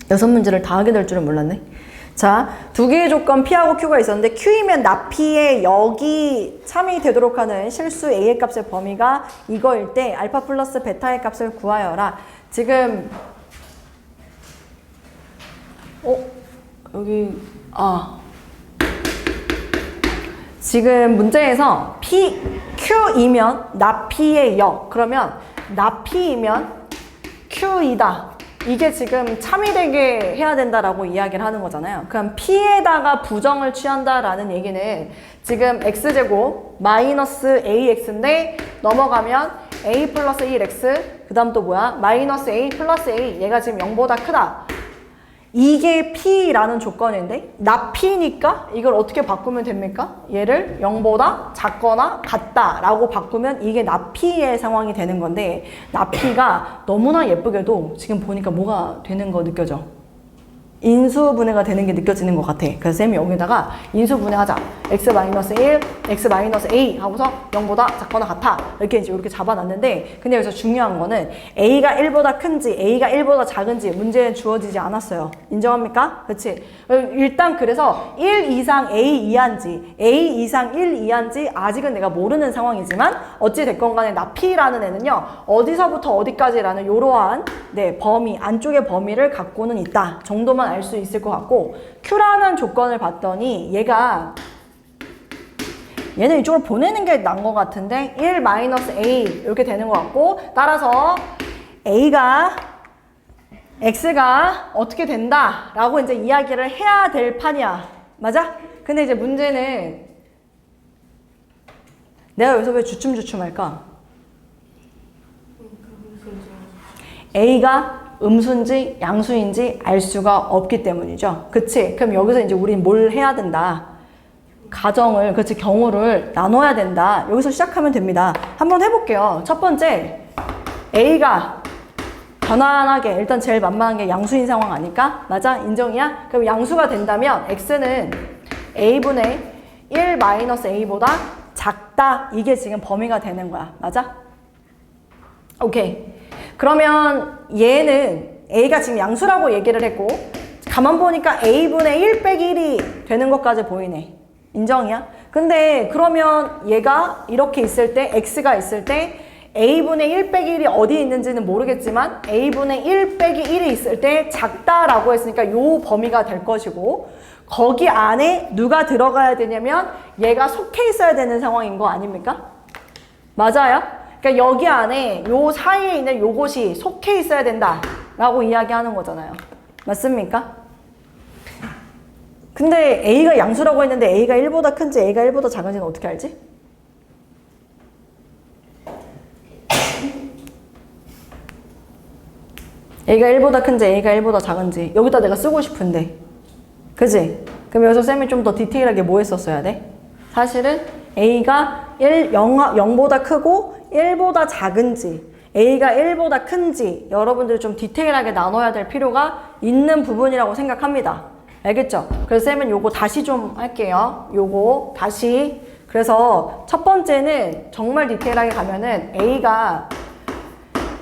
6문제를 다 하게 될 줄은 몰랐네. 자, 두 개의 조건 P하고 Q가 있었는데 Q이면 나 P의 여기 참이 되도록 하는 실수 A의 값의 범위가 이거일 때 알파 플러스 베타의 값을 구하여라. 지금 여기 지금 문제에서 P, Q이면 나 P의 역 그러면 나 P이면 Q이다. 이게 지금 참이 되게 해야 된다라고 이야기를 하는 거잖아요. 그럼 P에다가 부정을 취한다라는 얘기는 지금 X제곱 마이너스 AX인데 넘어가면 A 플러스 1X 그 다음 또 뭐야? 마이너스 A 플러스 A 얘가 지금 0보다 크다. 이게 P라는 조건인데 나 P니까 이걸 어떻게 바꾸면 됩니까? 얘를 0보다 작거나 같다 라고 바꾸면 이게 나 P의 상황이 되는 건데 나 P가 너무나 예쁘게도 지금 보니까 뭐가 되는 거 느껴져? 인수분해가 되는 게 느껴지는 것 같아. 그래서 쌤이 여기다가 인수분해하자. x-1, x-a 하고서 0보다 작거나 같아. 이렇게 이제 이렇게 잡아놨는데 근데 여기서 중요한 거는 a가 1보다 큰지 a가 1보다 작은지 문제에 주어지지 않았어요. 인정합니까? 그렇지? 일단 그래서 1 이상 a 이하인지 a 이상 1 이하인지 아직은 내가 모르는 상황이지만 어찌 됐건 간에 나 P라는 애는요. 어디서부터 어디까지라는 이러한 범위, 안쪽의 범위를 갖고는 있다. 정도만 알 수 있을 것 같고 Q라는 조건을 봤더니 얘는 이쪽으로 보내는 게 나은 것 같은데 1-A 이렇게 되는 것 같고 따라서 X가 어떻게 된다 라고 이제 이야기를 해야 될 판이야. 맞아? 근데 이제 문제는 내가 여기서 왜 주춤주춤 할까? A가 음수인지 양수인지 알 수가 없기 때문이죠. 그치? 그럼 여기서 이제 우린 뭘 해야 된다? 가정을, 그렇지, 경우를 나눠야 된다. 여기서 시작하면 됩니다. 한번 해볼게요. 첫 번째, A가 편안하게, 일단 제일 만만한 게 양수인 상황 아닐까? 맞아? 인정이야? 그럼 양수가 된다면 X는 A분의 1-A보다 작다. 이게 지금 범위가 되는 거야. 맞아? 오케이. 그러면 얘는 A가 지금 양수라고 얘기를 했고 가만 보니까 A분의 1 빼기 1이 되는 것까지 보이네. 인정이야? 근데 그러면 얘가 이렇게 있을 때 X가 있을 때 A분의 1 빼기 1이 어디 있는지는 모르겠지만 A분의 1 빼기 1이 있을 때 작다라고 했으니까 요 범위가 될 것이고 거기 안에 누가 들어가야 되냐면 얘가 속해 있어야 되는 상황인 거 아닙니까? 맞아요? 그러니까 여기 안에 요 사이에 있는 요것이 속해 있어야 된다 라고 이야기하는 거잖아요. 맞습니까? 근데 A가 양수라고 했는데 A가 1보다 큰지 A가 1보다 작은지는 어떻게 알지? A가 1보다 큰지 A가 1보다 작은지 여기다 내가 쓰고 싶은데 그지? 그럼 여기서 쌤이 좀 더 디테일하게 뭐 했었어야 돼? 사실은 A가 0보다 크고 1보다 작은지 A가 1보다 큰지 여러분들이 좀 디테일하게 나눠야 될 필요가 있는 부분이라고 생각합니다. 알겠죠? 그래서 쌤은 요거 다시 좀 할게요. 요거 다시. 그래서 첫 번째는 정말 디테일하게 가면은 A가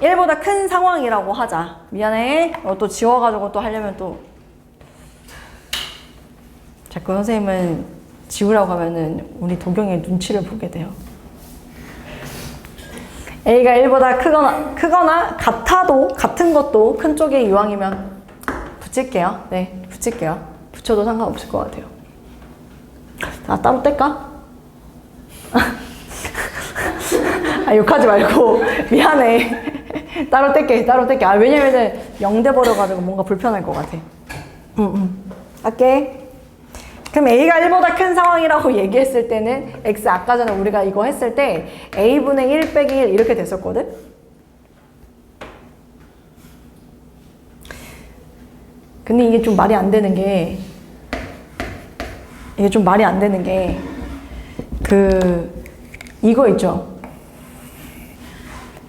1보다 큰 상황이라고 하자. 미안해. 또 지워가지고 또 하려면 또 자꾸 선생님은 지우라고 하면은 우리 도경의 눈치를 보게 돼요. A가 1보다 크거나 같아도 같은 것도 큰 쪽에 이왕이면 붙일게요. 네, 붙일게요. 붙여도 상관없을 것 같아요. 자, 따로 뗄까? 욕하지 말고 미안해. 따로 뗄게. 왜냐면은 0대 버려가지고 뭔가 불편할 것 같아. 할게. 그럼 A가 1보다 큰 상황이라고 얘기했을 때는 X 아까 전에 우리가 이거 했을 때 A분의 1 빼기 1 이렇게 됐었거든? 근데 이게 좀 말이 안 되는 게 이거 있죠?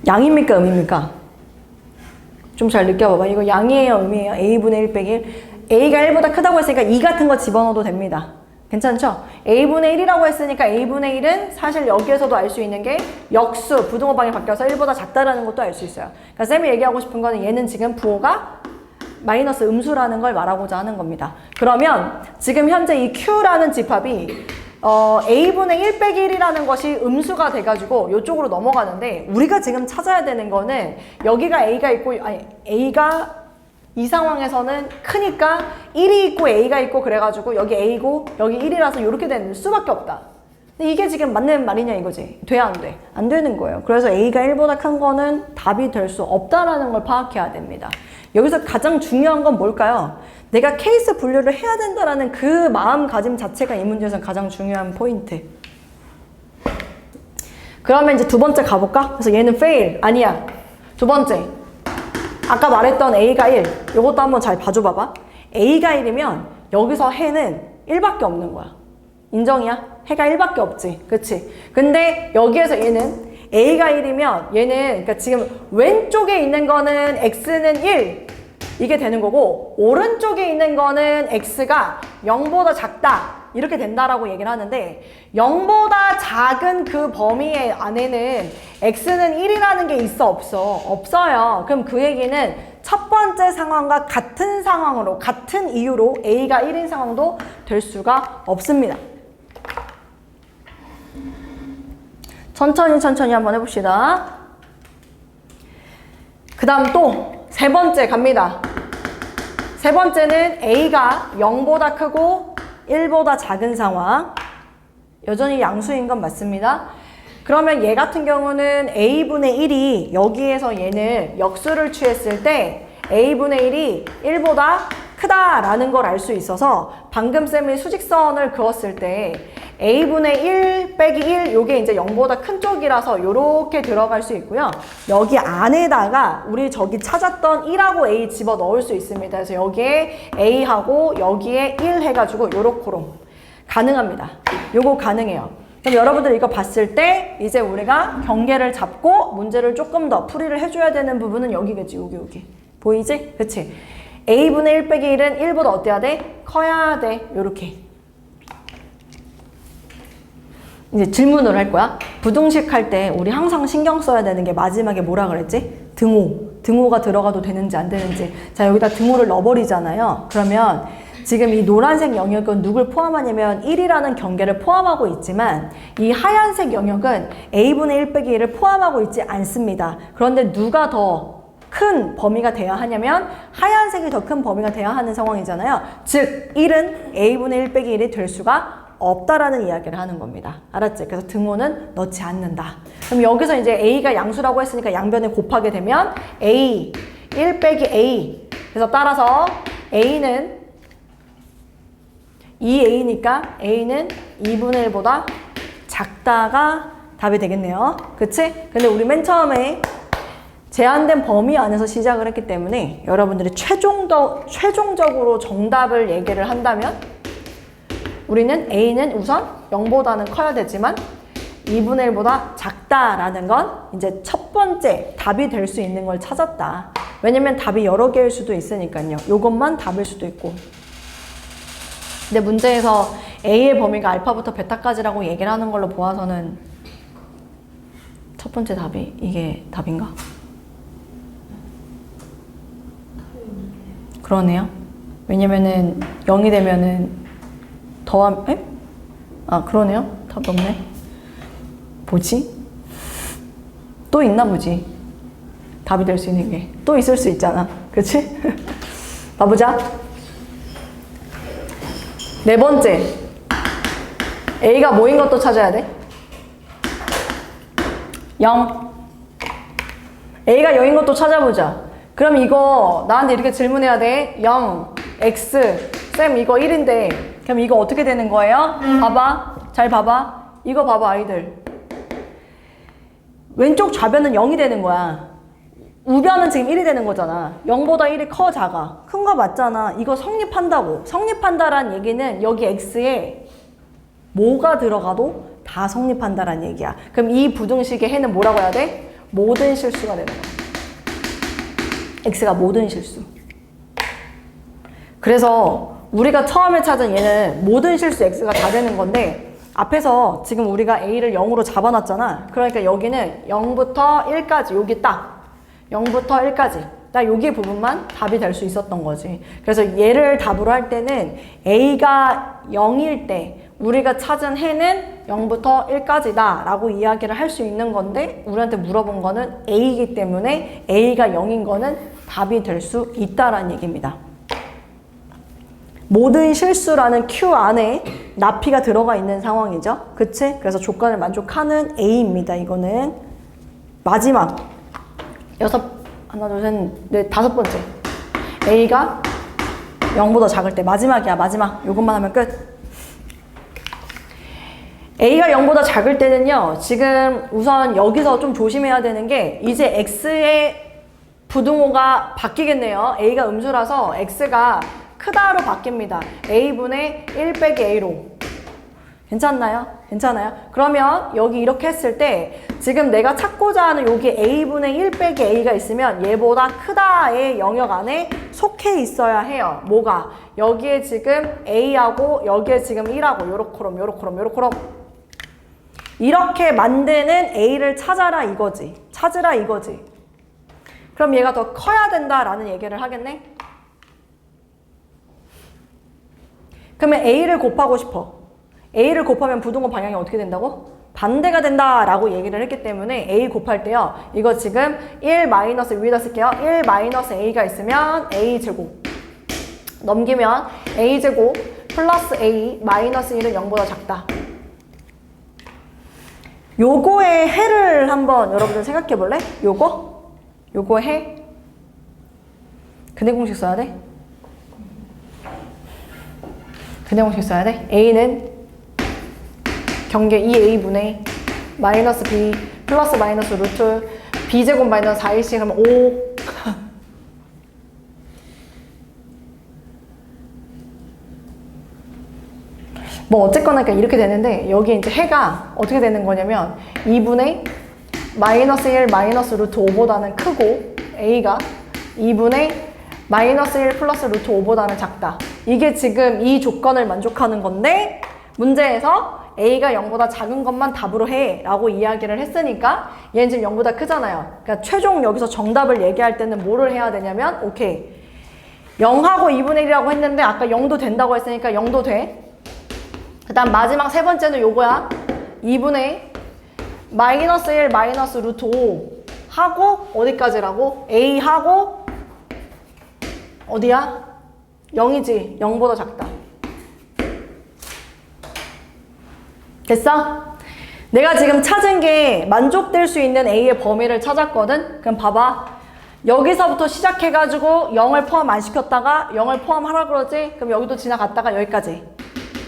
양입니까 음입니까? 좀 잘 느껴봐봐. 이거 양이에요 음이에요? A분의 1 빼기 1 A가 1보다 크다고 했으니까 2 같은 거 집어넣어도 됩니다. 괜찮죠? A분의 1이라고 했으니까 A분의 1은 사실 여기에서도 알 수 있는 게 역수, 부등호방이 바뀌어서 1보다 작다라는 것도 알 수 있어요. 그러니까 쌤이 얘기하고 싶은 거는 얘는 지금 부호가 마이너스 음수라는 걸 말하고자 하는 겁니다. 그러면 지금 현재 이 Q라는 집합이 A분의 1 빼기 1이라는 것이 음수가 돼가지고 이쪽으로 넘어가는데 우리가 지금 찾아야 되는 거는 여기가 A가 있고 아니 A가 이 상황에서는 크니까 1이 있고 A가 있고 그래가지고 여기 A고 여기 1이라서 이렇게 되는 수밖에 없다. 근데 이게 지금 맞는 말이냐 이거지. 돼 안 돼? 안 되는 거예요. 그래서 A가 1보다 큰 거는 답이 될 수 없다라는 걸 파악해야 됩니다. 여기서 가장 중요한 건 뭘까요? 내가 케이스 분류를 해야 된다라는 그 마음가짐 자체가 이 문제에서 가장 중요한 포인트. 그러면 이제 두 번째 가볼까? 그래서 얘는 fail. 아니야. 두 번째. 아까 말했던 A가 1. 이것도 한번 잘 봐줘 봐봐. A가 1이면 여기서 해는 1밖에 없는 거야. 인정이야? 해가 1밖에 없지. 그치? 근데 여기에서 얘는 A가 1이면 얘는 그러니까 지금 왼쪽에 있는 거는 X는 1 이게 되는 거고 오른쪽에 있는 거는 X가 0보다 작다 이렇게 된다라고 얘기를 하는데 0보다 작은 그 범위 안에는 X는 1이라는 게 있어 없어? 없어요. 그럼 그 얘기는 첫 번째 상황과 같은 상황으로 같은 이유로 A가 1인 상황도 될 수가 없습니다. 천천히 한번 해봅시다. 그 다음 또 세 번째 갑니다. 세 번째는 A가 0보다 크고 1보다 작은 상황. 여전히 양수인 건 맞습니다. 그러면 얘 같은 경우는 A분의 1이 여기에서 얘는 역수를 취했을 때 A분의 1이 1보다 크다라는 걸 알 수 있어서 방금 쌤이 수직선을 그었을 때 A분의 1 빼기 1 요게 이제 0보다 큰 쪽이라서 요렇게 들어갈 수 있고요. 여기 안에다가 우리 저기 찾았던 1하고 A 집어 넣을 수 있습니다. 그래서 여기에 A하고 여기에 1 해가지고 요렇게로 가능합니다. 요거 가능해요. 그럼 여러분들 이거 봤을 때 이제 우리가 경계를 잡고 문제를 조금 더 풀이를 해줘야 되는 부분은 여기겠지. 여기. 보이지? 그치? A분의 1 빼기 1은 1보다 어때야 돼? 커야 돼. 요렇게. 이제 질문을 할 거야. 부등식 할 때 우리 항상 신경 써야 되는 게 마지막에 뭐라 그랬지? 등호. 등호가 들어가도 되는지 안 되는지. 자, 여기다 등호를 넣어버리잖아요. 그러면 지금 이 노란색 영역은 누굴 포함하냐면 1이라는 경계를 포함하고 있지만 이 하얀색 영역은 A분의 1 빼기 1을 포함하고 있지 않습니다. 그런데 누가 더 큰 범위가 돼야 하냐면 하얀색이 더 큰 범위가 돼야 하는 상황이잖아요. 즉 1은 A분의 1 빼기 1이 될 수가 없다라는 이야기를 하는 겁니다. 알았지? 그래서 등호는 넣지 않는다. 그럼 여기서 이제 A가 양수라고 했으니까 양변에 곱하게 되면 A 1 빼기 A. 그래서 따라서 A는 2A니까 A는 2분의 1보다 작다가 답이 되겠네요. 그치? 근데 우리 맨 처음에 제한된 범위 안에서 시작을 했기 때문에 여러분들이 최종적으로 정답을 얘기를 한다면 우리는 A는 우선 0보다는 커야 되지만 2분의 1보다 작다라는 건 이제 첫 번째 답이 될 수 있는 걸 찾았다. 왜냐면 답이 여러 개일 수도 있으니까요. 요것만 답일 수도 있고. 근데 문제에서 A의 범위가 알파부터 베타까지라고 얘기를 하는 걸로 보아서는 첫 번째 답이 이게 답인가? 그러네요. 왜냐면은 0이 되면은 더함, 에? 아, 그러네요. 답이 없네. 뭐지? 또 있나 보지. 답이 될 수 있는 게. 또 있을 수 있잖아. 그치? 봐보자. 네 번째. A가 뭐인 것도 찾아야 돼? 0. A가 0인 것도 찾아보자. 그럼 이거 나한테 이렇게 질문해야 돼. 0, X, 쌤 이거 1인데 그럼 이거 어떻게 되는 거예요? 봐봐. 잘 봐봐. 이거 봐봐 아이들. 왼쪽 좌변은 0이 되는 거야. 우변은 지금 1이 되는 거잖아. 0보다 1이 커 작아? 큰 거 맞잖아. 이거 성립한다고. 성립한다란 얘기는 여기 X에 뭐가 들어가도 다 성립한다란 얘기야. 그럼 이 부등식의 해는 뭐라고 해야 돼? 모든 실수가 되는 거야. X가 모든 실수. 그래서 우리가 처음에 찾은 얘는 모든 실수 X가 다 되는 건데 앞에서 지금 우리가 A를 0으로 잡아놨잖아. 그러니까 여기는 0부터 1까지 여기 딱 0부터 1까지 나 여기 부분만 답이 될 수 있었던 거지. 그래서 얘를 답으로 할 때는 A가 0일 때 우리가 찾은 해는 0부터 1까지다 라고 이야기를 할 수 있는 건데 우리한테 물어본 거는 A이기 때문에 A가 0인 거는 답이 될 수 있다라는 얘기입니다. 모든 실수라는 Q 안에 나피가 들어가 있는 상황이죠. 그치? 그래서 조건을 만족하는 A입니다. 이거는 마지막 하나 둘 셋 넷 다섯 번째 A가 0보다 작을 때 마지막이야. 마지막 요것만 하면 끝. A가 0보다 작을 때는요, 지금 우선 여기서 좀 조심해야 되는 게 이제 X의 부등호가 바뀌겠네요. A가 음수라서 X가 크다로 바뀝니다. A분의 1 빼기 A로. 괜찮나요? 괜찮아요? 그러면 여기 이렇게 했을 때 지금 내가 찾고자 하는 여기 A분의 1 빼기 A가 있으면 얘보다 크다의 영역 안에 속해 있어야 해요. 뭐가? 여기에 지금 A하고 여기에 지금 1하고 요렇게 이렇게 만드는 A를 찾아라 이거지. 찾으라 이거지. 그럼 얘가 더 커야 된다라는 얘기를 하겠네? 그러면 A를 곱하고 싶어. A를 곱하면 부등호 방향이 어떻게 된다고? 반대가 된다라고 얘기를 했기 때문에 A 곱할 때요. 이거 지금 1 마이너스 위에다 쓸게요. 1 마이너스 A가 있으면 A제곱. 넘기면 A제곱 플러스 A 마이너스 1은 0보다 작다. 요거의 해를 한번 여러분들 생각해 볼래? 요거 해? 근해 공식 써야 돼? 근해 공식 써야 돼? A는 경계 2A분의 마이너스 B 플러스 마이너스 루트 B제곱 마이너스 4AC 하면 5 뭐 어쨌거나 이렇게 되는데 여기 이제 해가 어떻게 되는 거냐면 2분의 마이너스 1 마이너스 루트 5보다는 크고 A가 2분의 마이너스 1 플러스 루트 5보다는 작다. 이게 지금 이 조건을 만족하는 건데 문제에서 A가 0보다 작은 것만 답으로 해 라고 이야기를 했으니까 얘는 지금 0보다 크잖아요. 그러니까 최종 여기서 정답을 얘기할 때는 뭐를 해야 되냐면 오케이 0하고 2분의 1이라고 했는데 아까 0도 된다고 했으니까 0도 돼. 그 다음 마지막 세 번째는 요거야. 2분의 마이너스 1 마이너스 루트 5 하고 어디까지라고? A 하고 어디야? 0이지. 0보다 작다. 됐어? 내가 지금 찾은 게 만족될 수 있는 A의 범위를 찾았거든? 그럼 봐봐. 여기서부터 시작해가지고 0을 포함 안 시켰다가 0을 포함하라 그러지? 그럼 여기도 지나갔다가 여기까지.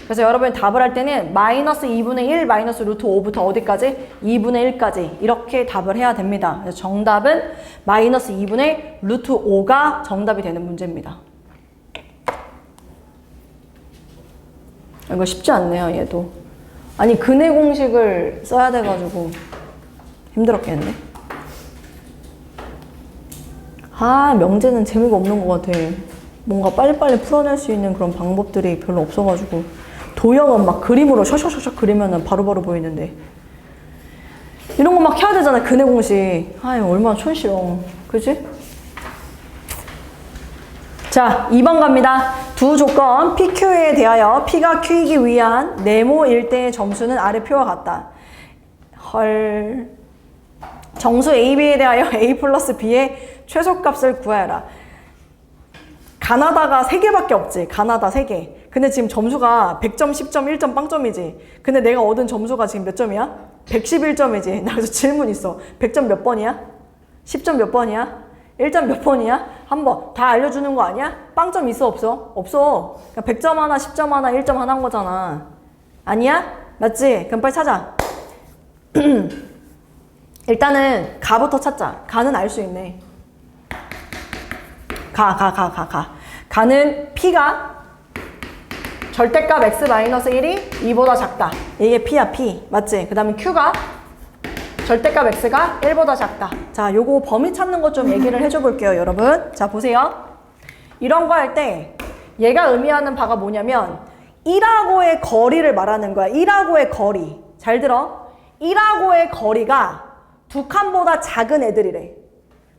그래서 여러분이 답을 할 때는 마이너스 2분의 1 마이너스 루트 5부터 어디까지? 2분의 1까지 이렇게 답을 해야 됩니다. 그래서 정답은 마이너스 2분의 루트 5가 정답이 되는 문제입니다. 이거 쉽지 않네요, 얘도. 아니 근해 공식을 써야 돼가지고 힘들었겠네. 명제는 재미가 없는 것 같아. 뭔가 빨리빨리 풀어낼 수 있는 그런 방법들이 별로 없어가지고 도형은 막 그림으로 셔셔셔셔 그리면은 바로바로 보이는데 이런 거 막 해야 되잖아. 근해 공식. 얼마나 촌스러워. 그치? 자, 2번 갑니다. 두 조건 PQ에 대하여 P가 Q이기 위한 네모 일대의 점수는 아래 표와 같다. 헐. 정수 AB에 대하여 A 플러스 B의 최소값을 구하여라. 가나다가 3개밖에 없지. 가나다 3개. 근데 지금 점수가 100점, 10점, 1점, 빵점이지. 근데 내가 얻은 점수가 지금 몇 점이야? 111점이지. 나 그래서 질문 있어. 100점 몇 번이야? 10점 몇 번이야? 1점 몇 번이야? 한 번. 다 알려주는 거 아니야? 빵점 있어 없어? 없어. 그러니까 100점 하나, 10점 하나, 1점 하나인 거잖아. 아니야? 맞지? 그럼 빨리 찾아. 일단은 가부터 찾자. 가는 알 수 있네. 가는 P가 절대값 x-1이 2보다 작다. 이게 P야, P. 맞지? 그 다음에 Q가 절대값 x가 1보다 작다. 자, 요거 범위 찾는 거 좀 얘기를 해줘 볼게요, 여러분. 자, 보세요. 이런 거 할 때 얘가 의미하는 바가 뭐냐면 1하고의 거리를 말하는 거야. 1하고의 거리. 잘 들어. 1하고의 거리가 두 칸보다 작은 애들이래.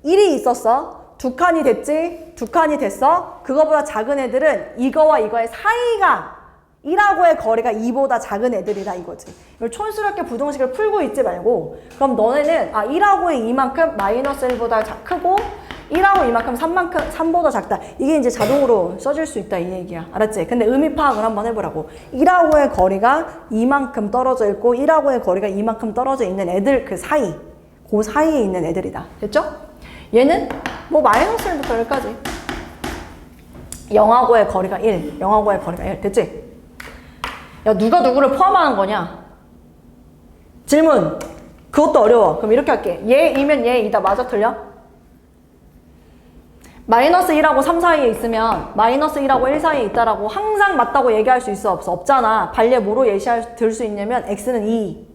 1이 있었어. 두 칸이 됐지? 두 칸이 됐어? 그거보다 작은 애들은 이거와 이거의 사이가 1하고의 거리가 2보다 작은 애들이다 이거지. 이걸 촌스럽게 부등식을 풀고 있지 말고 그럼 너네는 1하고의 2만큼 마이너스 1보다 크고 1하고 이만큼 3보다 작다. 이게 이제 자동으로 써질 수 있다 이 얘기야. 알았지? 근데 의미 파악을 한번 해보라고. 1하고의 거리가 이만큼 떨어져 있고 1하고의 거리가 이만큼 떨어져 있는 애들 그 사이. 그 사이에 있는 애들이다. 됐죠? 얘는 뭐 마이너스 1부터 1까지. 0하고의 거리가 1. 0하고의 거리가 1. 됐지? 야, 누가 누구를 포함하는 거냐? 질문. 그것도 어려워. 그럼 이렇게 할게. 얘이면 얘이다. 맞아? 틀려? 마이너스 1하고 3 사이에 있으면 마이너스 1하고 1 사이에 있다라고 항상 맞다고 얘기할 수 있어? 없어? 없잖아. 반례 뭐로 들 수 있냐면 x는 2.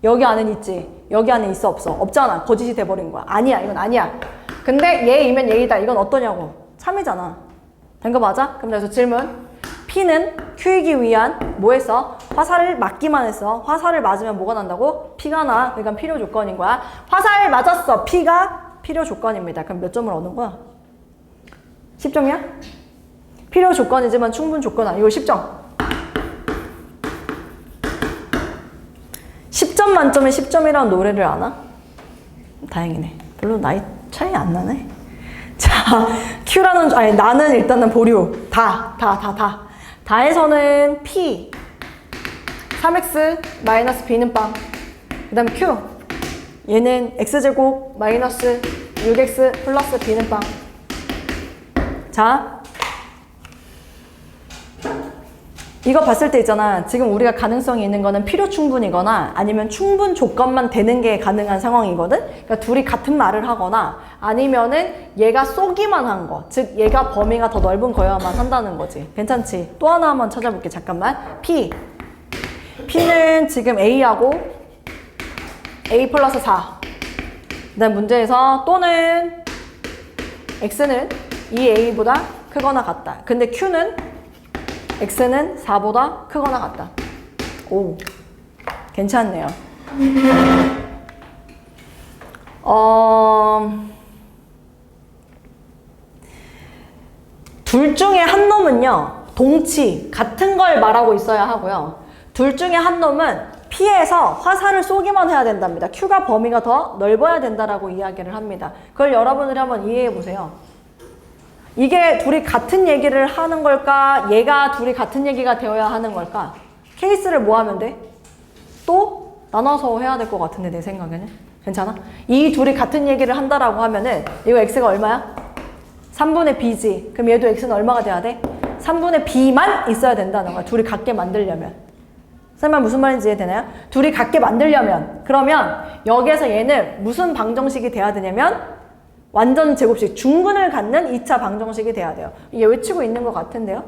여기 안에 있지? 여기 안에 있어? 없어? 없잖아. 거짓이 돼버린 거야. 아니야. 이건 아니야. 근데 얘이면 얘이다. 이건 어떠냐고? 참이잖아. 된 거 맞아? 그럼 그래서 질문. P는 Q이기 위한 뭐 했어? 화살을 맞기만 했어. 화살을 맞으면 뭐가 난다고? P가 나. 그러니까 필요 조건인 거야. 화살 맞았어. P가 필요 조건입니다. 그럼 몇 점을 얻는 거야? 10점이야? 필요 조건이지만 충분 조건 아니고 10점. 10점 만점에 10점이라는 노래를 아나? 다행이네. 별로 나이 차이 안 나네. 자, Q라는, 나는 일단은 보류. 다에서는 P, 3x 마이너스 B는 빵. 그 다음에 Q. 얘는 X제곱 마이너스 6x 플러스 B는 빵. 자, 이거 봤을 때 있잖아. 지금 우리가 가능성이 있는 거는 필요 충분이거나 아니면 충분 조건만 되는 게 가능한 상황이거든. 그러니까 둘이 같은 말을 하거나 아니면은 얘가 쏘기만 한 거. 즉 얘가 범위가 더 넓은 거여야만 한다는 거지. 괜찮지? 또 하나 한번 찾아볼게. 잠깐만. P는 지금 A하고 A 플러스 4. 그 다음 문제에서 또는 X는 2A보다 크거나 같다. 근데 Q는 X는 4보다 크거나 같다. 오, 괜찮네요. 둘 중에 한 놈은요, 동치, 같은 걸 말하고 있어야 하고요. 둘 중에 한 놈은 P에서 화살을 쏘기만 해야 된답니다. Q가 범위가 더 넓어야 된다라고 이야기를 합니다. 그걸 여러분들이 한번 이해해 보세요. 이게 둘이 같은 얘기를 하는 걸까? 얘가 둘이 같은 얘기가 되어야 하는 걸까? 케이스를 뭐 하면 돼? 또 나눠서 해야 될 것 같은데 내 생각에는. 괜찮아? 이 둘이 같은 얘기를 한다라고 하면은 이거 x가 얼마야? 3분의 b지. 그럼 얘도 x는 얼마가 돼야 돼? 3분의 b만 있어야 된다는 거야. 둘이 같게 만들려면. 설마 무슨 말인지 이해되나요? 둘이 같게 만들려면. 그러면 여기에서 얘는 무슨 방정식이 돼야 되냐면 완전 제곱식, 중근을 갖는 2차 방정식이 돼야 돼요. 이게 외치고 있는 것 같은데요?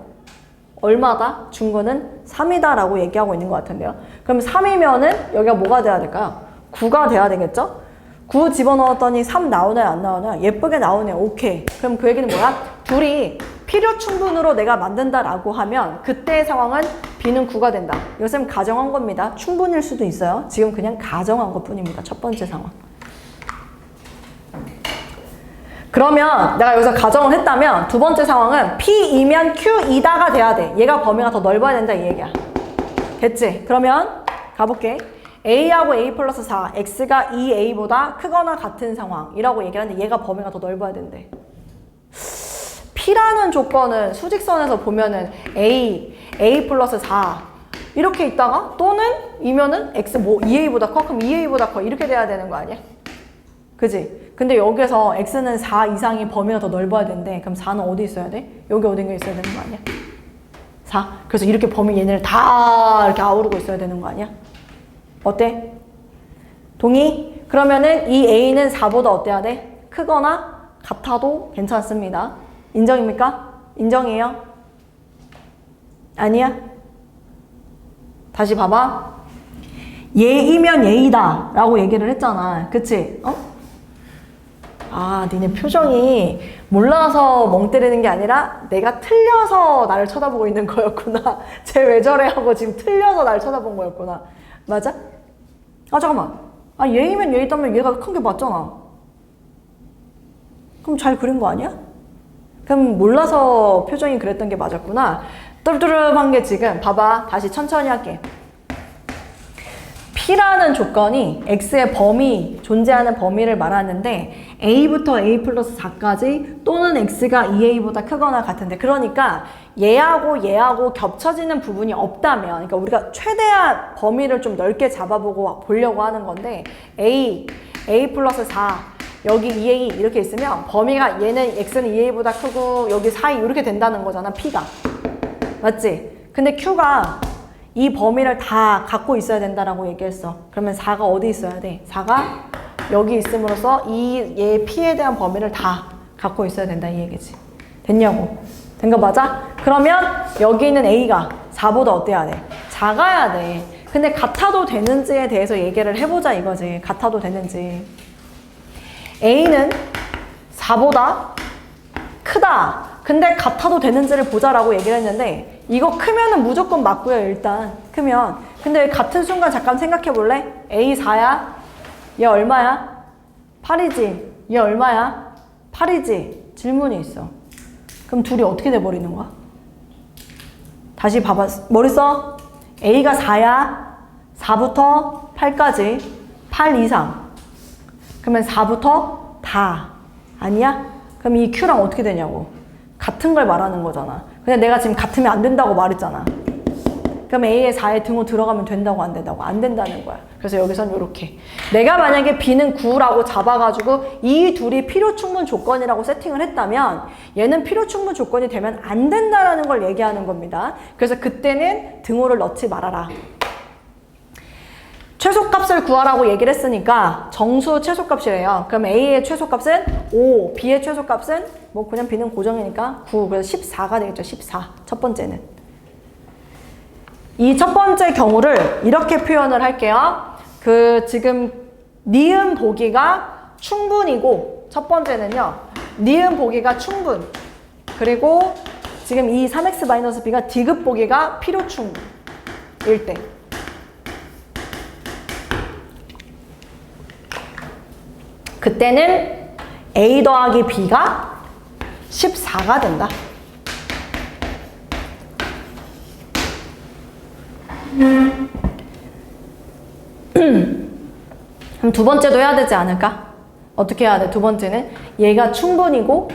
얼마다? 중근은 3이다 라고 얘기하고 있는 것 같은데요? 그럼 3이면은 여기가 뭐가 돼야 될까요? 9가 돼야 되겠죠? 9 집어넣었더니 3 나오나요? 안 나오나요? 예쁘게 나오네요. 오케이. 그럼 그 얘기는 뭐야? 둘이 필요 충분으로 내가 만든다라고 하면 그때의 상황은 B는 9가 된다. 이것은 가정한 겁니다. 충분일 수도 있어요. 지금 그냥 가정한 것 뿐입니다. 첫 번째 상황. 그러면 내가 여기서 가정을 했다면 두 번째 상황은 P이면 Q이다가 돼야 돼. 얘가 범위가 더 넓어야 된다 이 얘기야. 됐지? 그러면 가볼게. A하고 A 플러스 4, X가 2A보다 크거나 같은 상황이라고 얘기를 하는데 얘가 범위가 더 넓어야 된대. P라는 조건은 수직선에서 보면은 A 플러스 4 이렇게 있다가 또는 이면은 X 뭐 2A보다 커? 그럼 2A보다 커 이렇게 돼야 되는 거 아니야? 그지? 근데 여기서 X는 4 이상이 범위가 더 넓어야 된대. 그럼 4는 어디 있어야 돼? 여기 어딘가 있어야 되는 거 아니야? 4. 그래서 이렇게 범위 얘네를 다 이렇게 아우르고 있어야 되는 거 아니야? 어때? 동의? 그러면은 이 A는 4보다 어때야 돼? 크거나 같아도 괜찮습니다. 인정입니까? 인정이에요? 아니야? 다시 봐봐. 얘이면 얘이다 라고 얘기를 했잖아. 그치? 아, 니네 표정이 몰라서 멍 때리는 게 아니라 내가 틀려서 나를 쳐다보고 있는 거였구나. 쟤 왜 저래 하고 지금 틀려서 나를 쳐다본 거였구나. 맞아? 아, 잠깐만. 아, 얘이면 얘이다면 얘가 큰 게 맞잖아. 그럼 그럼 잘 그린 거 아니야? 그럼 몰라서 표정이 그랬던 게 맞았구나. 뚜루뚜루한 게 지금 봐봐. 다시 천천히 할게. P라는 조건이 X의 범위, 존재하는 범위를 말하는데 A부터 A 플러스 4까지 또는 X가 2A보다 크거나 같은데 그러니까 얘하고 겹쳐지는 부분이 없다면 그러니까 우리가 최대한 범위를 좀 넓게 잡아보고 보려고 하는 건데 A 플러스 4 여기 2A 이렇게 있으면 범위가 얘는 X는 2A보다 크고 여기 4, 2 이렇게 된다는 거잖아 P가 맞지? 근데 Q가 이 범위를 다 갖고 있어야 된다라고 얘기했어. 그러면 4가 어디 있어야 돼? 4가 여기 있음으로써 얘 P에 대한 범위를 다 갖고 있어야 된다 이 얘기지. 됐냐고? 된 거 맞아? 그러면 여기 있는 A가 4보다 어때야 돼? 작아야 돼. 근데 같아도 되는지에 대해서 얘기를 해보자 이거지. 같아도 되는지. A는 4보다 크다. 근데 같아도 되는지를 보자라고 얘기를 했는데 이거 크면은 무조건 맞고요 일단 크면 근데 같은 순간 잠깐 생각해 볼래? A 4야? 얘 얼마야? 8이지 얘 얼마야? 8이지 질문이 있어 그럼 둘이 어떻게 돼버리는 거야? 다시 봐봐 머리 써 A가 4야 4부터 8까지 8 이상 그러면 4부터 다 아니야? 그럼 이 Q랑 어떻게 되냐고 같은 걸 말하는 거잖아. 근데 내가 지금 같으면 안 된다고 말했잖아. 그럼 A의 4에 등호 들어가면 된다고 안 된다고? 안 된다는 거야. 그래서 여기선 이렇게. 내가 만약에 B는 9라고 잡아가지고 이 둘이 필요충분 조건이라고 세팅을 했다면 얘는 필요충분 조건이 되면 안 된다라는 걸 얘기하는 겁니다. 그래서 그때는 등호를 넣지 말아라. 최소값을 구하라고 얘기를 했으니까 정수 최소값이래요. 그럼 A의 최소값은 5, B의 최소값은 뭐 그냥 B는 고정이니까 9, 그래서 14가 되겠죠. 14, 첫 번째는. 이 첫 번째 경우를 이렇게 표현을 할게요. 지금 니은 보기가 충분이고 첫 번째는요. 니은 보기가 충분 그리고 지금 이 3x-b가 디귿 보기가 필요충일 때 그때는 A 더하기 B가 14가 된다. 그럼 두 번째도 해야 되지 않을까? 어떻게 해야 돼? 두 번째는 얘가 충분이고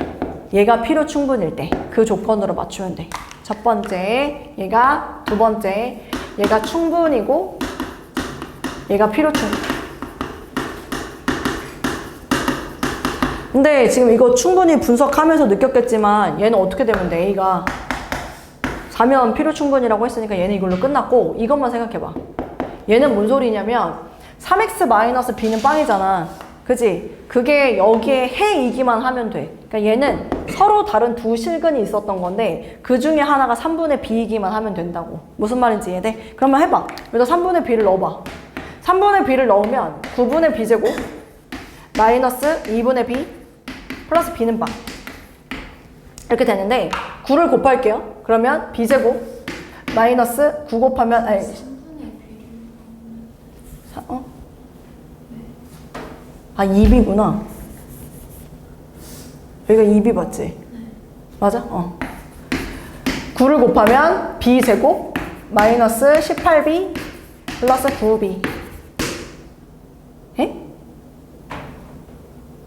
얘가 필요 충분일 때 그 조건으로 맞추면 돼. 첫 번째 얘가 두 번째 얘가 충분이고 얘가 필요 충분. 근데 지금 이거 충분히 분석하면서 느꼈겠지만 얘는 어떻게 되면 돼? A가 4면 필요 충분이라고 했으니까 얘는 이걸로 끝났고 이것만 생각해봐. 얘는 뭔 소리냐면 3x-b는 빵이잖아. 그지? 그게 여기에 해이기만 하면 돼. 그러니까 얘는 서로 다른 두 실근이 있었던 건데 그 중에 하나가 3분의 b이기만 하면 된다고. 무슨 말인지 이해돼? 그러면 해봐. 여기다 3분의 b를 넣어봐. 3분의 b를 넣으면 9분의 b제곱 마이너스 2분의 b 플러스 b는 빵. 이렇게 되는데 9를 곱할게요. 그러면 b제곱 마이너스 9 곱하면 아니 아 2b구나. 여기가 2b 맞지? 맞아? 9를 곱하면 b제곱 마이너스 18b 플러스 9b 에?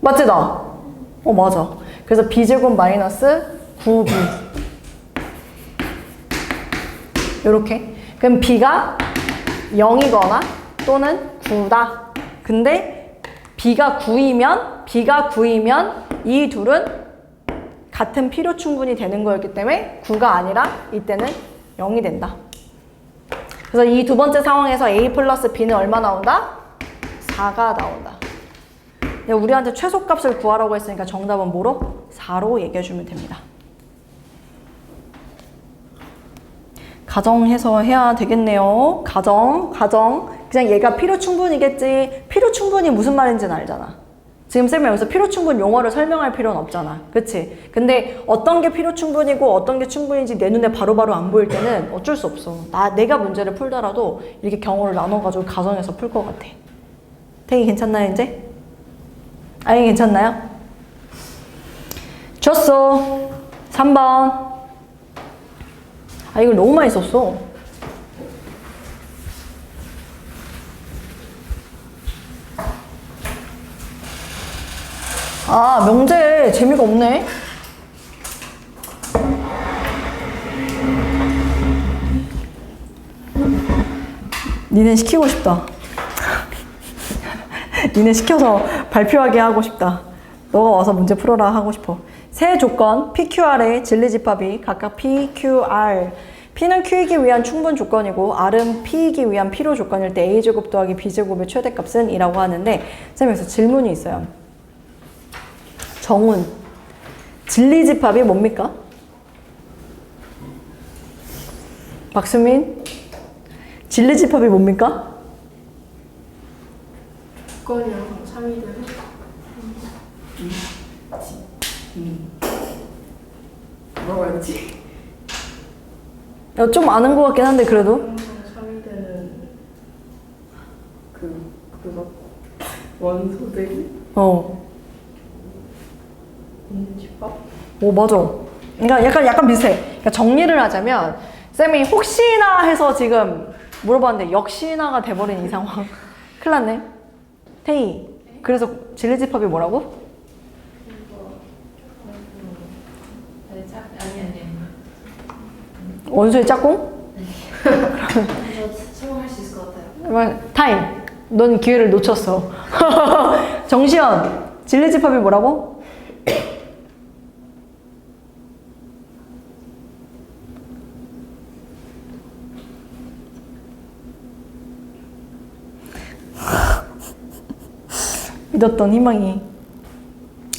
맞지 나? 맞아. 그래서 b제곱 마이너스 9b 요렇게. 그럼 b가 0이거나 또는 9다. 근데 b가 9이면 이 둘은 같은 필요 충분이 되는 거였기 때문에 9가 아니라 이때는 0이 된다. 그래서 이 두 번째 상황에서 a 플러스 b는 얼마 나온다? 4가 나온다. 우리한테 최소값을 구하라고 했으니까 정답은 뭐로? 4로 얘기해주면 됩니다. 가정해서 해야 되겠네요. 가정. 그냥 얘가 필요 충분이겠지. 필요 충분이 무슨 말인지는 알잖아. 지금 쌤이 여기서 필요 충분 용어를 설명할 필요는 없잖아. 그치? 근데 어떤 게 필요 충분이고 어떤 게 충분인지 내 눈에 바로바로 안 보일 때는 어쩔 수 없어. 내가 문제를 풀더라도 이렇게 경우를 나눠가지고 가정해서 풀 것 같아. 되게 괜찮나요, 이제? 아니, 괜찮나요? 줬어. 3번. 아, 이걸 너무 많이 썼어. 아, 명제 재미가 없네. 니네 시키고 싶다. 니네 시켜서 발표하게 하고 싶다. 너가 와서 문제 풀어라 하고 싶어. 세 조건 PQR의 진리집합이 각각 PQR. P는 Q이기 위한 충분 조건이고 R은 P이기 위한 필요 조건일 때 A제곱 더하기 B제곱의 최대값은 이라고 하는데 쌤 여기서 질문이 있어요. 정훈, 진리집합이 뭡니까? 박수민, 진리집합이 뭡니까? 조건이랑 참이되는 뭐라고 했지? 좀 아는 것 같긴 한데 그래도 항상 참이되는 그거 원소들이 집합? 오 맞아. 그러니까 약간 비슷해. 그러니까 정리를 하자면 쌤이 혹시나 해서 지금 물어봤는데 역시나가 돼버린 이 상황. 큰일 났네. 태희. 그래서 진리집합이 뭐라고? 아니. 원소의 짝꿍? 저 설명할 수 있을 것 같아요. 타임. 넌 기회를 놓쳤어. 정시현. 진리집합이 뭐라고? 믿었던 희망이.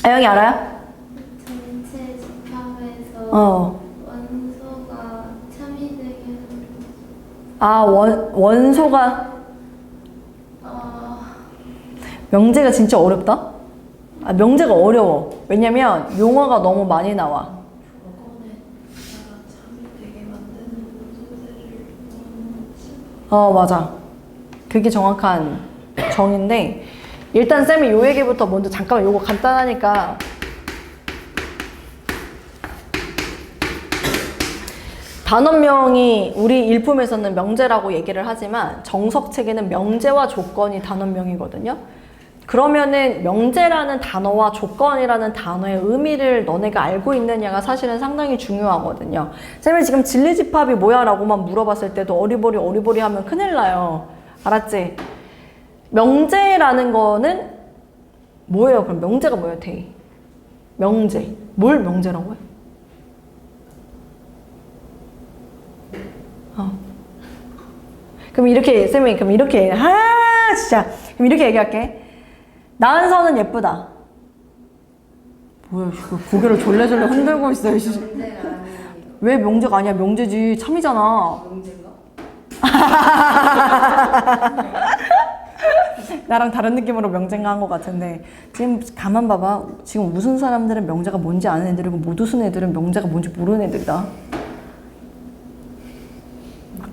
아영이 알아요? 전체 집합에서 원소가 참이 되게 하는 원소가 명제가 진짜 어렵다? 아, 명제가 어려워. 왜냐면 용어가 너무 많이 나와. 조건에 따라 참이 되게 만드는 원소들을 맞아. 그게 정확한 정인데 일단 쌤이 요 얘기부터 먼저 잠깐만 요거 간단하니까 단원명이 우리 일품에서는 명제라고 얘기를 하지만 정석책에는 명제와 조건이 단원명이거든요. 그러면은 명제라는 단어와 조건이라는 단어의 의미를 너네가 알고 있느냐가 사실은 상당히 중요하거든요. 쌤이 지금 진리집합이 뭐야? 라고만 물어봤을 때도 어리버리 하면 큰일 나요. 알았지? 명제라는 거는 뭐예요? 그럼 명제가 뭐예요, 태희? 명제. 뭘 명제라고 해? 그럼 이렇게, 쌤이, 그럼 이렇게, 진짜. 그럼 이렇게 얘기할게. 나은서는 예쁘다. 뭐야, 고개를 졸래졸래 흔들고 있어. 문제가 아니에요. 왜 명제가 아니야? 명제지. 참이잖아. 문제인가? 나랑 다른 느낌으로 명제인가 한 것 같은데 지금 가만 봐봐. 지금 웃은 사람들은 명제가 뭔지 아는 애들이고 못 웃은 애들은 명제가 뭔지 모르는 애들이다.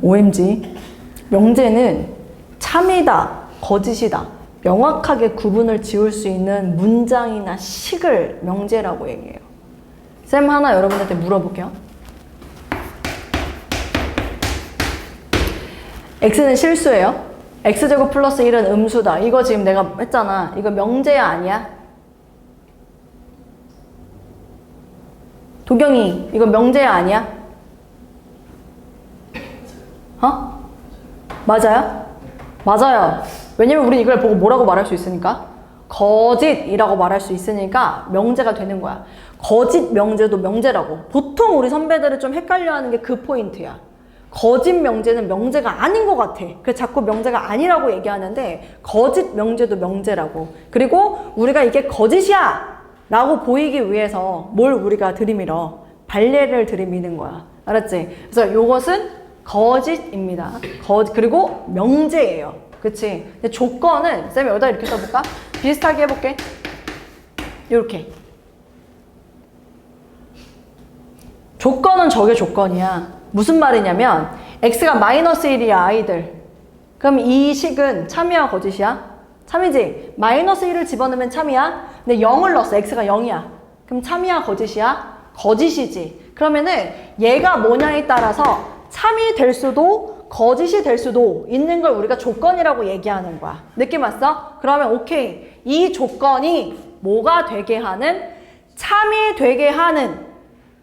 OMG. 명제는 참이다, 거짓이다 명확하게 구분을 지을 수 있는 문장이나 식을 명제라고 얘기해요. 쌤 하나 여러분한테 물어볼게요. x는 실수예요. x제곱 플러스 1은 음수다. 이거 지금 내가 했잖아. 이거 명제야 아니야? 도경이 이거 명제야 아니야? 맞아요? 맞아요. 왜냐면 우리 이걸 보고 뭐라고 말할 수 있으니까? 거짓이라고 말할 수 있으니까 명제가 되는 거야. 거짓 명제도 명제라고. 보통 우리 선배들은 좀 헷갈려하는 게 그 포인트야. 거짓 명제는 명제가 아닌 것 같아. 그래서 자꾸 명제가 아니라고 얘기하는데 거짓 명제도 명제라고. 그리고 우리가 이게 거짓이야! 라고 보이기 위해서 뭘 우리가 들이밀어? 발레를 들이미는 거야. 알았지? 그래서 요것은 거짓입니다. 그리고 명제예요. 그치? 근데 조건은 쌤이 여기다 이렇게 써볼까? 비슷하게 해볼게. 이렇게. 조건은 저게 조건이야. 무슨 말이냐면 x가 마이너스 1이야 아이들. 그럼 이 식은 참이야 거짓이야? 참이지? 마이너스 1을 집어넣으면 참이야? 근데 0을 넣었어. x가 0이야. 그럼 참이야 거짓이야? 거짓이지. 그러면은 얘가 뭐냐에 따라서 참이 될 수도 거짓이 될 수도 있는 걸 우리가 조건이라고 얘기하는 거야. 느낌 왔어? 그러면 오케이. 이 조건이 뭐가 되게 하는, 참이 되게 하는,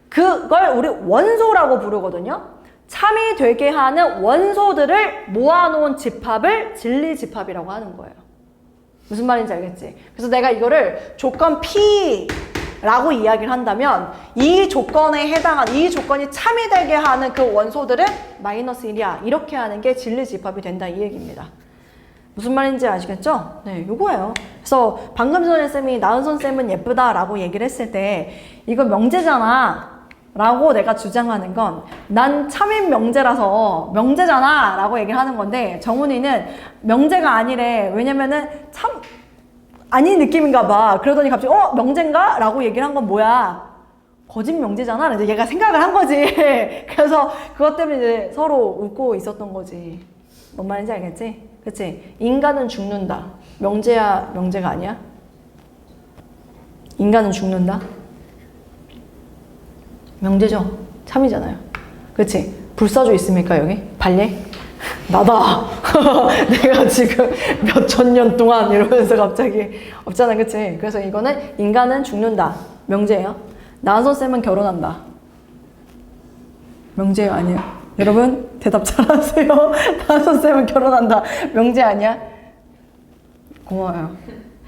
그걸 우리 원소라고 부르거든요. 참이 되게 하는 원소들을 모아놓은 집합을 진리집합이라고 하는 거예요. 무슨 말인지 알겠지? 그래서 내가 이거를 조건 P라고 이야기를 한다면 이 조건에 해당한, 이 조건이 참이 되게 하는 그 원소들은 마이너스 1이야. 이렇게 하는 게 진리집합이 된다 이 얘기입니다. 무슨 말인지 아시겠죠? 네, 요거예요. 그래서 방금 전에 쌤이 나은선 쌤은 예쁘다라고 얘기를 했을 때 이거 명제잖아 라고 내가 주장하는 건 난 참인 명제라서 명제잖아 라고 얘기를 하는 건데 정훈이는 명제가 아니래. 왜냐면은 참 아닌 느낌인가 봐. 그러더니 갑자기 명제인가? 라고 얘기를 한 건 뭐야? 거짓 명제잖아. 이제 얘가 생각을 한 거지. 그래서 그것 때문에 이제 서로 웃고 있었던 거지. 뭔 말인지 알겠지? 그치? 인간은 죽는다. 명제야, 명제가 아니야? 인간은 죽는다? 명제죠? 참이잖아요. 그치? 불사조 있습니까, 여기? 발레? 나다! 내가 지금 몇 천 년 동안 이러면서 갑자기 없잖아, 그치? 그래서 이거는 인간은 죽는다. 명제예요. 나은선 쌤은 결혼한다. 명제예요, 아니에요? 여러분, 대답 잘하세요. 나은선 쌤은 결혼한다. 명제 아니야? 고마워요.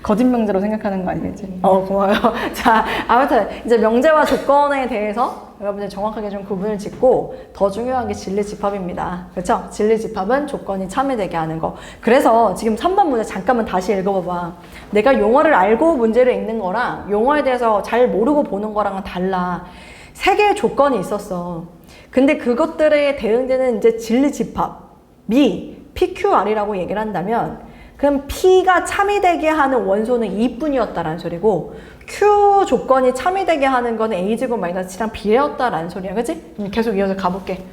거짓 명제로 생각하는 거 아니겠지? 고마워요. 자, 아무튼 이제 명제와 조건에 대해서 여러분들 정확하게 좀 구분을 짓고 더 중요한 게 진리집합입니다. 그렇죠? 진리집합은 조건이 참여되게 하는 거. 그래서 지금 3번 문제 잠깐만 다시 읽어봐봐. 내가 용어를 알고 문제를 읽는 거랑 용어에 대해서 잘 모르고 보는 거랑은 달라. 세 개의 조건이 있었어. 근데 그것들에 대응되는 이제 진리집합이 PQR이라고 얘기를 한다면 그럼 P가 참이되게 하는 원소는 2뿐이었다라는 소리고 Q 조건이 참이되게 하는 거는 A제곱 마이너스 7랑 B였다라는 소리야. 그치? 계속 이어서 가볼게.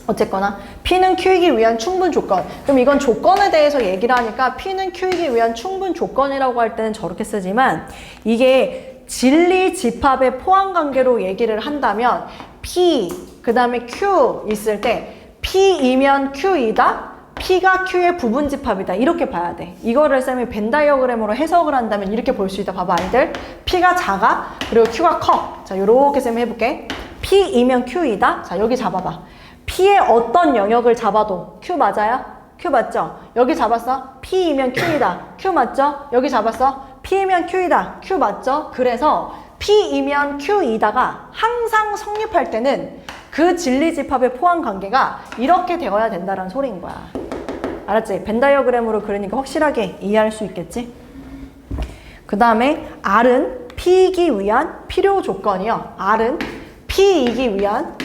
어쨌거나 P는 Q이기 위한 충분 조건. 그럼 이건 조건에 대해서 얘기를 하니까 P는 Q이기 위한 충분 조건이라고 할 때는 저렇게 쓰지만 이게 진리 집합의 포함 관계로 얘기를 한다면 P 그 다음에 Q 있을 때 P이면 Q이다. P가 Q의 부분 집합이다. 이렇게 봐야 돼. 이거를 쌤이 벤 다이어그램으로 해석을 한다면 이렇게 볼 수 있다. 봐봐, 아이들. P가 작아. 그리고 Q가 커. 자, 요렇게 쌤이 해볼게. P이면 Q이다. 자, 여기 잡아봐. P의 어떤 영역을 잡아도 Q 맞아요? Q 맞죠? 여기 잡았어? P이면 Q이다. Q 맞죠? 여기 잡았어? P이면 Q이다. Q 맞죠? 그래서 P이면 Q이다가 항상 성립할 때는 그 진리집합의 포함 관계가 이렇게 되어야 된다는 소리인 거야. 알았지? 벤 다이어그램으로 그러니까 확실하게 이해할 수 있겠지? 그 다음에 R은 P이기 위한 필요 조건이요. R은 P이기 위한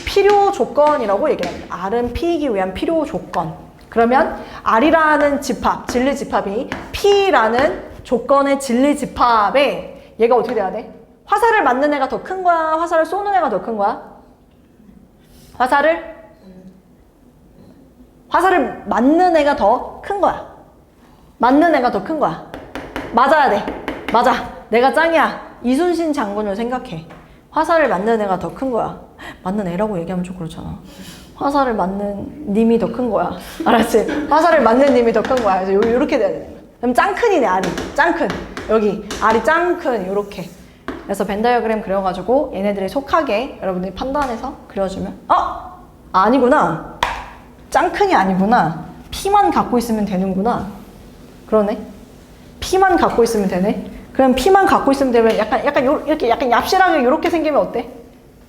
필요 조건이라고 얘기를 합니다. R은 P이기 위한 필요 조건. 그러면 R이라는 집합, 진리집합이 P라는 조건의 진리집합에 얘가 어떻게 돼야 돼? 화살을 맞는 애가 더 큰 거야? 화살을 쏘는 애가 더 큰 거야? 화살을 맞는 애가 더 큰 거야. 맞는 애가 더 큰 거야. 맞아야 돼. 맞아. 내가 짱이야. 이순신 장군을 생각해. 화살을 맞는 애가 더 큰 거야. 맞는 애라고 얘기하면 좀 그렇잖아. 화살을 맞는 님이 더 큰 거야. 알았지? 화살을 맞는 님이 더 큰 거야. 그래서 요렇게 돼야 되는 거야. 그럼 짱큰이네, 알이. 짱큰. 여기 알이 짱큰. 요렇게. 그래서 벤 다이어그램 그려가지고 얘네들이 속하게 여러분들이 판단해서 그려주면 아니구나. 짱큰이 아니구나. P만 갖고 있으면 되는구나. 그러네. P만 갖고 있으면 되네. 그럼 P만 갖고 있으면 되면 이렇게 약간 얍실하게 요렇게 생기면 어때?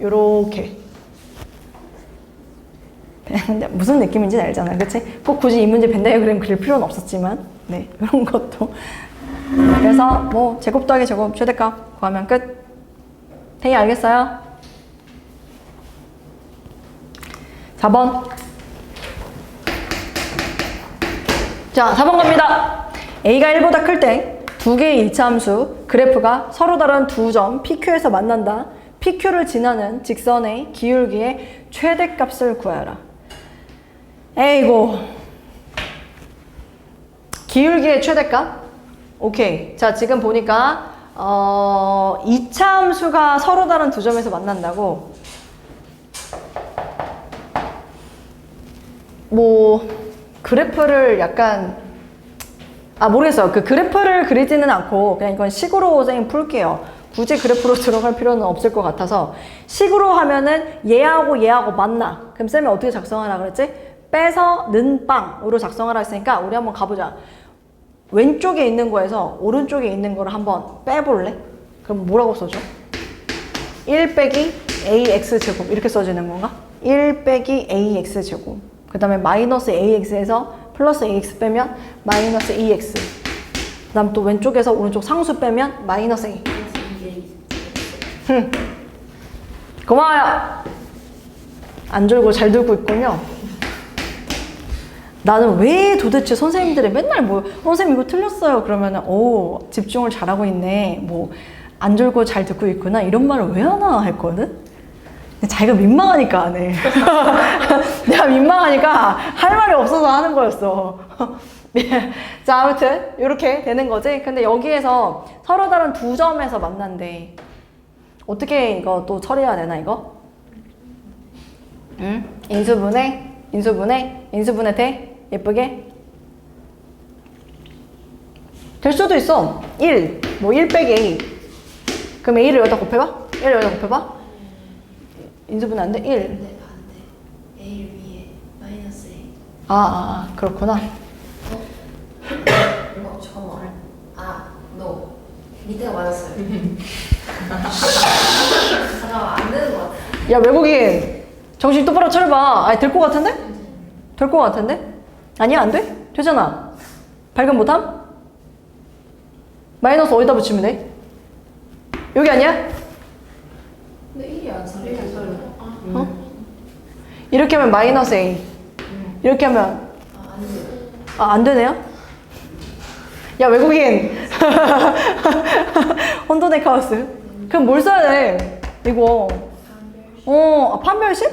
요렇게. 근데 무슨 느낌인지 알잖아. 그치? 꼭 굳이 이 문제 벤 다이어그램 그릴 필요는 없었지만 네, 이런 것도. 그래서 뭐 제곱 더하기 제곱 최대값 구하면 끝. 태희 알겠어요? 4번. 자, 4번 갑니다. A가 1보다 클 때 두 개의 일차함수 그래프가 서로 다른 두 점 PQ에서 만난다. PQ를 지나는 직선의 기울기의 최대값을 구하라. 에이고. 기울기의 최대값? 오케이. 자, 지금 보니까 이차 함수가 서로 다른 두 점에서 만난다고? 뭐 그래프를 약간 모르겠어요. 그 그래프를 그리지는 않고 그냥 이건 식으로 선생님 풀게요. 굳이 그래프로 들어갈 필요는 없을 것 같아서 식으로 하면은 얘하고 얘하고 만나. 그럼 쌤이 어떻게 작성하라 그랬지? 빼서 는 빵으로 작성하라 했으니까 우리 한번 가보자. 왼쪽에 있는 거에서 오른쪽에 있는 거를 한번 빼볼래? 그럼 뭐라고 써줘? 1 빼기 ax제곱 이렇게 써지는 건가? 1 빼기 ax제곱 그 다음에 마이너스 ax에서 플러스 ax 빼면 마이너스 2x 그 다음 또 왼쪽에서 오른쪽 상수 빼면 마이너스 a 고마워요. 안 졸고 잘 들고 있군요. 나는 왜 도대체 선생님들이 맨날 뭐 선생님 이거 틀렸어요 그러면은 오 집중을 잘하고 있네 뭐 안 졸고 잘 듣고 있구나 이런 말을 왜 하나 했거든. 근데 자기가 민망하니까 안 해. 내가 민망하니까 할 말이 없어서 하는 거였어. 자 아무튼 이렇게 되는 거지. 근데 여기에서 서로 다른 두 점에서 만난대. 어떻게 이거 또 처리해야 되나 이거? 응? 인수분해 돼? 예쁘게? 될 수도 있어. 1 빼기 A. 그럼 A를 여기다 곱해봐? 1을 여기다 곱해봐? 인수분해 안 돼? 1. 반대. A를 위에 마이너스 A. 그렇구나. 잠깐만. no. 밑에가 맞았어요. 잠깐만, 안 되는 것 같아. 야, 외국인. 정신 똑바로 차려봐. 될 것 같은데? 될 것 같은데? 아니야, 안 돼? 되잖아. 발견 못함? 마이너스 어디다 붙이면 돼? 여기 아니야? 근데 1이 안 써요. 1이 안 써요. 이렇게 하면 마이너스 A. 이렇게 하면 안 돼요. 안 되네요? 야, 외국인. 혼돈의 카오스. 그럼 뭘 써야 돼? 이거. 판별식?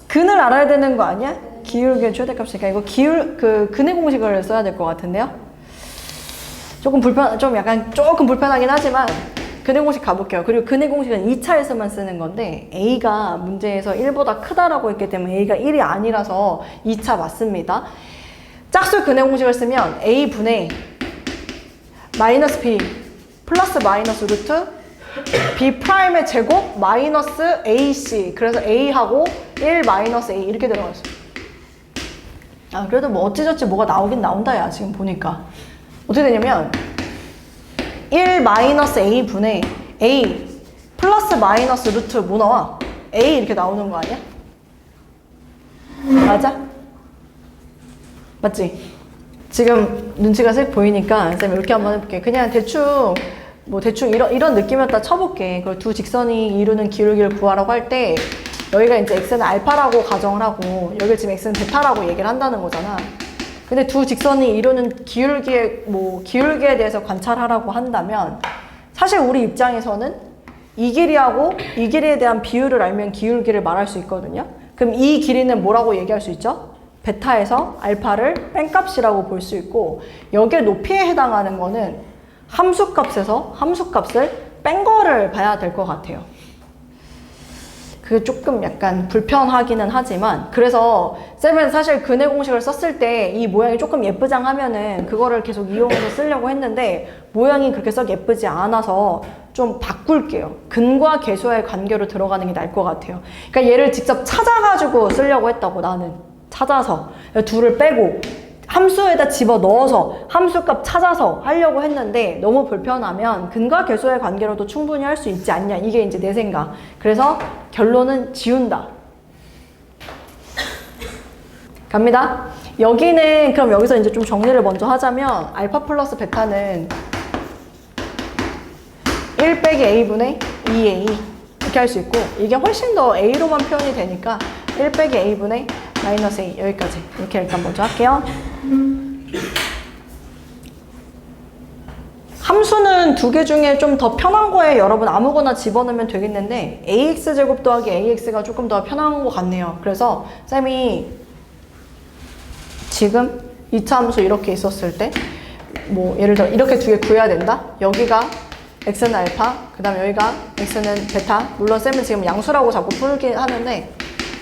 근을 알아야 되는 거 아니야? 기울기의 최대값이니까 이거 근의 공식을 써야 될 것 같은데요? 조금 불편하긴 하지만 근의 공식 가볼게요. 그리고 근의 공식은 2차에서만 쓰는 건데 A가 문제에서 1보다 크다라고 했기 때문에 A가 1이 아니라서 2차 맞습니다. 짝수 근의 공식을 쓰면 A분의 마이너스 B 플러스 마이너스 루트 B 프라임의 제곱 마이너스 AC 그래서 A하고 1 마이너스 A 이렇게 들어갔어. 그래도 뭐 어찌저찌 뭐가 나오긴 나온다 야 지금 보니까. 어떻게 되냐면 1 마이너스 A 분의 A 플러스 마이너스 루트 뭐 나와? A 이렇게 나오는 거 아니야? 맞아? 맞지? 지금 눈치가 색 보이니까 쌤 이렇게 한번 해볼게. 그냥 대충 이런 느낌이었다 쳐볼게. 그리고 두 직선이 이루는 기울기를 구하라고 할 때 여기가 이제 x는 알파라고 가정을 하고 여기 지금 x는 베타라고 얘기를 한다는 거잖아. 근데 두 직선이 이루는 기울기에 대해서 관찰하라고 한다면 사실 우리 입장에서는 이 길이하고 이 길이에 대한 비율을 알면 기울기를 말할 수 있거든요. 그럼 이 길이는 뭐라고 얘기할 수 있죠? 베타에서 알파를 뺀값이라고 볼 수 있고 여기에 높이에 해당하는 거는 함수값에서 함수값을 뺀 거를 봐야 될 것 같아요. 그게 조금 약간 불편하기는 하지만 그래서 쌤은 사실 근의 공식을 썼을 때 이 모양이 조금 예쁘장하면은 그거를 계속 이용해서 쓰려고 했는데 모양이 그렇게 썩 예쁘지 않아서 좀 바꿀게요. 근과 계수의 관계로 들어가는 게 나을 것 같아요. 그러니까 얘를 직접 찾아가지고 쓰려고 했다고 나는. 찾아서 둘을 빼고 함수에다 집어넣어서 함수값 찾아서 하려고 했는데 너무 불편하면 근과 계수의 관계로도 충분히 할 수 있지 않냐 이게 이제 내 생각. 그래서 결론은 지운다. 갑니다. 여기는 그럼 여기서 이제 좀 정리를 먼저 하자면 알파 플러스 베타는 1 빼기 A분의 2A 이렇게 할 수 있고 이게 훨씬 더 A로만 표현이 되니까 1 빼기 A분의 마이너스 A 여기까지 이렇게 일단 먼저 할게요. 함수는 두 개 중에 좀 더 편한 거에 여러분 아무거나 집어넣으면 되겠는데 AX제곱 더하기 AX가 조금 더 편한 것 같네요. 그래서 쌤이 지금 2차 함수 이렇게 있었을 때 뭐 예를 들어 이렇게 두 개 구해야 된다. 여기가 x는 알파, 그 다음에 여기가 x는 베타. 물론 쌤은 지금 양수라고 자꾸 풀긴 하는데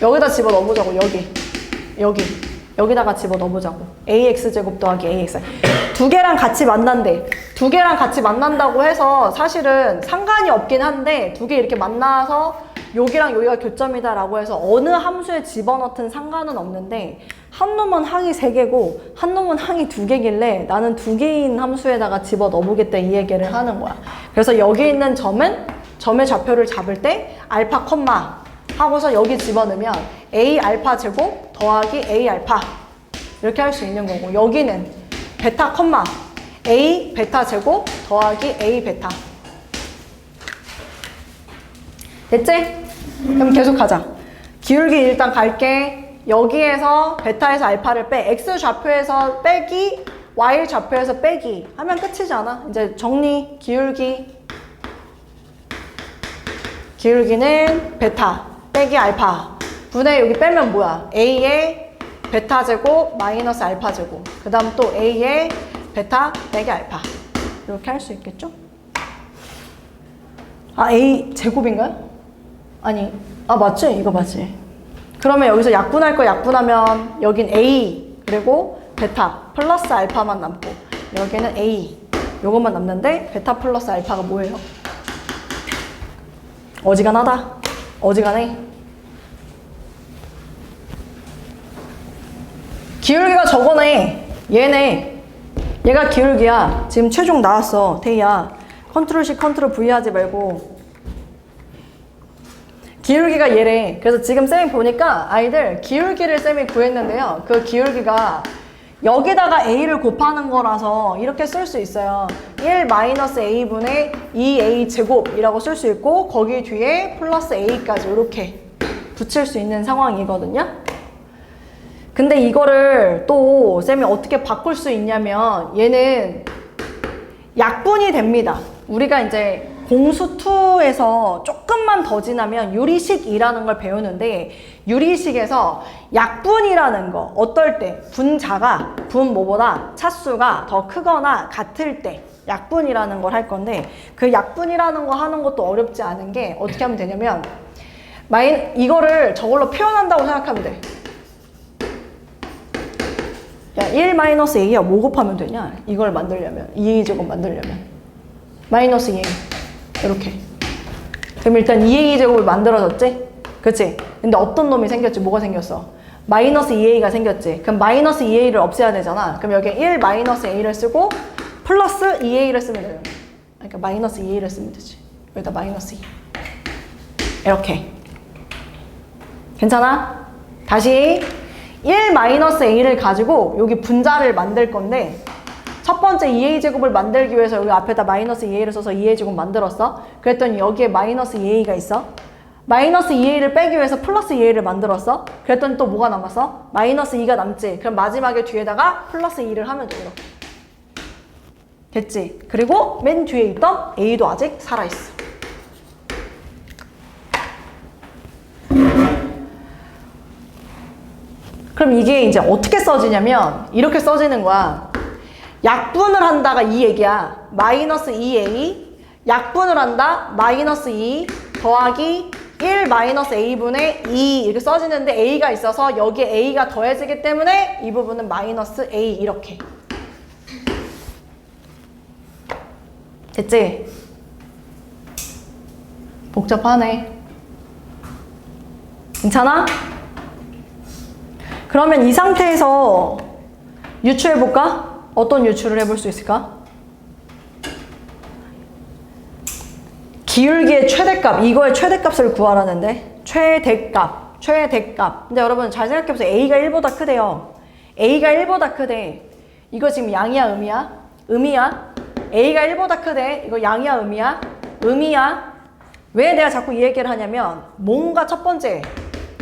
여기다 집어 넣어보자고. 여기다가 집어 넣어보자고. ax제곱 더하기 ax. 두 개랑 같이 만난대. 두 개랑 같이 만난다고 해서 사실은 상관이 없긴 한데 두 개 이렇게 만나서 여기랑 여기가 교점이다 라고 해서 어느 함수에 집어넣든 상관은 없는데 한 놈은 항이 3개고 한 놈은 항이 2개길래 나는 2개인 함수에다가 집어넣어보겠다 이 얘기를 하는 거야. 그래서 여기 있는 점은 점의 좌표를 잡을 때 알파 콤마 하고서 여기 집어넣으면 a 알파 제곱 더하기 a 알파 이렇게 할 수 있는 거고, 여기는 베타 콤마 a 베타 제곱 더하기 a 베타. 됐지? 그럼 계속 가자. 기울기 일단 갈게. 여기에서 베타에서 알파를 빼, x 좌표에서 빼기, y 좌표에서 빼기 하면 끝이잖아. 이제 정리. 기울기는 베타 빼기 알파 분의 여기 빼면 뭐야? a의 베타 제곱 마이너스 알파 제곱, 그 다음 또 a의 베타 빼기 알파. 이렇게 할 수 있겠죠? 아, a 제곱인가요? 아니, 아 맞지? 이거 맞지? 그러면 여기서 약분할 거 약분하면 여긴 a 그리고 베타 플러스 알파만 남고 여기는 a 요것만 남는데 베타 플러스 알파가 뭐예요? 어지간하다. 어지간해. 기울기가 저거네. 얘네. 얘가 기울기야. 지금 최종 나왔어. 태희야. 컨트롤 C 컨트롤 V 하지 말고. 기울기가 얘래. 그래서 지금 쌤이 보니까 아이들 기울기를 쌤이 구했는데요. 그 기울기가 여기다가 a를 곱하는 거라서 이렇게 쓸 수 있어요. 1-a분의 2a 제곱이라고 쓸 수 있고 거기 뒤에 플러스 a까지 이렇게 붙일 수 있는 상황이거든요. 근데 이거를 또 쌤이 어떻게 바꿀 수 있냐면 얘는 약분이 됩니다. 우리가 이제 공수2에서 조금만 더 지나면 유리식이라는 걸 배우는데 유리식에서 약분이라는 거 어떨 때 분자가 분 뭐보다 차수가 더 크거나 같을 때 약분이라는 걸 할 건데 그 약분이라는 거 하는 것도 어렵지 않은 게 어떻게 하면 되냐면 이거를 저걸로 표현한다고 생각하면 돼. 야, 1-a야 뭐 곱하면 되냐? 이걸 만들려면 2a제곱 만들려면 마이너스 2a 이렇게. 그럼 일단 2a제곱이 만들어졌지? 그치? 근데 어떤 놈이 생겼지? 뭐가 생겼어? 마이너스 2a가 생겼지? 그럼 마이너스 2a를 없애야 되잖아. 그럼 여기에 1-a를 쓰고 플러스 2a를 쓰면 돼요. 그러니까 마이너스 2a를 쓰면 되지. 여기다 마이너스 2 이렇게. 괜찮아? 다시 1-a를 가지고 여기 분자를 만들 건데 첫 번째 2a제곱을 만들기 위해서 여기 앞에다 마이너스 2a를 써서 2a제곱 만들었어. 그랬더니 여기에 마이너스 2a가 있어. 마이너스 2a를 빼기 위해서 플러스 2a를 만들었어. 그랬더니 또 뭐가 남았어? 마이너스 2가 남지. 그럼 마지막에 뒤에다가 플러스 2를 하면 돼. 이렇게. 됐지? 그리고 맨 뒤에 있던 a도 아직 살아있어. 그럼 이게 이제 어떻게 써지냐면 이렇게 써지는 거야. 약분을 한다가 이 얘기야. 마이너스 2a 약분을 한다. 마이너스 2 더하기 1-a분의 2 이렇게 써지는데 a가 있어서 여기에 a가 더해지기 때문에 이 부분은 마이너스 a 이렇게. 됐지? 복잡하네. 괜찮아? 그러면 이 상태에서 유추해볼까? 어떤 유추를 해볼 수 있을까? 기울기의 최대값, 이거의 최대값을 구하라는데 최대값. 근데 여러분 잘 생각해보세요. a가 1보다 크대요. a가 1보다 크대. 이거 지금 양이야 음이야? 음이야. a가 1보다 크대. 이거 양이야 음이야? 음이야. 왜 내가 자꾸 이 얘기를 하냐면 뭔가 첫 번째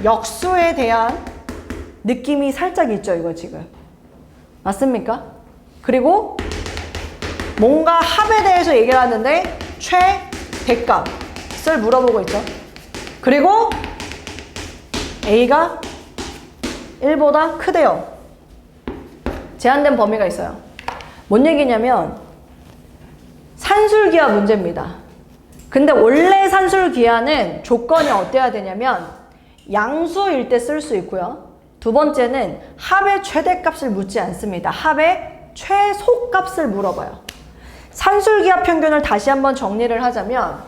역수에 대한 느낌이 살짝 있죠. 이거 지금 맞습니까? 그리고 뭔가 합에 대해서 얘기를 하는데 최대값을 물어보고 있죠. 그리고 a가 1보다 크대요. 제한된 범위가 있어요. 뭔 얘기냐면 산술기하 문제입니다. 근데 원래 산술기하는 조건이 어때야 되냐면 양수일 때 쓸 수 있고요. 두 번째는 합의 최대값을 묻지 않습니다. 합의 최소값을 물어봐요. 산술기하 평균을 다시 한번 정리를 하자면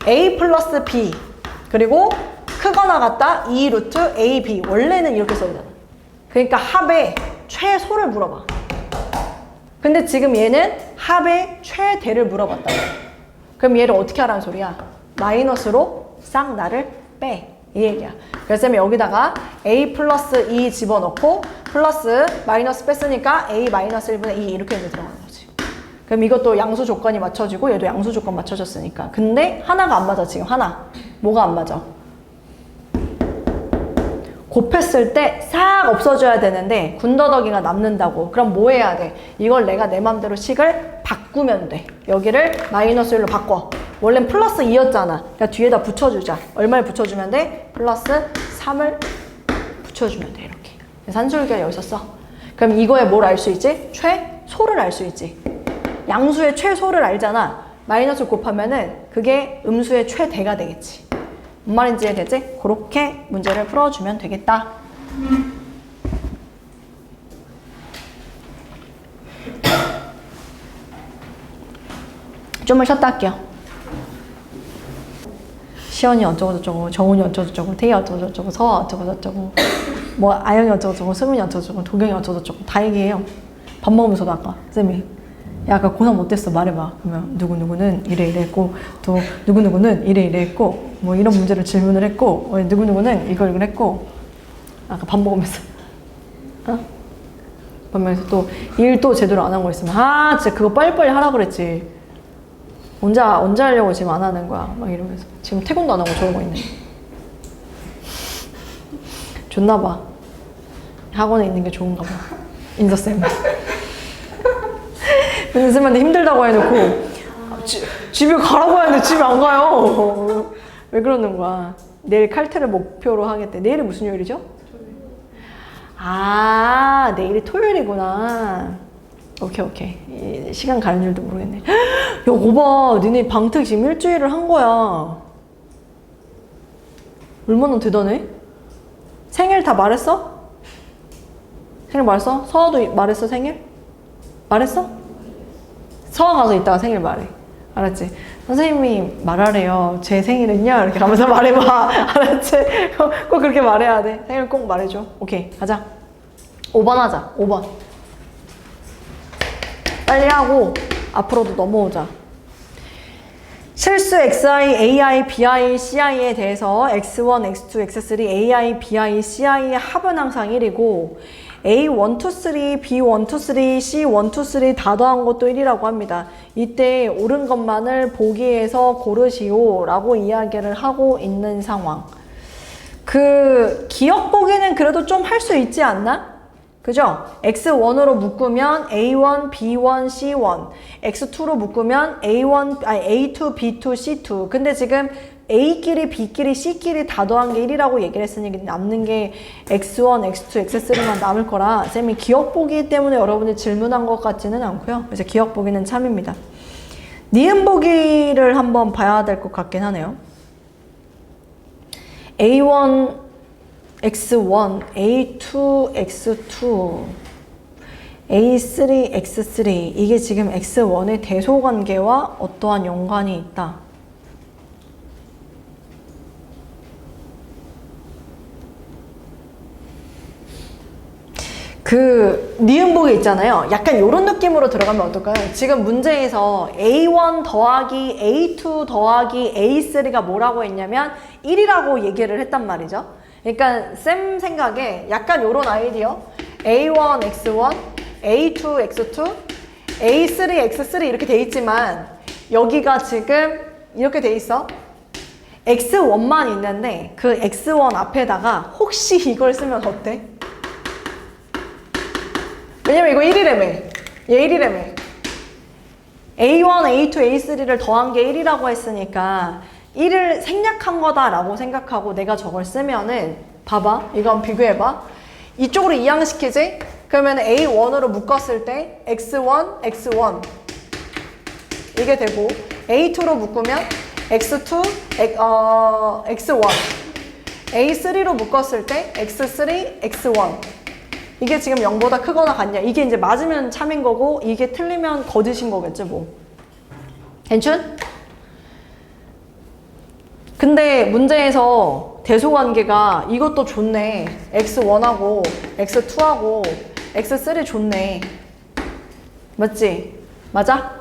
a 플러스 b 그리고 크거나 같다 2 루트 ab 원래는 이렇게 써야 되잖아. 그러니까 합의 최소를 물어봐. 근데 지금 얘는 합의 최대를 물어봤다. 그럼 얘를 어떻게 하라는 소리야? 마이너스로 싹 나를 빼. 이 얘기야. 그래서 여기다가 a 플러스 2 집어넣고 플러스 마이너스 뺐으니까 a 마이너스 1분의 2 이렇게 이제 들어가는 거지. 그럼 이것도 양수 조건이 맞춰지고 얘도 양수 조건 맞춰졌으니까. 근데 하나가 안 맞아 지금 하나. 뭐가 안 맞아? 곱했을 때 싹 없어져야 되는데 군더더기가 남는다고. 그럼 뭐 해야 돼? 이걸 내가 내 맘대로 식을 바꾸면 돼. 여기를 마이너스 1로 바꿔. 원래는 플러스 2였잖아. 그러니까 뒤에다 붙여주자. 얼마를 붙여주면 돼? 플러스 3을 붙여주면 돼. 이렇게. 산술기가 여기서 써. 그럼 이거에 뭘 알 수 있지? 최소를 알 수 있지. 양수의 최소를 알잖아. 마이너스 곱하면은 그게 음수의 최대가 되겠지. 뭔 말인지 이해되지? 그렇게 문제를 풀어주면 되겠다. 좀만 쉬었다 할게요. 시연이 어쩌고저쩌고, 정훈이 어쩌고저쩌고, 태희 어쩌고저쩌고, 서아 어쩌고저쩌고, 뭐 아영이 어쩌고저쩌고, 승민이 어쩌고저쩌고, 도경이 어쩌고저쩌고 다 얘기해요. 밥 먹으면서도 아까 쌤이 야 아까 고사 못했어 말해봐. 그러면 누구누구는 이래 했고 또 누구누구는 이래 했고 뭐 이런 문제를 질문을 했고 누구누구는 이걸 했고 아까 밥 먹으면서 어? 밥 먹으면서 또 일 또 제대로 안 한 거 있으면 아 진짜 그거 빨리빨리 하라 그랬지. 언제 하려고 지금 안 하는 거야 막 이러면서 지금 태권도 안 하고 저러고 있네. 좋나 봐. 학원에 있는 게 좋은가 봐. 인서쌤. 선생님한테 힘들다고 해놓고 집에 가라고 하는데 집에 안 가요. 왜 그러는 거야? 내일 칼퇴를 목표로 하겠대. 내일이 무슨 요일이죠? 아 내일이 토요일이구나. 오케이. 시간 가는 줄도 모르겠네. 야 오빠 니네 방특 지금 일주일을 한 거야. 얼마나 대단해? 생일 다 말했어? 생일 말했어? 서아도 말했어 생일? 말했어? 서아 가서 이따가 생일 말해. 알았지? 선생님이 말하래요. 제 생일은요? 이렇게 가면서 말해봐. 알았지? 꼭 그렇게 말해야 돼. 생일 꼭 말해줘. 오케이, 가자. 5번 하자. 5번. 빨리 하고 앞으로도 넘어오자. 실수 xi, ai, bi, ci에 대해서 x1, x2, x3, ai, bi, ci의 합은 항상 1이고 A1, 2, 3, B1, 2, 3, C1, 2, 3 다 더한 것도 1이라고 합니다. 이때 옳은 것만을 보기에서 고르시오 라고 이야기를 하고 있는 상황. 그 기억 보기는 그래도 좀 할 수 있지 않나? 그죠? X1으로 묶으면 A1, B1, C1 X2로 묶으면 A2, B2, C2 근데 지금 A끼리 B끼리 C끼리 다 더한 게 1이라고 얘기를 했으니 남는 게 X1, X2, X3만 남을 거라 쌤이 기억 보기 때문에 여러분이 질문한 것 같지는 않고요. 그래서 기억 보기는 참입니다. 니은 보기를 한번 봐야 될 것 같긴 하네요. A1, X1, A2, X2, A3, X3 이게 지금 X1의 대소관계와 어떠한 연관이 있다. 그 니은복이 있잖아요. 약간 이런 느낌으로 들어가면 어떨까요? 지금 문제에서 A1 더하기 A2 더하기 A3가 뭐라고 했냐면 1이라고 얘기를 했단 말이죠. 그러니까 쌤 생각에 약간 이런 아이디어 A1, X1, A2, X2, A3, X3 이렇게 돼 있지만 여기가 지금 이렇게 돼 있어. X1만 있는데 그 X1 앞에다가 혹시 이걸 쓰면 어때? 왜냐면 이거 1이라며. 얘 1이라며. A1, A2, A3를 더한 게 1이라고 했으니까 1을 생략한 거다라고 생각하고 내가 저걸 쓰면은 봐봐. 이거 한번 비교해봐. 이쪽으로 이항시키지? 그러면 A1으로 묶었을 때 X1, X1 이게 되고 A2로 묶으면 X2, X1 A3로 묶었을 때 X3, X1 이게 지금 0보다 크거나 같냐 이게 이제 맞으면 참인 거고 이게 틀리면 거짓인 거겠죠 뭐. 괜춘? 근데 문제에서 대소관계가 이것도 좋네. X1하고 X2하고 X3 좋네. 맞지? 맞아?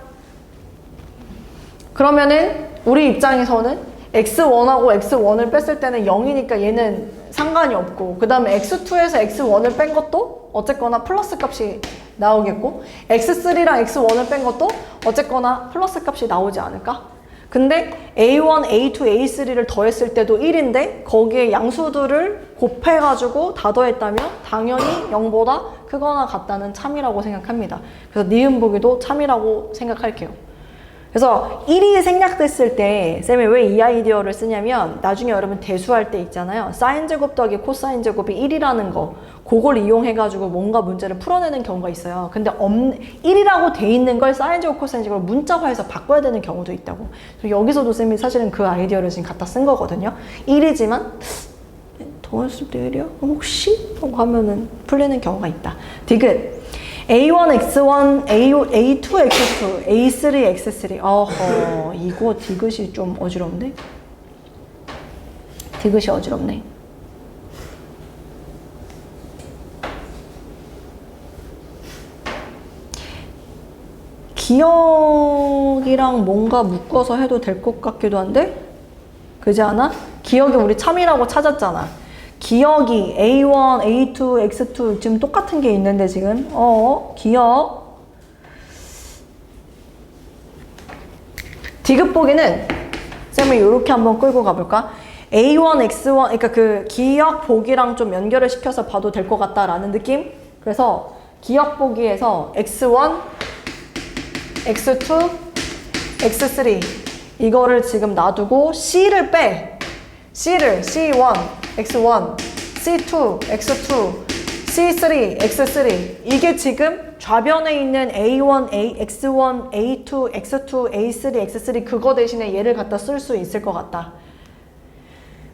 그러면은 우리 입장에서는 X1하고 X1을 뺐을 때는 0이니까 얘는 상관이 없고 그 다음에 X2에서 X1을 뺀 것도 어쨌거나 플러스 값이 나오겠고 X3랑 X1을 뺀 것도 어쨌거나 플러스 값이 나오지 않을까? 근데 A1, A2, A3를 더했을 때도 1인데 거기에 양수들을 곱해가지고 다 더했다면 당연히 0보다 크거나 같다는 참이라고 생각합니다. 그래서 니은 보기도 참이라고 생각할게요. 그래서 1이 생략됐을 때 쌤이 왜 이 아이디어를 쓰냐면 나중에 여러분 대수할 때 있잖아요. 사인 제곱 더하기 코사인 제곱이 1이라는 거 그걸 이용해가지고 뭔가 문제를 풀어내는 경우가 있어요. 근데 1이라고 돼 있는 걸 사인 제곱 코사인 제곱을 문자화해서 바꿔야 되는 경우도 있다고. 그래서 여기서도 쌤이 사실은 그 아이디어를 지금 갖다 쓴 거거든요. 1이지만 더했을 때 1이야? 혹시? 하고 하면은 풀리는 경우가 있다. 디귿 A1, X1, A2, X2, A3, X3 어허 이거 디귿이 좀 어지럽네. 디귿이 어지럽네. 기억이랑 뭔가 묶어서 해도 될 것 같기도 한데 그지 않아? 기억이 우리 참이라고 찾았잖아. 기억이 A1, A2, X2 지금 똑같은 게 있는데 지금 기억 디귿 보기는 쌤을 이렇게 한번 끌고 가볼까? A1, X1 그러니까 그 기억 보기랑 좀 연결을 시켜서 봐도 될 것 같다라는 느낌? 그래서 기억 보기에서 X1, X2, X3 이거를 지금 놔두고 C를 빼 C를 C1, X1, C2, X2, C3, X3 이게 지금 좌변에 있는 A1, X1, A2, X2, A3, X3 그거 대신에 얘를 갖다 쓸 수 있을 것 같다.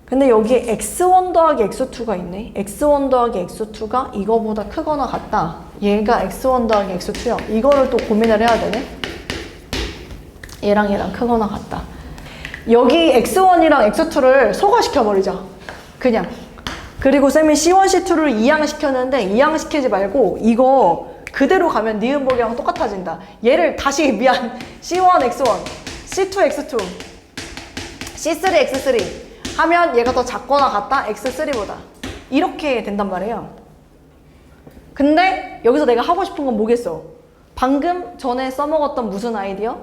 근데 여기 X1 더하기 X2가 있네. X1 더하기 X2가 이거보다 크거나 같다. 얘가 X1 더하기 X2야. 이거를 또 고민을 해야 되네. 얘랑 크거나 같다. 여기 X1이랑 X2를 소가시켜버리자. 그냥. 그리고 쌤이 C1, C2를 이항시켰는데 이항시키지 말고 이거 그대로 가면 니은 보기랑 똑같아진다. 얘를 다시 미안 C1, X1, C2, X2, C3, X3 하면 얘가 더 작거나 같다? X3보다. 이렇게 된단 말이에요. 근데 여기서 내가 하고 싶은 건 뭐겠어? 방금 전에 써먹었던 무슨 아이디어?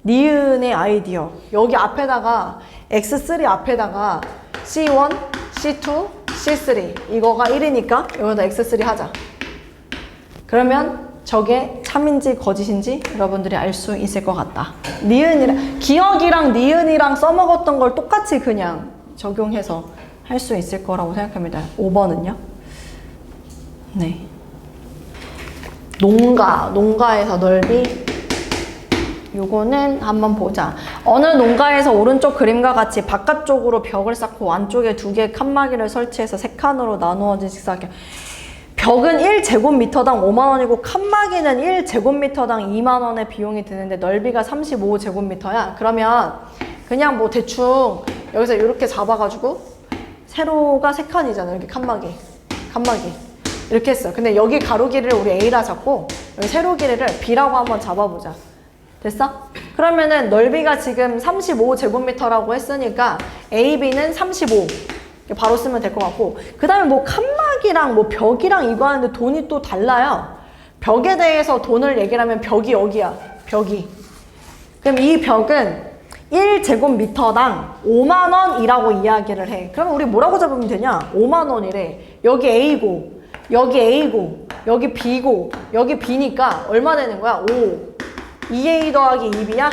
니은의 아이디어. 여기 앞에다가 X3 앞에다가 C1, C2, C3 이거가 1이니까 여기다 X3 하자. 그러면 저게 참인지 거짓인지 여러분들이 알 수 있을 것 같다. 니은이랑 기억이랑 니은이랑 써먹었던 걸 똑같이 그냥 적용해서 할 수 있을 거라고 생각합니다. 5번은요? 네. 농가에서 넓이 요거는 한번 보자. 어느 농가에서 오른쪽 그림과 같이 바깥쪽으로 벽을 쌓고 안쪽에 2개의 칸막이를 설치해서 3칸으로 나누어진 직사각. 벽은 1제곱미터당 5만원이고 칸막이는 1제곱미터당 2만원의 비용이 드는데 넓이가 35제곱미터야. 그러면 그냥 뭐 대충 여기서 이렇게 잡아가지고 세로가 3칸이잖아. 여기 칸막이 이렇게 했어. 근데 여기 가로 길이를 우리 A라 잡고 여기 세로 길이를 B라고 한번 잡아보자. 됐어? 그러면은 넓이가 지금 35제곱미터라고 했으니까 AB는 35 바로 쓰면 될 것 같고 그 다음에 뭐 칸막이랑 뭐 벽이랑 이거 하는데 돈이 또 달라요. 벽에 대해서 돈을 얘기를 하면 벽이 여기야. 벽이. 그럼 이 벽은 1제곱미터당 5만원이라고 이야기를 해. 그러면 우리 뭐라고 잡으면 되냐? 5만원이래. 여기 A고 여기 A고 여기 B고 여기 B니까 얼마 되는 거야? 5. 2A 더하기 2B야?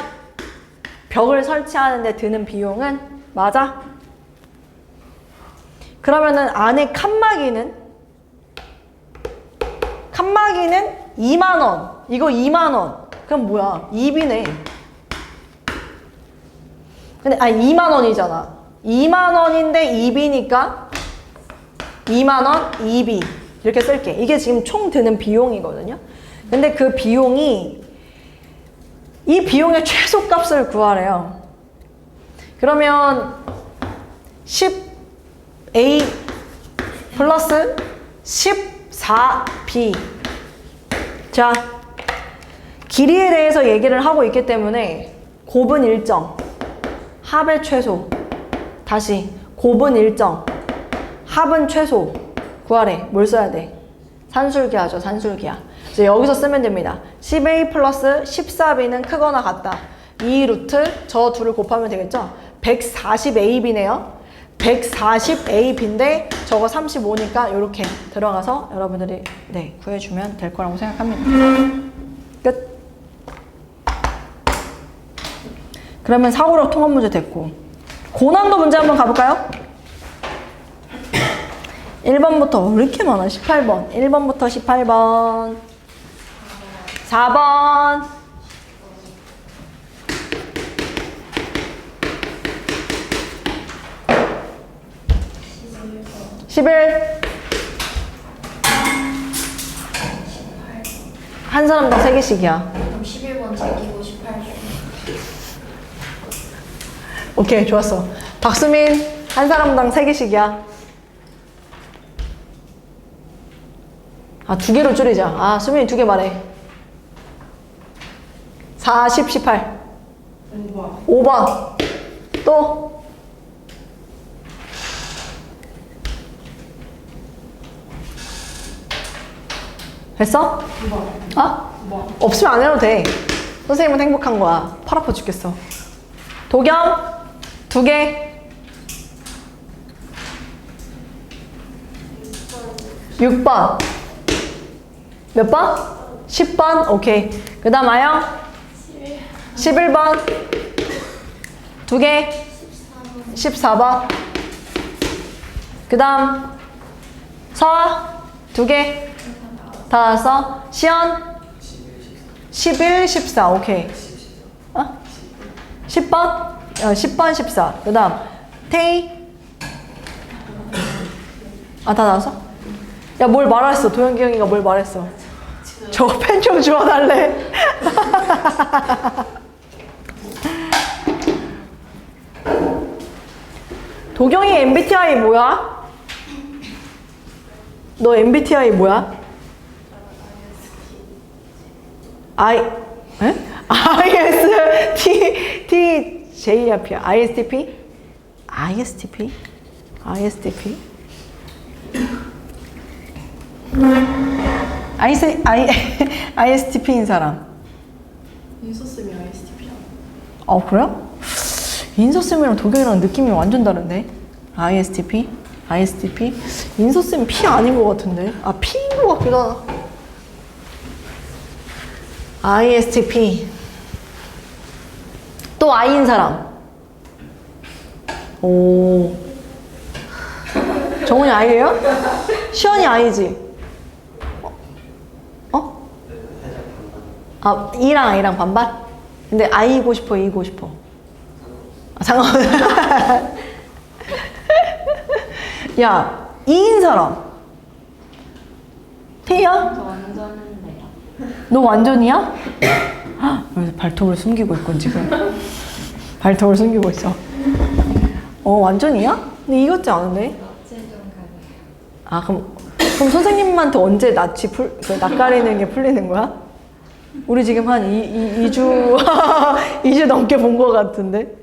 벽을 설치하는 데 드는 비용은? 맞아? 그러면은 안에 칸막이는 수학이는 2만 원. 이거 2만 원. 그럼 뭐야? 2B네. 근데 2만 원이잖아. 2만 원인데 2B니까 2만 원 2B 이렇게 쓸게. 이게 지금 총 드는 비용이거든요. 근데 그 비용이 이 비용의 최소값을 구하래요. 그러면 10A 플러스 14B. 자, 길이에 대해서 얘기를 하고 있기 때문에 곱은 일정, 합의 최소. 다시 곱은 일정, 합은 최소 구하래. 뭘 써야 돼? 산술기하 하죠. 산술기하. 이제 여기서 쓰면 됩니다. 10A 플러스 14B는 크거나 같다. 이 루트 저 둘을 곱하면 되겠죠? 140AB네요. 140AB인데 저거 35니까 이렇게 들어가서 여러분들이 네, 구해주면 될 거라고 생각합니다. 끝. 그러면 사고력 통합 문제 됐고, 고난도 문제 한번 가볼까요? 1번부터 왜 이렇게 많아? 18번. 1번부터 18번. 4번. 11. 한 사람당 3개씩이야. 그럼 11번 제끼고 18번. 오케이, 좋았어. 박수민, 한 사람당 3개씩이야. 아, 2개로 줄이자. 아, 수민이 2개 말해. 40, 18. 5번. 5번. 또. 됐어? 2번. 어? 2번. 없으면 안 해도 돼. 선생님은 행복한 거야. 팔 아파 죽겠어. 도겸 2개. 6번. 몇 번? 10번. 오케이. 그 다음 아영 11번. 2개. 14번. 그 다음 서아 2개. 다 왔어? 시연 11, 14. 오케이. 어? 10번? 10번, 14. 그 다음 태희. 아, 다 나왔어? 야, 뭘 말했어? 도영기 형이가 뭘 말했어? 저거 펜 좀 주워달래. 도경이 MBTI 뭐야? 너 MBTI 뭐야? ISTJ야, P야. ISTP? ISTP? ISTP? ISTP인 사람. 인서쌤이 ISTP야. 그래요? 인서쌤이랑 도경이랑 느낌이 완전 다른데? ISTP? ISTP? 인서쌤 P 아닌 것 같은데? 아, P인 것 같기도 하다. ISTP. 또 I인 사람. 오. 정훈이 I예요? 시연이 I지? 아, E랑 I랑 반반? 근데 I고 싶어, E고 싶어? 아, 상관없어. 야, E인 사람. 태희야? 저 완전인데요. 너 완전이야? 여기서 발톱을 숨기고 있군, 지금. 발톱을 숨기고 있어. 완전이야? 근데 이 같지 않은데? 낯을 좀 가려요. 아, 그럼 선생님한테 언제 낯 가리는 게 풀리는 거야? 우리 지금 한 2주, 2주 넘게 본 거 같은데?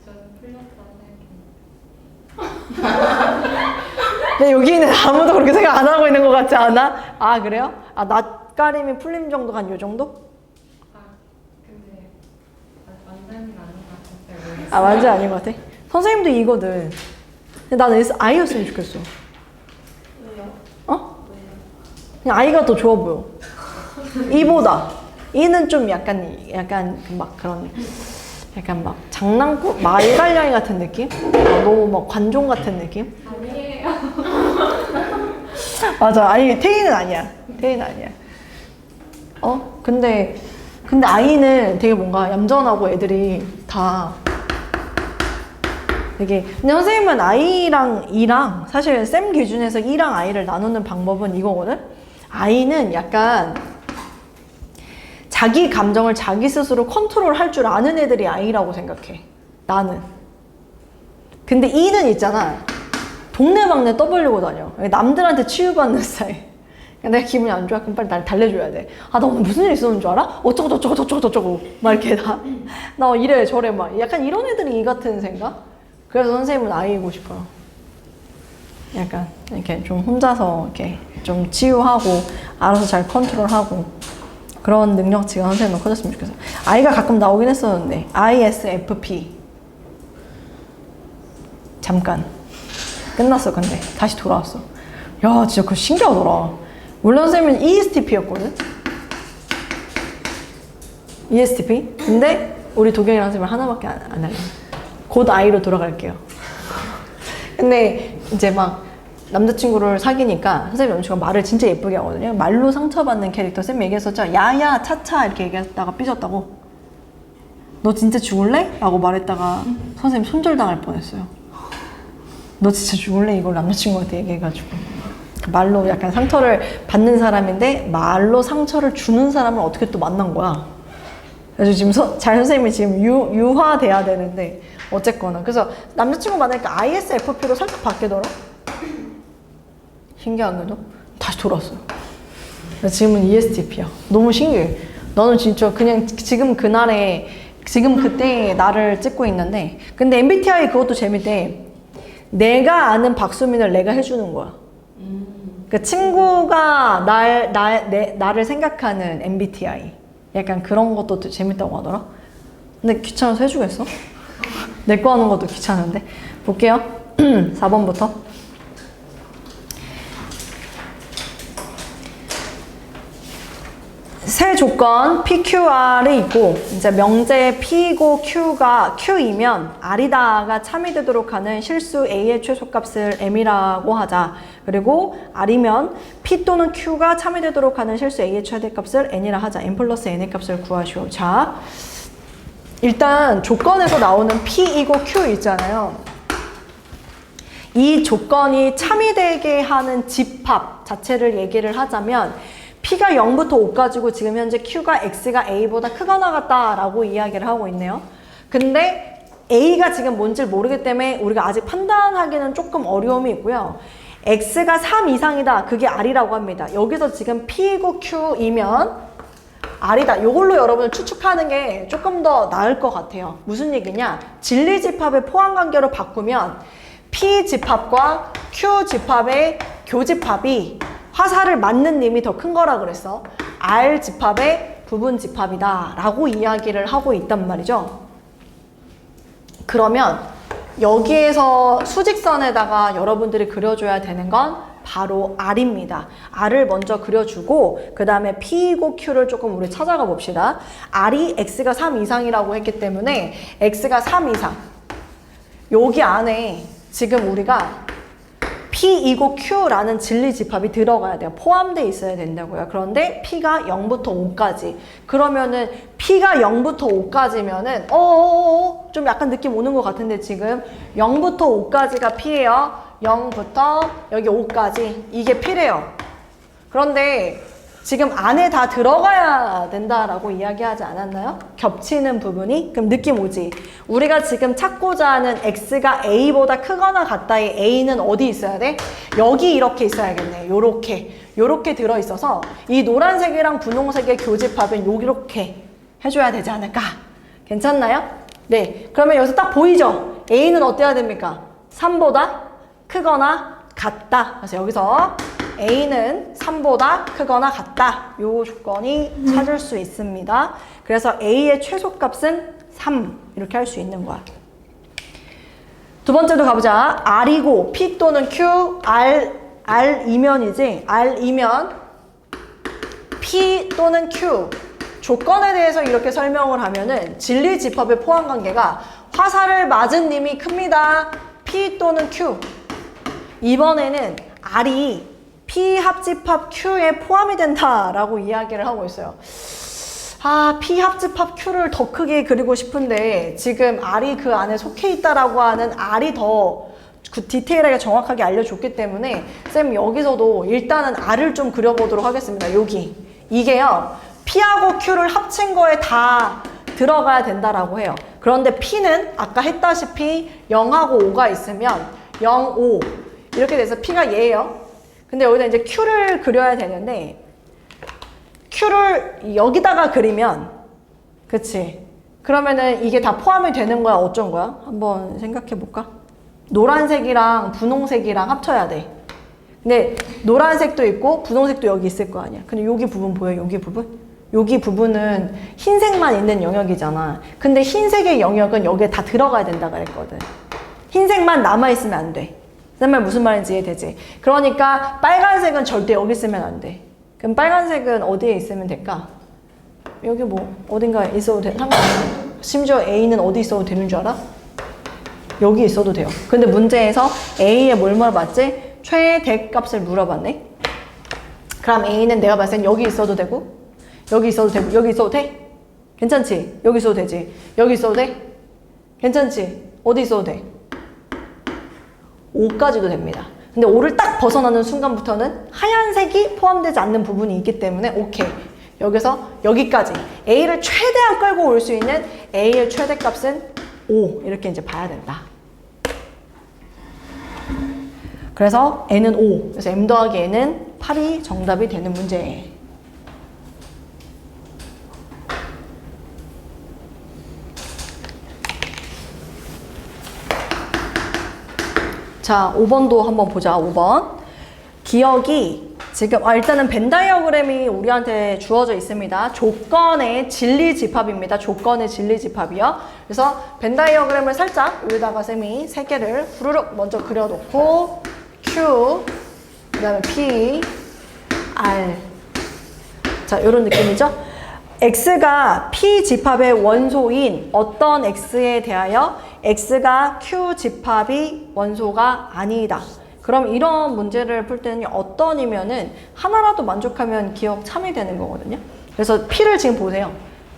저는 풀렸다고 생각해요. 근데 여기는 아무도 그렇게 생각 안 하고 있는 것 같지 않아? 아, 그래요? 아, 낯가림이 풀린 정도가 한 요 정도? 근데 완전히 아닌 것 같아요. 아, 완전 아닌 것 같아? 선생님도 이거든. 근데 나는 I였으면 좋겠어. 왜요? 그냥 I가 더 좋아 보여. E보다. E는 좀 약간 막 그런, 약간 막 장난꾸, 말갈량이 같은 느낌? 너무 막 관종 같은 느낌? 아니에요. 맞아. 아니, 태희는 아니야. 페인 아니야. 근데 I는 되게 뭔가 얌전하고 애들이 다 되게. 근데 선생님은 I랑 E랑 사실 쌤 기준에서 E랑 I를 나누는 방법은 이거거든? I는 약간 자기 감정을 자기 스스로 컨트롤 할 줄 아는 애들이 I라고 생각해. 나는. 근데 E는 있잖아. 동네방네 떠벌리고 다녀. 남들한테 치유받는 스타일. 내가 기분이 안 좋아. 그럼 빨리 날 달래줘야 돼. 아, 나 오늘 무슨 일 있었는 줄 알아? 어쩌고. 막 이렇게 나 이래 저래 막. 약간 이런 애들이 이 같은 생각? 그래서 선생님은 I이고 싶어요. 약간 이렇게 좀 혼자서 이렇게 좀 치유하고 알아서 잘 컨트롤하고 그런 능력치가 선생님은 커졌으면 좋겠어요. I가 가끔 나오긴 했었는데 ISFP 잠깐 끝났어. 근데 다시 돌아왔어. 야, 진짜 그거 신기하더라. 물론 선생님은 ESTP였거든? ESTP? 근데 우리 도경이랑 선생님 하나밖에 안 할래. 곧 I로 돌아갈게요. 근데 이제 막 남자친구를 사귀니까 선생님 남자친구가 말을 진짜 예쁘게 하거든요. 말로 상처받는 캐릭터. 쌤 얘기했었죠. 야야 차차 이렇게 얘기했다가 삐졌다고. 너 진짜 죽을래? 라고 말했다가 선생님 손절당할 뻔했어요. 너 진짜 죽을래? 이걸 남자친구한테 얘기해가지고. 말로 약간 상처를 받는 사람인데 말로 상처를 주는 사람을 어떻게 또 만난 거야. 그래서 지금 잘 선생님이 지금 유화돼야 되는데 어쨌거나. 그래서 남자친구 만나니까 ISFP로 살짝 바뀌더라. 신기하게도 다시 돌아왔어요. 지금은 ESTP야. 너무 신기해. 나는 진짜 그냥 지금 그때 나를 찍고 있는데, 근데 MBTI 그것도 재밌대. 내가 아는 박수민을 내가 해주는 거야. 그러니까 친구가 나를 생각하는 MBTI. 약간 그런 것도 재밌다고 하더라. 근데 귀찮아서 해주겠어? 내 거 하는 것도 귀찮은데. 볼게요. 4번부터. 세 조건 PQR이 있고, 이제 명제 P이고 Q이면 R이다가 참이 되도록 하는 실수 A의 최소값을 M이라고 하자. 그리고 R이면 P 또는 Q가 참이 되도록 하는 실수 A의 최대값을 N이라 하자. N 플러스 N의 값을 구하시오. 자, 일단 조건에서 나오는 P이고 Q 있잖아요. 이 조건이 참이 되게 하는 집합 자체를 얘기를 하자면 P가 0부터 5까지고 지금 현재 Q가 X가 A보다 크거나 같다라고 이야기를 하고 있네요. 근데 A가 지금 뭔지 모르기 때문에 우리가 아직 판단하기는 조금 어려움이 있고요. X가 3 이상이다. 그게 R이라고 합니다. 여기서 지금 P이고 Q이면 R이다. 이걸로 여러분을 추측하는 게 조금 더 나을 것 같아요. 무슨 얘기냐? 진리집합의 포함관계로 바꾸면 P집합과 Q집합의 교집합이 화살을 맞는 님이 더 큰 거라 그랬어. R집합의 부분집합이다 라고 이야기를 하고 있단 말이죠. 그러면 여기에서 수직선에다가 여러분들이 그려줘야 되는 건 바로 R입니다. R을 먼저 그려주고 그 다음에 P이고 Q를 조금 우리 찾아가 봅시다. R이 X가 3 이상이라고 했기 때문에 X가 3 이상 여기 안에 지금 우리가 P이고 Q라는 진리집합이 들어가야 돼요. 포함되어 있어야 된다고요. 그런데 P가 0부터 5까지. 그러면은 P가 0부터 5까지면은 좀 약간 느낌 오는 것 같은데 지금 0부터 5까지가 P예요. 0부터 여기 5까지. 이게 P래요. 그런데 지금 안에 다 들어가야 된다라고 이야기하지 않았나요? 겹치는 부분이? 그럼 느낌 오지? 우리가 지금 찾고자 하는 X가 A보다 크거나 같다의 A는 어디 있어야 돼? 여기 이렇게 있어야겠네. 요렇게 들어있어서 이 노란색이랑 분홍색의 교집합은 요렇게 해줘야 되지 않을까? 괜찮나요? 네. 그러면 여기서 딱 보이죠? A는 어때야 됩니까? 3보다 크거나 같다. 그래서 여기서 A는 3보다 크거나 같다. 요 조건이 찾을 수 있습니다. 그래서 A의 최소값은 3 이렇게 할 수 있는 거야. 두 번째도 가보자. R이고 P 또는 Q, R이면이지. R이면 P 또는 Q 조건에 대해서 이렇게 설명을 하면은 진리집합의 포함관계가 화살을 맞은 님이 큽니다. P 또는 Q. 이번에는 R이 P 합집합 Q에 포함이 된다라고 이야기를 하고 있어요. 아, P 합집합 Q를 더 크게 그리고 싶은데 지금 R이 그 안에 속해 있다라고 하는 R이 더 그 디테일하게 정확하게 알려줬기 때문에 쌤 여기서도 일단은 R을 좀 그려보도록 하겠습니다. 여기 이게요 P하고 Q를 합친 거에 다 들어가야 된다라고 해요. 그런데 P는 아까 했다시피 0하고 5가 있으면 0, 5 이렇게 돼서 P가 얘예요. 근데 여기다 이제 Q를 그려야 되는데 Q를 여기다가 그리면 그치? 그러면은 이게 다 포함이 되는 거야? 어쩐 거야? 한번 생각해 볼까? 노란색이랑 분홍색이랑 합쳐야 돼. 근데 노란색도 있고 분홍색도 여기 있을 거 아니야. 근데 여기 부분 보여? 여기 부분? 여기 부분은 흰색만 있는 영역이잖아. 근데 흰색의 영역은 여기에 다 들어가야 된다 그랬거든. 흰색만 남아있으면 안 돼. 그 말 무슨 말인지 이해되지? 그러니까 빨간색은 절대 여기 있으면 안 돼. 그럼 빨간색은 어디에 있으면 될까? 여기 뭐 어딘가에 있어도 돼. 상관없어. 심지어 A는 어디 있어도 되는 줄 알아? 여기 있어도 돼요. 근데 문제에서 A에 뭘 물어봤지? 최대값을 물어봤네. 그럼 A는 내가 봤을 땐 여기 있어도 되고 여기 있어도 되고 여기 있어도 돼? 괜찮지? 여기 있어도 되지? 여기 있어도 돼? 괜찮지? 어디 있어도 돼? 5까지도 됩니다. 근데 5를 딱 벗어나는 순간부터는 하얀색이 포함되지 않는 부분이 있기 때문에 오케이. 여기서 여기까지 A를 최대한 끌고 올 수 있는 A의 최대값은 5 이렇게 이제 봐야 된다. 그래서 N은 5. 그래서 M 더하기 N은 8이 정답이 되는 문제. 자, 5번도 한번 보자. 5번. 기억이 지금 일단은 벤 다이어그램이 우리한테 주어져 있습니다. 조건의 진리 집합입니다. 조건의 진리 집합이요. 그래서 벤 다이어그램을 살짝 여기다가 쌤이 3개를 후루룩 먼저 그려놓고 Q, 그 다음에 P, R. 자, 이런 느낌이죠. X가 P 집합의 원소인 어떤 X에 대하여 X가 Q 집합이 원소가 아니다. 그럼 이런 문제를 풀 때는 어떤이면은 하나라도 만족하면 기억 참이 되는 거거든요. 그래서 P를 지금 보세요.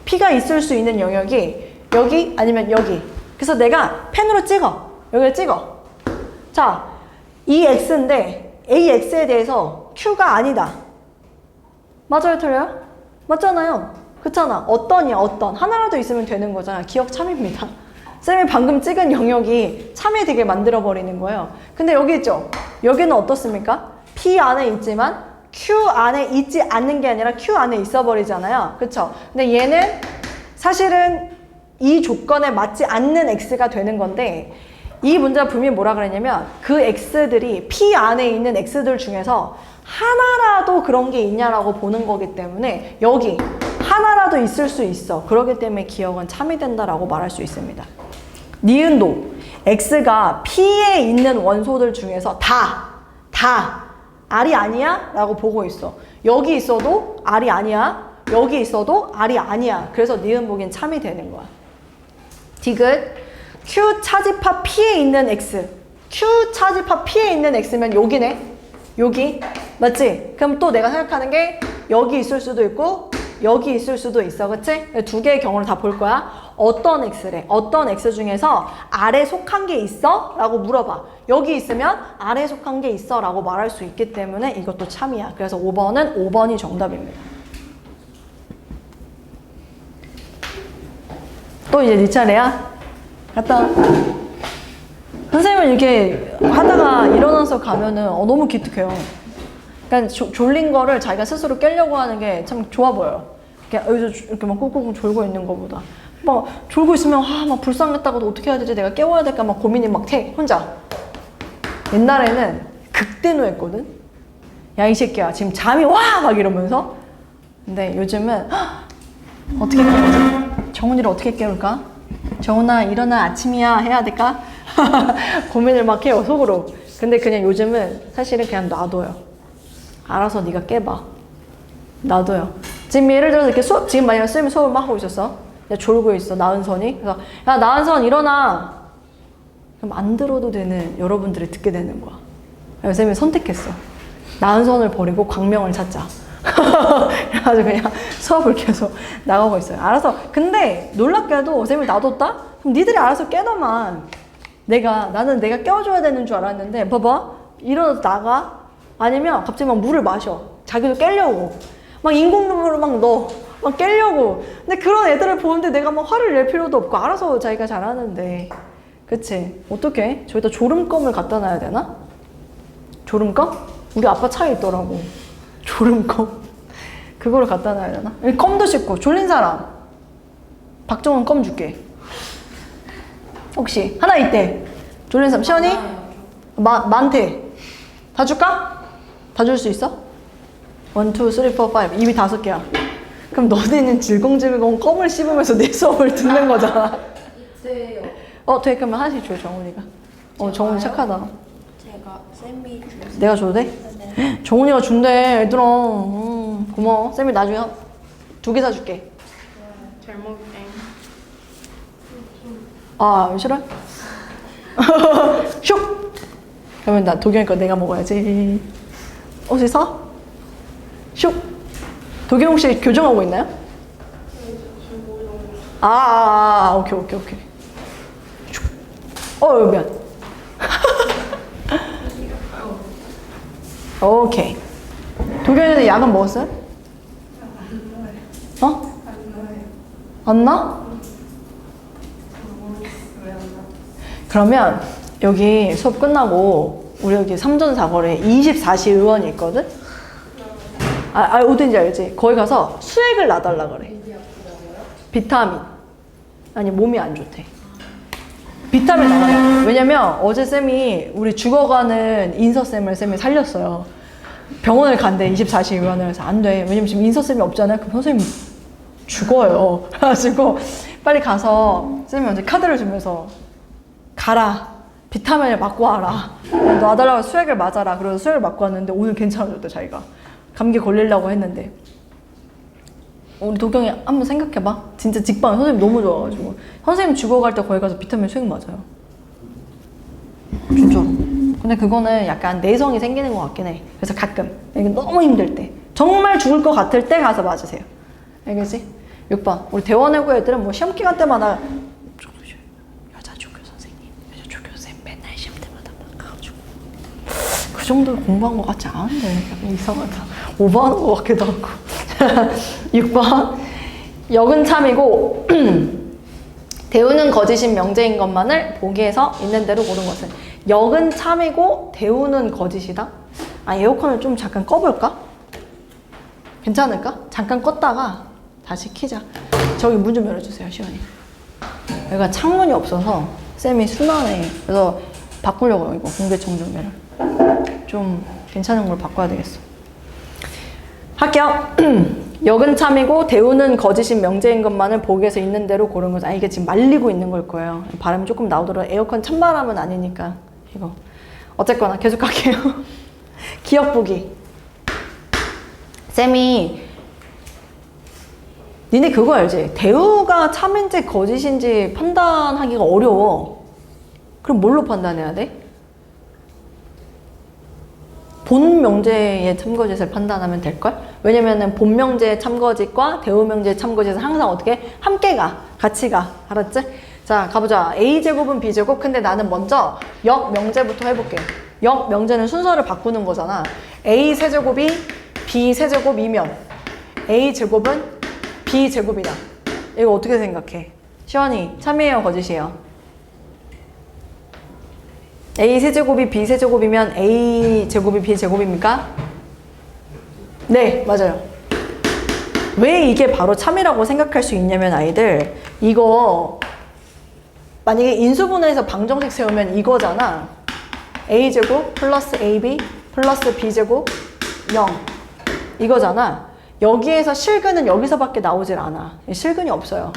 P가 있을 수 있는 영역이 여기 아니면 여기. 그래서 내가 펜으로 찍어. 여기를 찍어. 자, 이 X인데 AX에 대해서 Q가 아니다. 맞아요, 틀려요? 맞잖아요. 그렇잖아. 어떤이야, 어떤. 하나라도 있으면 되는 거잖아. 기억 참입니다. 쌤이 방금 찍은 영역이 참이 되게 만들어버리는 거예요. 근데 여기 있죠? 여기는 어떻습니까? P 안에 있지만 Q 안에 있지 않는 게 아니라 Q 안에 있어버리잖아요. 그쵸? 근데 얘는 사실은 이 조건에 맞지 않는 X가 되는 건데 이 문제가 분명히 뭐라 그랬냐면 그 X들이 P 안에 있는 X들 중에서 하나라도 그런 게 있냐라고 보는 거기 때문에 여기 하나라도 있을 수 있어. 그렇기 때문에 기억은 참이 된다라고 말할 수 있습니다. 니은도 X가 P에 있는 원소들 중에서 다 R이 아니야? 라고 보고 있어. 여기 있어도 R이 아니야. 여기 있어도 R이 아니야. 그래서 니은 보기엔 참이 되는 거야. 디귿 Q 차집합 P에 있는 X. Q 차집합 P에 있는 X면 여기네. 여기. 맞지? 그럼 또 내가 생각하는 게 여기 있을 수도 있고 여기 있을 수도 있어. 그치? 두 개의 경우를 다 볼 거야. 어떤 X래? 어떤 X 중에서 R에 속한 게 있어? 라고 물어봐. 여기 있으면 R에 속한 게 있어 라고 말할 수 있기 때문에 이것도 참이야. 그래서 5번은 5번이 정답입니다. 또 이제 네 차례야? 갔다 와. 선생님은 이렇게 하다가 일어나서 가면은 너무 기특해요. 그러니까 졸린 거를 자기가 스스로 깨려고 하는 게 참 좋아 보여요. 이렇게 여기서 이렇게 막 꾹꾹 졸고 있는 거보다. 막 졸고 있으면 막 불쌍했다가도 어떻게 해야 되지? 내가 깨워야 될까? 막 고민이 막 돼. 혼자. 옛날에는 극대노했거든. 야, 이 새끼야. 지금 잠이 와! 막 이러면서. 근데 요즘은 어떻게 깨우지? 정훈이를 어떻게 깨울까? 정훈아 일어나 아침이야 해야 될까? 고민을 막 해요 속으로. 근데 그냥 요즘은 사실은 그냥 놔둬요. 알아서 네가 깨봐. 놔둬요. 지금 예를 들어서 이렇게 수업 지금 만약에 쌤이 수업을 막 하고 있었어. 내가 졸고 있어 나은선이. 그래서 야 나은선 일어나. 그럼 안 들어도 되는 여러분들이 듣게 되는 거야. 그래서 쌤이 선택했어. 나은선을 버리고 광명을 찾자. 그래가지고 그냥 수업을 계속 나가고 있어요. 알아서. 근데 놀랍게도 쌤이 놔뒀다? 그럼 니들이 알아서 깨더만. 나는 내가 깨워줘야 되는 줄 알았는데, 봐봐. 일어나서 나가. 아니면 갑자기 막 물을 마셔. 자기도 깨려고. 막 인공눈물을 막 넣어. 막 깨려고. 근데 그런 애들을 보는데 내가 막 화를 낼 필요도 없고, 알아서 자기가 잘하는데. 그치? 어떡해? 저기다 졸음껌을 갖다 놔야 되나? 졸음껌? 우리 아빠 차에 있더라고. 졸음껌. 그거를 갖다 놔야 되나? 여기 껌도 씹고. 졸린 사람. 박정은 껌 줄게. 혹시 하나 있대. 졸린 사람. 시원이? 많대. 다 줄까? 다 줄 수 있어? 1, 2, 3, 4, 5. 입이 5개야. 그럼 너네는 질겅질겅 껌을 씹으면서 내 수업을 듣는 거잖아. 돼요. 돼. 그러면 하나씩 줘, 정훈이가. 정훈이 착하다. 제가 쌤이 주세요. 내가 줘도 돼? 네. 정훈이가 준대, 얘들아. 고마워. 쌤이 나중에 2개 사줄게. 잘 먹을게. 아, 싫어? 슉! 그러면 나 도경이 거 내가 먹어야지. 혹시 사? 슉! 도경 혹시 교정하고 있나요? 오케이. 슉! 미안. 오케이. 도경이는 약은 먹었어요? 안 나? 그러면 여기 수업 끝나고 우리 여기 삼전사거리에 24시 의원이 있거든? 어딘지 알지? 거기 가서 수액을 놔달라 그래. 비타민. 아니 몸이 안 좋대. 비타민 놔달라. 왜냐면 어제 쌤이 우리 죽어가는 인서쌤을 쌤이 살렸어요. 병원을 간대 24시 의원을. 해서 안 돼. 왜냐면 지금 인서쌤이 없잖아요. 그럼 선생님 죽어요. 그래가지고 빨리 가서 쌤이 언제 카드를 주면서 가라. 비타민을 맞고 와라. 놔달라고 수액을 맞아라. 그래서 수액을 맞고 왔는데 오늘 괜찮아졌대 자기가. 감기 걸리려고 했는데. 우리 도경이 한번 생각해봐. 진짜 직방에 선생님 너무 좋아가지고 선생님 죽어갈 때 거기 가서 비타민 수액 맞아요. 진짜로. 근데 그거는 약간 내성이 생기는 것 같긴 해. 그래서 가끔 이게 너무 힘들 때 정말 죽을 것 같을 때 가서 맞으세요. 알겠지? 6번 우리 대원외고 애들은 뭐 시험 기간 때마다 여자 조교 선생님 맨날 시험 때마다 막 가가지고 그 정도로 공부한 것 같지 않은데 약간 이상하다. 오버하는 것 같기도 하고. 6번 역은 참이고 대우는 거짓인 명제인 것만을 보기에서 있는 대로 고른 것은. 역은 참이고 대우는 거짓이다? 에어컨을 좀 잠깐 꺼볼까? 괜찮을까? 잠깐 껐다가 다시 켜자. 저기 문 좀 열어주세요, 시원이. 여기가 창문이 없어서 쌤이 순환해. 그래서 바꾸려고요, 이거 공기청정기를. 좀 괜찮은 걸 바꿔야 되겠어. 할게요. 역은 참이고 대우는 거짓인 명제인 것만을 보기에서 있는 대로 고른 거죠. 이게 지금 말리고 있는 걸 거예요. 바람이 조금 나오더라도 에어컨 찬바람은 아니니까 이거. 어쨌거나 계속 갈게요. 기억 보기. 쌤이 니네 그거 알지? 대우가 참인지 거짓인지 판단하기가 어려워. 그럼 뭘로 판단해야 돼? 본 명제의 참거짓을 판단하면 될걸? 왜냐면은 본 명제의 참거짓과 대우 명제의 참거짓은 항상 어떻게? 함께 가. 같이 가. 알았지? 자, 가보자. A제곱은 B제곱. 근데 나는 먼저 역 명제부터 해볼게. 역 명제는 순서를 바꾸는 거잖아. A 세제곱이 B 세제곱이면 A제곱은 B제곱이다. 이거 어떻게 생각해? 시원이, 참이에요, 거짓이에요? A 세제곱이 B 세제곱이면 A 제곱이 B 제곱입니까? 네, 맞아요. 왜 이게 바로 참이라고 생각할 수 있냐면 아이들 이거 만약에 인수분해에서 방정식 세우면 이거잖아. A 제곱 플러스 AB 플러스 B 제곱 0 이거잖아. 여기에서 실근은 여기서밖에 나오질 않아. 실근이 없어요.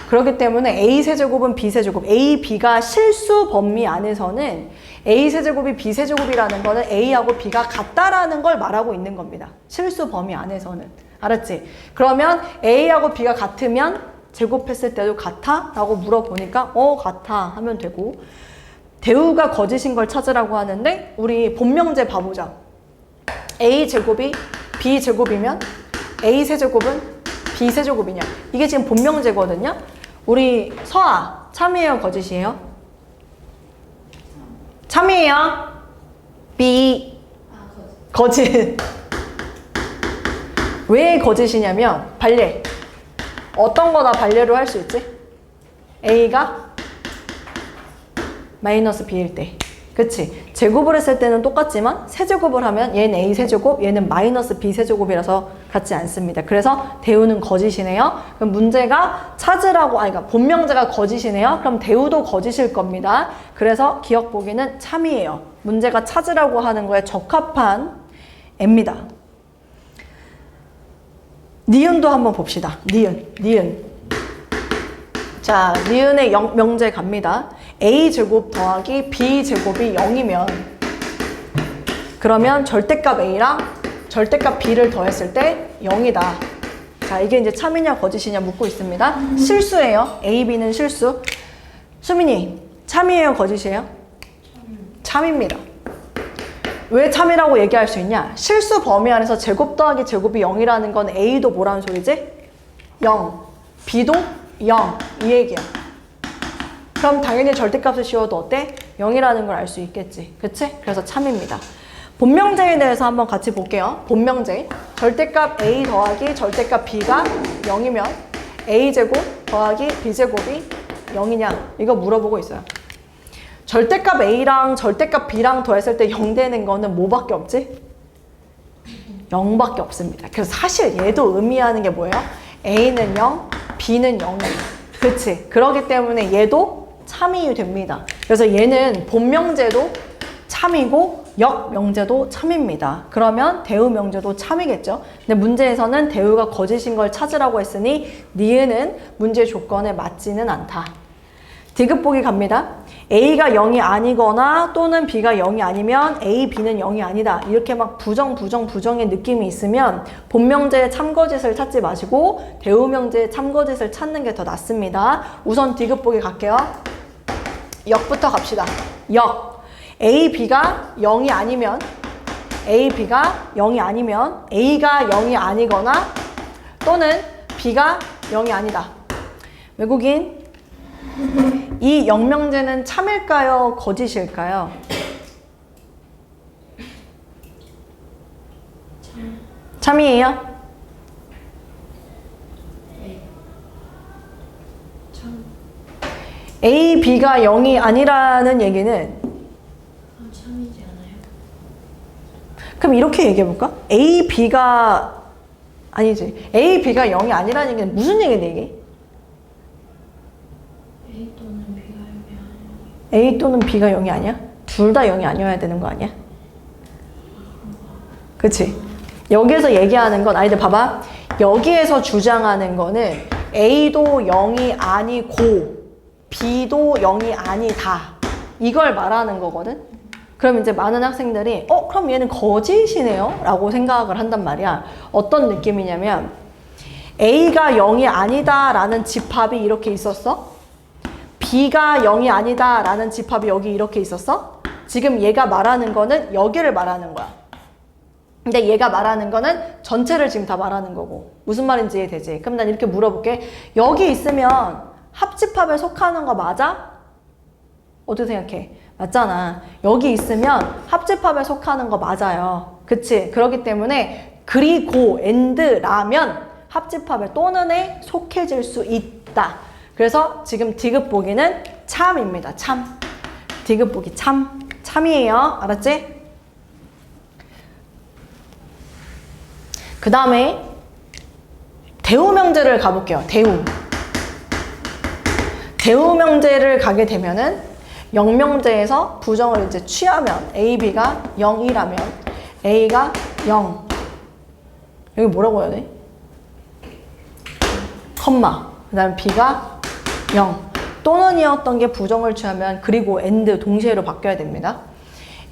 그렇기 때문에 A 세제곱은 B 세제곱, A, B가 실수 범위 안에서는 A 세제곱이 B 세제곱이라는 거는 A하고 B가 같다라는 걸 말하고 있는 겁니다. 실수 범위 안에서는. 알았지? 그러면 A하고 B가 같으면 제곱했을 때도 같아? 라고 물어보니까 같아 하면 되고, 대우가 거짓인 걸 찾으라고 하는데 우리 본명제 봐보자. A제곱이 B제곱이면 A세제곱은 B세제곱이냐. 이게 지금 본명제거든요. 우리 서아, 참이에요, 거짓이에요? 참이에요? B. 거짓. 왜 거짓이냐면 발례. 어떤 거다 발례로 할 수 있지? A가 마이너스 B일 때. 그치? 제곱을 했을 때는 똑같지만 세제곱을 하면 얘는 A 세제곱, 얘는 마이너스 B 세제곱이라서 같지 않습니다. 그래서 대우는 거짓이네요. 그럼 문제가 찾으라고, 그러니까 본명제가 거짓이네요. 그럼 대우도 거짓일 겁니다. 그래서 기억 보기는 참이에요. 문제가 찾으라고 하는 거에 적합한 애입니다. 니은도 한번 봅시다. 니은. 자, 니은의 명제 갑니다. A제곱 더하기 B제곱이 0이면 그러면 절대값 A랑 절대값 B를 더했을 때 0이다. 자, 이게 이제 참이냐 거짓이냐 묻고 있습니다. 실수예요. A, B는 실수. 수민이, 참이에요 거짓이에요? 참입니다. 왜 참이라고 얘기할 수 있냐? 실수 범위 안에서 제곱 더하기 제곱이 0이라는 건 A도 뭐라는 소리지? 0. B도 0. 이 얘기야. 그럼 당연히 절대값을 씌워도 어때? 0이라는 걸 알 수 있겠지. 그치? 그래서 참입니다. 본명제에 대해서 한번 같이 볼게요. 본명제. 절대값 A 더하기 절대값 B가 0이면 A제곱 더하기 B제곱이 0이냐? 이거 물어보고 있어요. 절대값 A랑 절대값 B랑 더했을 때 0 되는 거는 뭐밖에 없지? 0밖에 없습니다. 그래서 사실 얘도 의미하는 게 뭐예요? A는 0, B는 0이에요. 그치? 그렇기 때문에 얘도 참이 됩니다. 그래서 얘는 본명제도 참이고 역명제도 참입니다. 그러면 대우명제도 참이겠죠. 근데 문제에서는 대우가 거짓인 걸 찾으라고 했으니 니은은 문제 조건에 맞지는 않다. 디귿보기 갑니다. A가 0이 아니거나 또는 B가 0이 아니면 A, B는 0이 아니다. 이렇게 막 부정의 느낌이 있으면 본명제의 참거짓을 찾지 마시고 대우명제의 참거짓을 찾는 게 더 낫습니다. 우선 디귿보기 갈게요. 역부터 갑시다. 역. A, B가 0이 아니면 B가 0이 아니거나 또는 B가 0이 아니다. 외국인. 이 역명제는 참일까요? 거짓일까요? 참이에요? 참. A, B가 0이 아니라는 얘기는 참이지 않아요? 그럼 이렇게 얘기해볼까? A, B가 아니지. A, B가 0이 아니라는 얘기는 무슨 얘기인데 이게? A 또는 B가 0이 아니에요. A 또는 B가 0이 아니야? 둘 다 0이 아니어야 되는 거 아니야? 그치? 여기에서 얘기하는 건 아이들 봐봐. 여기에서 주장하는 거는 A도 0이 아니고 B도 0이 아니다. 이걸 말하는 거거든? 그럼 이제 많은 학생들이 그럼 얘는 거짓이네요? 라고 생각을 한단 말이야. 어떤 느낌이냐면 A가 0이 아니다 라는 집합이 이렇게 있었어? B가 0이 아니다 라는 집합이 여기 이렇게 있었어? 지금 얘가 말하는 거는 여기를 말하는 거야. 근데 얘가 말하는 거는 전체를 지금 다 말하는 거고. 무슨 말인지 이해되지? 그럼 난 이렇게 물어볼게. 여기 있으면 합집합에 속하는 거 맞아? 어떻게 생각해? 맞잖아. 여기 있으면 합집합에 속하는 거 맞아요. 그치? 그렇기 때문에 그리고 라면 합집합에 또는에 속해질 수 있다. 그래서 지금 디귿보기는 참입니다. 참. 디귿보기 참. 참이에요. 알았지? 그 다음에 대우명제를 가볼게요. 대우명제를 가게 되면은 역명제에서 부정을 이제 취하면 A, B가 0이라면 A가 0. 여기 뭐라고 해야 돼? 컴마. 그 다음에 B가 0. 또는이었던 게 부정을 취하면 그리고 동시에로 바뀌어야 됩니다.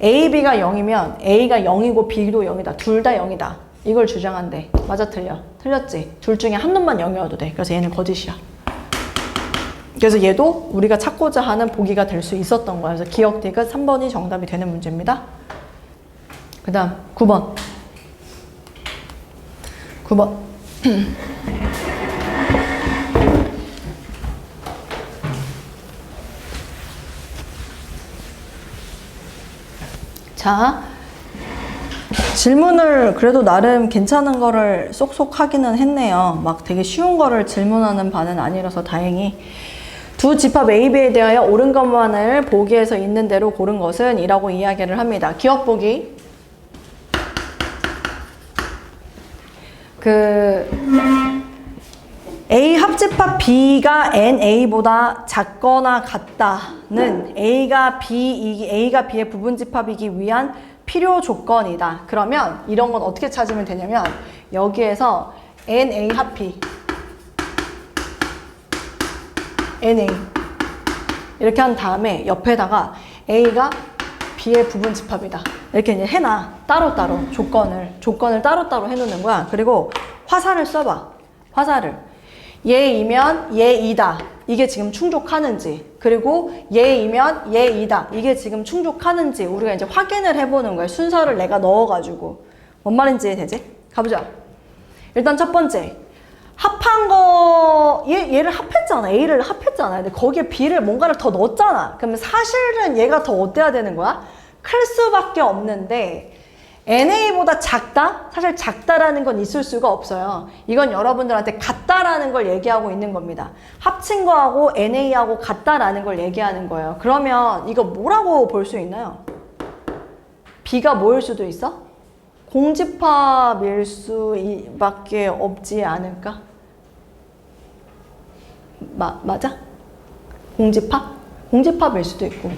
A, B가 0이면 A가 0이고 B도 0이다. 둘 다 0이다. 이걸 주장한대. 맞아 틀려? 틀렸지? 둘 중에 한 놈만 0이어도 돼. 그래서 얘는 거짓이야. 그래서 얘도 우리가 찾고자 하는 보기가 될 수 있었던 거야. 그래서 기억 디귿 3번이 정답이 되는 문제입니다. 그 다음 9번. 9번. 자, 질문을 그래도 나름 괜찮은 거를 쏙쏙 하기는 했네요. 막 되게 쉬운 거를 질문하는 바는 아니라서 다행히. 두 집합 A, B에 대하여 옳은 것만을 보기에서 있는 대로 고른 것은 이라고 이야기를 합니다. 기억 보기. A 합집합 B가 NA보다 작거나 같다는 A가 B의 부분집합이기 위한 필요 조건이다. 그러면 이런 건 어떻게 찾으면 되냐면 여기에서 NA 합이 NA 이렇게 한 다음에 옆에다가 A가 B의 부분집합이다. 이렇게 이제 해놔. 따로따로 조건을 따로따로 해놓는 거야. 그리고 화살을 써봐. 화살을. 얘이면 얘이다. 이게 지금 충족하는지. 그리고 얘이면 얘이다. 이게 지금 충족하는지 우리가 이제 확인을 해보는 거야. 순서를 내가 넣어가지고. 뭔 말인지 되지? 가보자. 일단 첫 번째. 합한 거, 얘를 합했잖아. A를 합했잖아. 근데 거기에 B를 뭔가를 더 넣었잖아. 그러면 사실은 얘가 더 어때야 되는 거야? 클 수밖에 없는데 NA보다 작다? 사실 작다라는 건 있을 수가 없어요. 이건 여러분들한테 같다라는 걸 얘기하고 있는 겁니다. 합친 거하고 NA하고 같다라는 걸 얘기하는 거예요. 그러면 이거 뭐라고 볼 수 있나요? B가 뭐일 수도 있어? 공집합일 수밖에 없지 않을까? 맞아? 공집합? 공집합일 수도 있고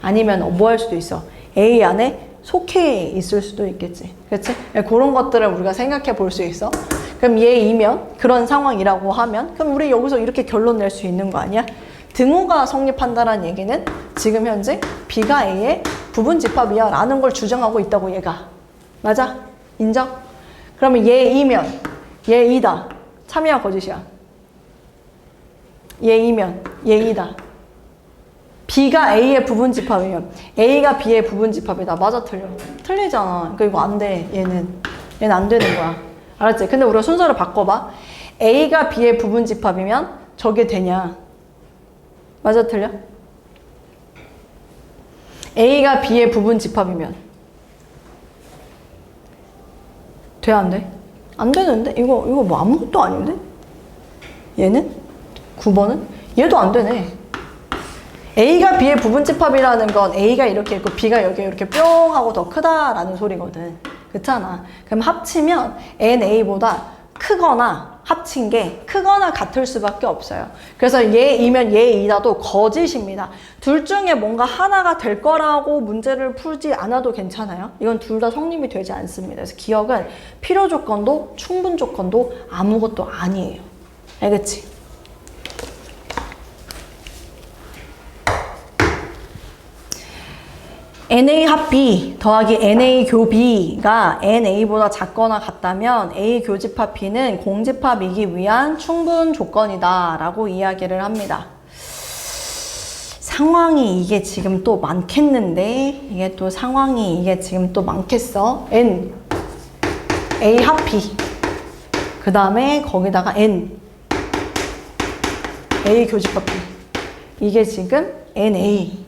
아니면 뭐 할 수도 있어? A 안에 속해 있을 수도 있겠지. 그렇지? 그런 것들을 우리가 생각해 볼 수 있어. 그럼 얘이면 그런 상황이라고 하면 그럼 우리 여기서 이렇게 결론 낼 수 있는 거 아니야? 등호가 성립한다는 얘기는 지금 현재 B가 A의 부분집합이야 라는 걸 주장하고 있다고 얘가. 맞아? 인정? 그러면 얘이면 얘이다. 참이야 거짓이야? 얘이면 얘이다. B가 A의 부분집합이면 A가 B의 부분집합이다. 맞아 틀려? 틀리잖아. 그러니까 이거 안 돼. 얘는 안 되는 거야. 알았지? 근데 우리가 순서를 바꿔봐. A가 B의 부분집합이면 저게 되냐? 맞아 틀려? A가 B의 부분집합이면 돼 안 돼? 안 되는데? 이거 뭐 아무것도 아닌데? 얘는? 9번은? 얘도 안 되네. A가 B의 부분집합이라는 건 A가 이렇게 있고 B가 여기 이렇게 뿅 하고 더 크다라는 소리거든. 그렇잖아. 그럼 합치면 NA보다 크거나 합친 게 크거나 같을 수밖에 없어요. 그래서 얘이면 얘이다도 거짓입니다. 둘 중에 뭔가 하나가 될 거라고 문제를 풀지 않아도 괜찮아요. 이건 둘 다 성립이 되지 않습니다. 그래서 기억은 필요 조건도 충분 조건도 아무것도 아니에요. 알겠지? NA 합 B 더하기 NA 교 B가 NA보다 작거나 같다면 A 교집합 B는 공집합이기 위한 충분 조건이다 라고 이야기를 합니다. 상황이 이게 지금 또 많겠는데 이게 또 상황이 이게 지금 또 많겠어. N A 합 B 그 다음에 거기다가 N A 교집합 B 이게 지금 NA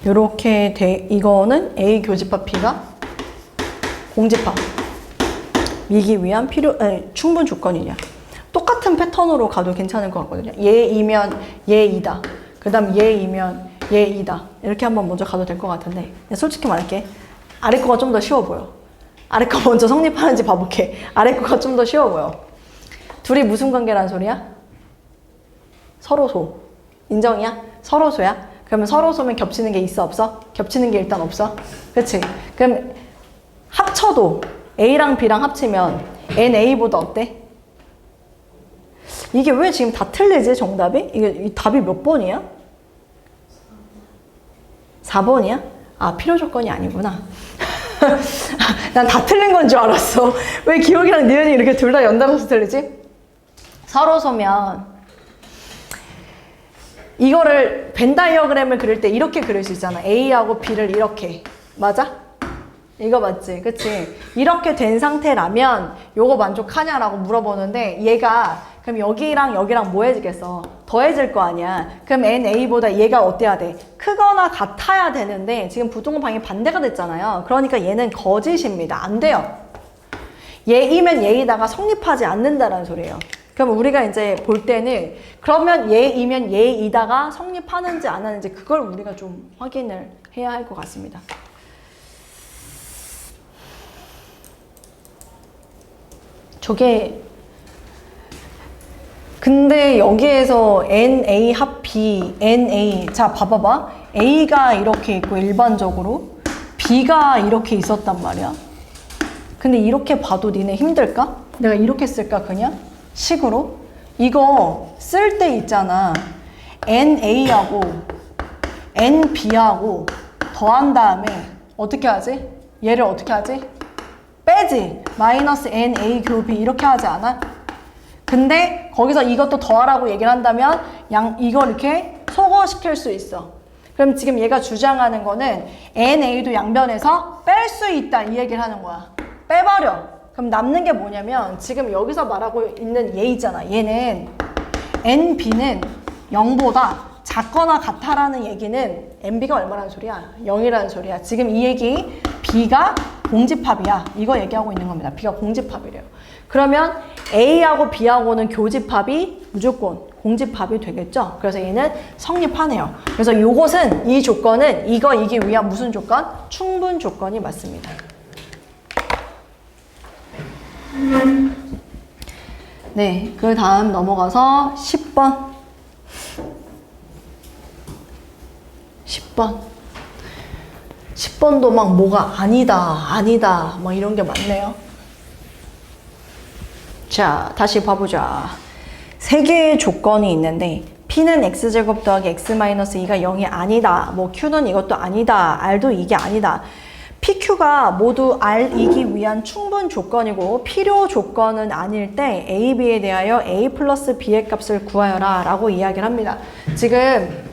요렇게 이거는 A 교집합 B가 공집합 이기 위한 충분 조건이냐. 똑같은 패턴으로 가도 괜찮을 것 같거든요. 얘이면 얘이다. 그 다음 얘이면 얘이다. 이렇게 한번 먼저 가도 될 것 같은데 솔직히 말할게. 아래 거가 좀 더 쉬워 보여. 아래 거 먼저 성립하는지 봐볼게. 아래 거가 좀 더 쉬워 보여. 둘이 무슨 관계란 소리야? 서로소. 인정이야? 서로소야? 그러면 서로소면 겹치는 게 있어 없어? 겹치는 게 일단 없어? 그치? 그럼 합쳐도 A랑 B랑 합치면 NA보다 어때? 이게 왜 지금 다 틀리지 정답이? 이 답이 몇 번이야? 4번이야? 아 필요 조건이 아니구나. 난 다 틀린 건 줄 알았어. 왜 기억이랑 니은이 이렇게 둘 다 연달아서 틀리지? 서로소면 이거를 벤 다이어그램을 그릴 때 이렇게 그릴 수 있잖아. A하고 B를 이렇게. 맞아? 이거 맞지? 그치? 이렇게 된 상태라면 요거 만족하냐라고 물어보는데 얘가 그럼 여기랑 여기랑 뭐 해지겠어? 더해질 거 아니야. 그럼 NA보다 얘가 어때야 돼? 크거나 같아야 되는데 지금 부등호 방이 반대가 됐잖아요. 그러니까 얘는 거짓입니다. 안 돼요. 얘이면 얘이다가 성립하지 않는다라는 소리예요. 그럼 우리가 이제 볼 때는 그러면 얘이면 얘이다가 성립하는지 안 하는지 그걸 우리가 좀 확인을 해야 할 것 같습니다. 저게 근데 여기에서 NA 합 B, NA 자 봐봐봐 A가 이렇게 있고 일반적으로 B가 이렇게 있었단 말이야. 근데 이렇게 봐도 니네 힘들까? 내가 이렇게 쓸까 그냥? 식으로? 이거 쓸 때 있잖아 NA하고 NB하고 더한 다음에 어떻게 하지? 얘를 어떻게 하지? 빼지. 마이너스 NA 교비 이렇게 하지 않아? 근데 거기서 이것도 더하라고 얘기를 한다면 이걸 이렇게 소거시킬 수 있어. 그럼 지금 얘가 주장하는 거는 NA도 양변에서 뺄 수 있다 이 얘기를 하는 거야. 빼버려. 그럼 남는 게 뭐냐면 지금 여기서 말하고 있는 얘 있잖아. 얘는 NB는 0보다 작거나 같아라는 얘기는 NB가 얼마라는 소리야? 0이라는 소리야. 지금 이 얘기 B가 공집합이야. 이거 얘기하고 있는 겁니다. B가 공집합이래요. 그러면 A하고 B하고는 교집합이 무조건 공집합이 되겠죠. 그래서 얘는 성립하네요. 그래서 요것은 이 조건은 이기기 위한 무슨 조건? 충분 조건이 맞습니다. 네, 그 다음 넘어가서 10번. 10번도 막 뭐가 아니다 막 이런 게 많네요. 자, 다시 봐보자. 세 개의 조건이 있는데 P는 X제곱 더하기 X-2가 0이 아니다. 뭐 Q는 이것도 아니다. R도 이게 아니다. PQ가 모두 R이기 위한 충분 조건이고 필요 조건은 아닐 때 A, B에 대하여 A 플러스 B의 값을 구하여라 라고 이야기를 합니다. 지금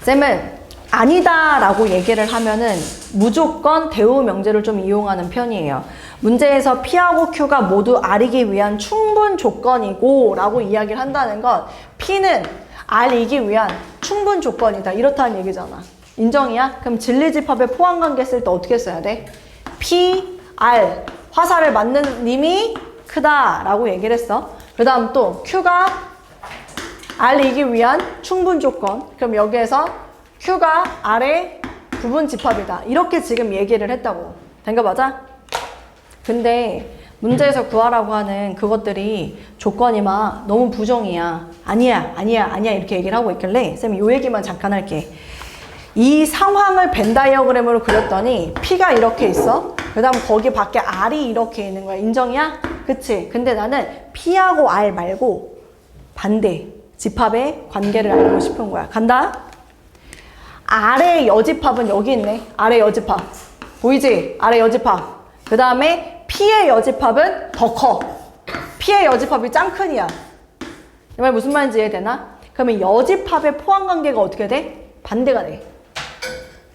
쌤은 아니다 라고 얘기를 하면은 무조건 대우 명제를 좀 이용하는 편이에요. 문제에서 P하고 Q가 모두 R이기 위한 충분 조건이고 라고 이야기를 한다는 건 P는 R이기 위한 충분 조건이다 이렇다는 얘기잖아. 인정이야? 그럼 진리집합의 포함관계 쓸 때 어떻게 써야 돼? P, R 화살을 맞는 님이 크다 라고 얘기를 했어. 그 다음 또 Q가 R이기 위한 충분 조건. 그럼 여기에서 Q가 R의 부분 집합이다. 이렇게 지금 얘기를 했다고. 된 거 맞아? 근데 문제에서 구하라고 하는 그것들이 조건이 막 너무 부정이야. 아니야 이렇게 얘기를 하고 있길래 쌤이 요 얘기만 잠깐 할게. 이 상황을 벤 다이어그램으로 그렸더니 P가 이렇게 있어. 그 다음 거기 밖에 R이 이렇게 있는 거야. 인정이야? 그치? 근데 나는 P하고 R 말고 반대 집합의 관계를 알고 싶은 거야. 간다? R의 여집합은 여기 있네. R의 여집합. 보이지? R의 여집합. 그 다음에 P의 여집합은 더 커. P의 여집합이 짱 큰이야. 이 말 무슨 말인지 이해되나? 그러면 여집합의 포함관계가 어떻게 돼? 반대가 돼.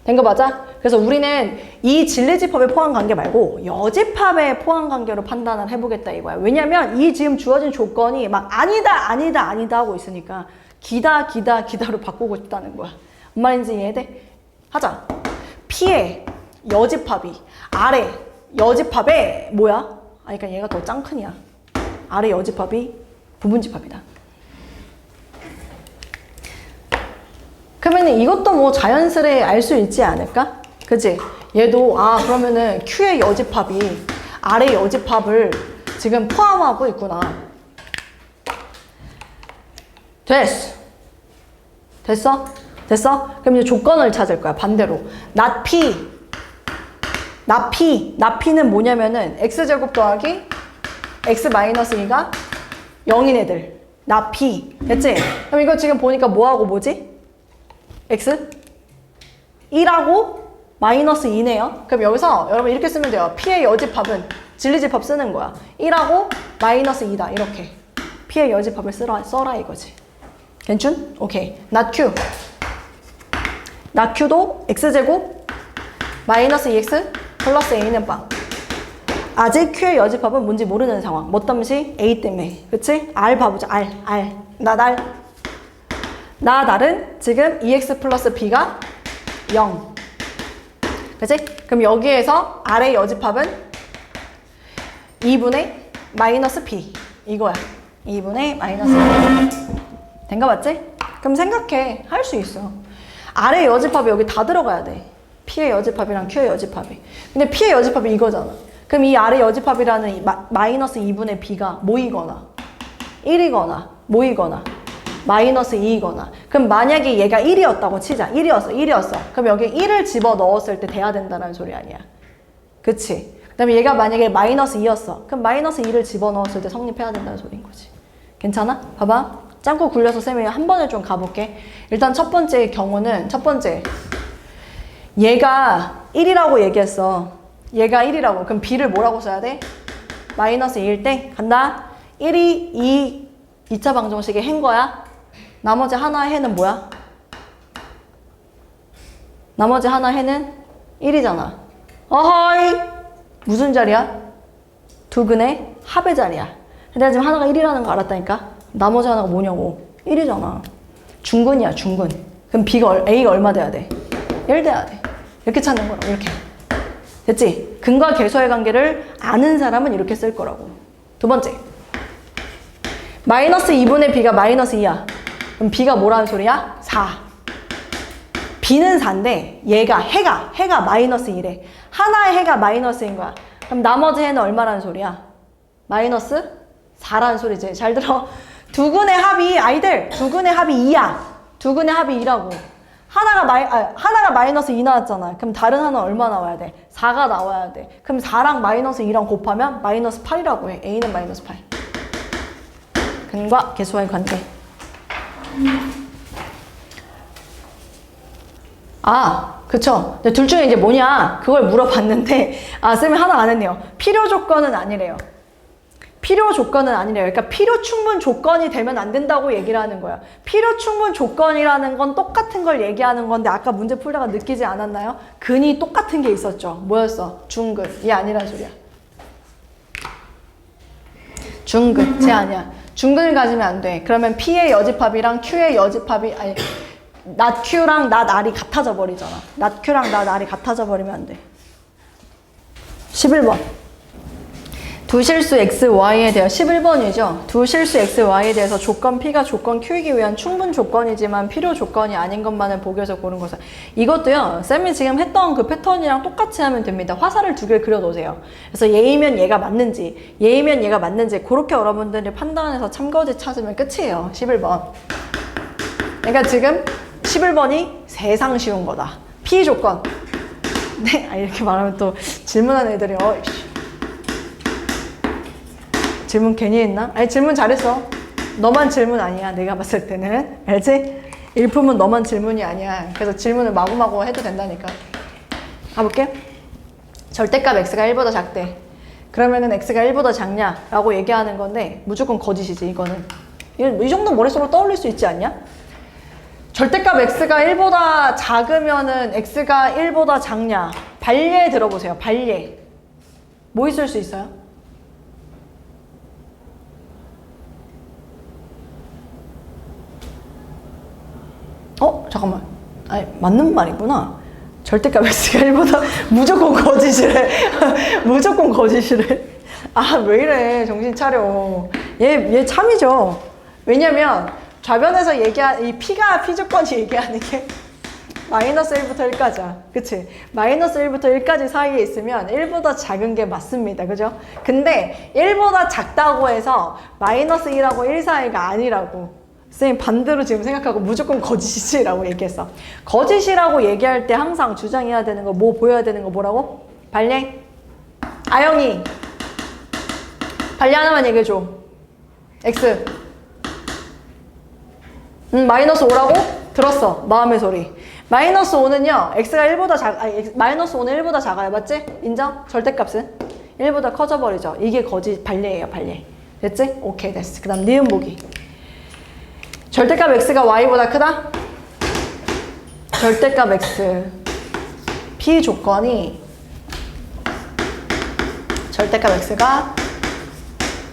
된 거 맞아? 그래서 우리는 이 진리집합의 포함관계 말고 여집합의 포함관계로 판단을 해보겠다 이거야. 왜냐면 이 지금 주어진 조건이 막 아니다 하고 있으니까 기다로 바꾸고 싶다는 거야. 뭔 말인지 이해돼? 하자. P의 여집합이 R의 여집합의 뭐야? 그러니까 얘가 더 짱큰이야. R의 여집합이 부분집합이다. 그러면 이것도 뭐 자연스레 알 수 있지 않을까? 그치? 얘도 그러면은 Q의 여집합이 R의 여집합을 지금 포함하고 있구나. 됐어? 그럼 이제 조건을 찾을 거야. 반대로 not P는 뭐냐면은 X제곱 더하기 X-2가 0인 애들 not P. 됐지? 그럼 이거 지금 보니까 뭐하고 뭐지? X? 1하고 마이너스 2네요. 그럼 여기서 여러분 이렇게 쓰면 돼요. P의 여집합은 진리집합 쓰는 거야. 1하고 마이너스 2다. 이렇게. P의 여집합을 써라 이거지. 괜춘? 오케이. not Q도 X제곱 마이너스 2x 플러스 a는 빵. 아직 q의 여집합은 뭔지 모르는 상황. 뭐 때문에? a 때문에. 그치? r 봐보자. r. 나달은 지금 2x 플러스 b가 0. 그치? 그럼 여기에서 r의 여집합은 2분의 마이너스 b. 이거야. 2분의 마이너스 b. 된거 맞지? 그럼 생각해. 할 수 있어. r의 여집합이 여기 다 들어가야 돼. p의 여집합이랑 q의 여집합이. 근데 p의 여집합이 이거잖아. 그럼 이 r의 여집합이라는 이 마이너스 2분의 b가 모이거나 1이거나 모이거나 마이너스 2이거나 그럼 만약에 얘가 1이었다고 치자. 1이었어. 그럼 여기 1을 집어넣었을 때 돼야 된다는 소리 아니야. 그치? 그 다음에 얘가 만약에 마이너스 2였어. 그럼 마이너스 2를 집어넣었을 때 성립해야 된다는 소리인 거지. 괜찮아? 봐봐. 짱구 굴려서 쌤이 한 번에 좀 가볼게. 일단 첫 번째 경우는 얘가 1이라고 얘기했어. 얘가 1이라고. 그럼 b를 뭐라고 써야 돼? 마이너스 2일 때 간다. 1이 2차 방정식의 해인 거야. 나머지 하나의 해는 뭐야? 나머지 하나 해는 1이잖아. 어허이! 무슨 자리야? 두근의 합의 자리야. 근데 지금 하나가 1이라는 거 알았다니까? 나머지 하나가 뭐냐고. 1이잖아. 중근이야, 중근. 그럼 A가 얼마 돼야 돼? 1 돼야 돼. 이렇게 찾는 거라고, 이렇게. 됐지? 근과 계수의 관계를 아는 사람은 이렇게 쓸 거라고. 두 번째. 마이너스 2분의 b가 마이너스 2야. 그럼 b가 뭐라는 소리야? 4. b는 4인데 얘가 해가 마이너스 1에 하나의 해가 마이너스인 거야. 그럼 나머지 해는 얼마라는 소리야? 마이너스 4라는 소리지. 잘 들어. 두근의 합이 2야. 두근의 합이 2라고. 하나가 마이너스 2 나왔잖아. 그럼 다른 하나는 얼마 나와야 돼? 4가 나와야 돼. 그럼 4랑 마이너스 2랑 곱하면 마이너스 8이라고 해. a는 마이너스 8. 근과 계수와의 관계. 그쵸. 둘 중에 이제 뭐냐? 그걸 물어봤는데, 쌤이 하나 안 했네요. 필요 조건은 아니래요. 그러니까 필요 충분 조건이 되면 안 된다고 얘기를 하는 거야. 필요 충분 조건이라는 건 똑같은 걸 얘기하는 건데 아까 문제 풀다가 느끼지 않았나요? 근이 똑같은 게 있었죠. 뭐였어? 중근. 얘 아니란 소리야. 중근. 쟤 아니야. 중근을 가지면 안 돼. 그러면 P의 여집합이랑 Q의 여집합이 낫 Q랑 낫 R이 같아져 버리잖아. 낫 Q랑 낫 R이 같아져 버리면 안 돼. 11번. 두 실수 x, y에 대해 11번이죠. 두 실수 x, y에 대해서 조건 p가 조건 q이기 위한 충분 조건이지만 필요 조건이 아닌 것만을 보기에서 고른 것은. 이것도요. 쌤이 지금 했던 그 패턴이랑 똑같이 하면 됩니다. 화살을 두 개를 그려 놓으세요. 그래서 얘이면 얘가 맞는지 얘이면 얘가 맞는지 그렇게 여러분들이 판단해서 참고지 찾으면 끝이에요. 11번. 그러니까 지금 11번이 세상 쉬운 거다. p 조건. 네, 이렇게 말하면 또 질문하는 애들이 질문 괜히 했나? 아니 질문 잘했어. 너만 질문 아니야. 내가 봤을 때는. 알지? 일품은 너만 질문이 아니야. 그래서 질문을 마구마구 해도 된다니까. 가볼게. 절대값 x가 1보다 작대. 그러면은 x가 1보다 작냐? 라고 얘기하는 건데 무조건 거짓이지 이거는. 이 정도 머릿속으로 떠올릴 수 있지 않냐? 절대값 x가 1보다 작으면은 x가 1보다 작냐? 발예 들어보세요. 발예. 뭐 있을 수 있어요? 잠깐만. 맞는 말이구나. 절대값 x가 1보다 무조건 거짓이래. 무조건 거짓이래. 왜 이래. 정신 차려. 얘 참이죠. 왜냐면 좌변에서 이 p가 p 조건이 얘기하는 게 마이너스 1부터 1까지야. 그치? 마이너스 1부터 1까지 사이에 있으면 1보다 작은 게 맞습니다. 그죠? 근데 1보다 작다고 해서 마이너스 1하고 1 사이가 아니라고. 쌤 반대로 지금 생각하고 무조건 거짓이라고 얘기했어. 거짓이라고 얘기할 때 항상 주장해야 되는 거, 뭐 보여야 되는 거 뭐라고? 발예? 아영이. 발예 하나만 얘기해줘. x. 마이너스 5라고? 들었어. 마음의 소리. 마이너스 5는요, x가 1보다 마이너스 5는 1보다 작아요. 맞지? 인정? 절대값은 1보다 커져버리죠. 이게 거짓, 발예예요, 발예. 됐지? 오케이, 됐어. 그 다음, 니은 보기. 절대값 x가 y보다 크다? 절대값 x P 조건이 절대값 x가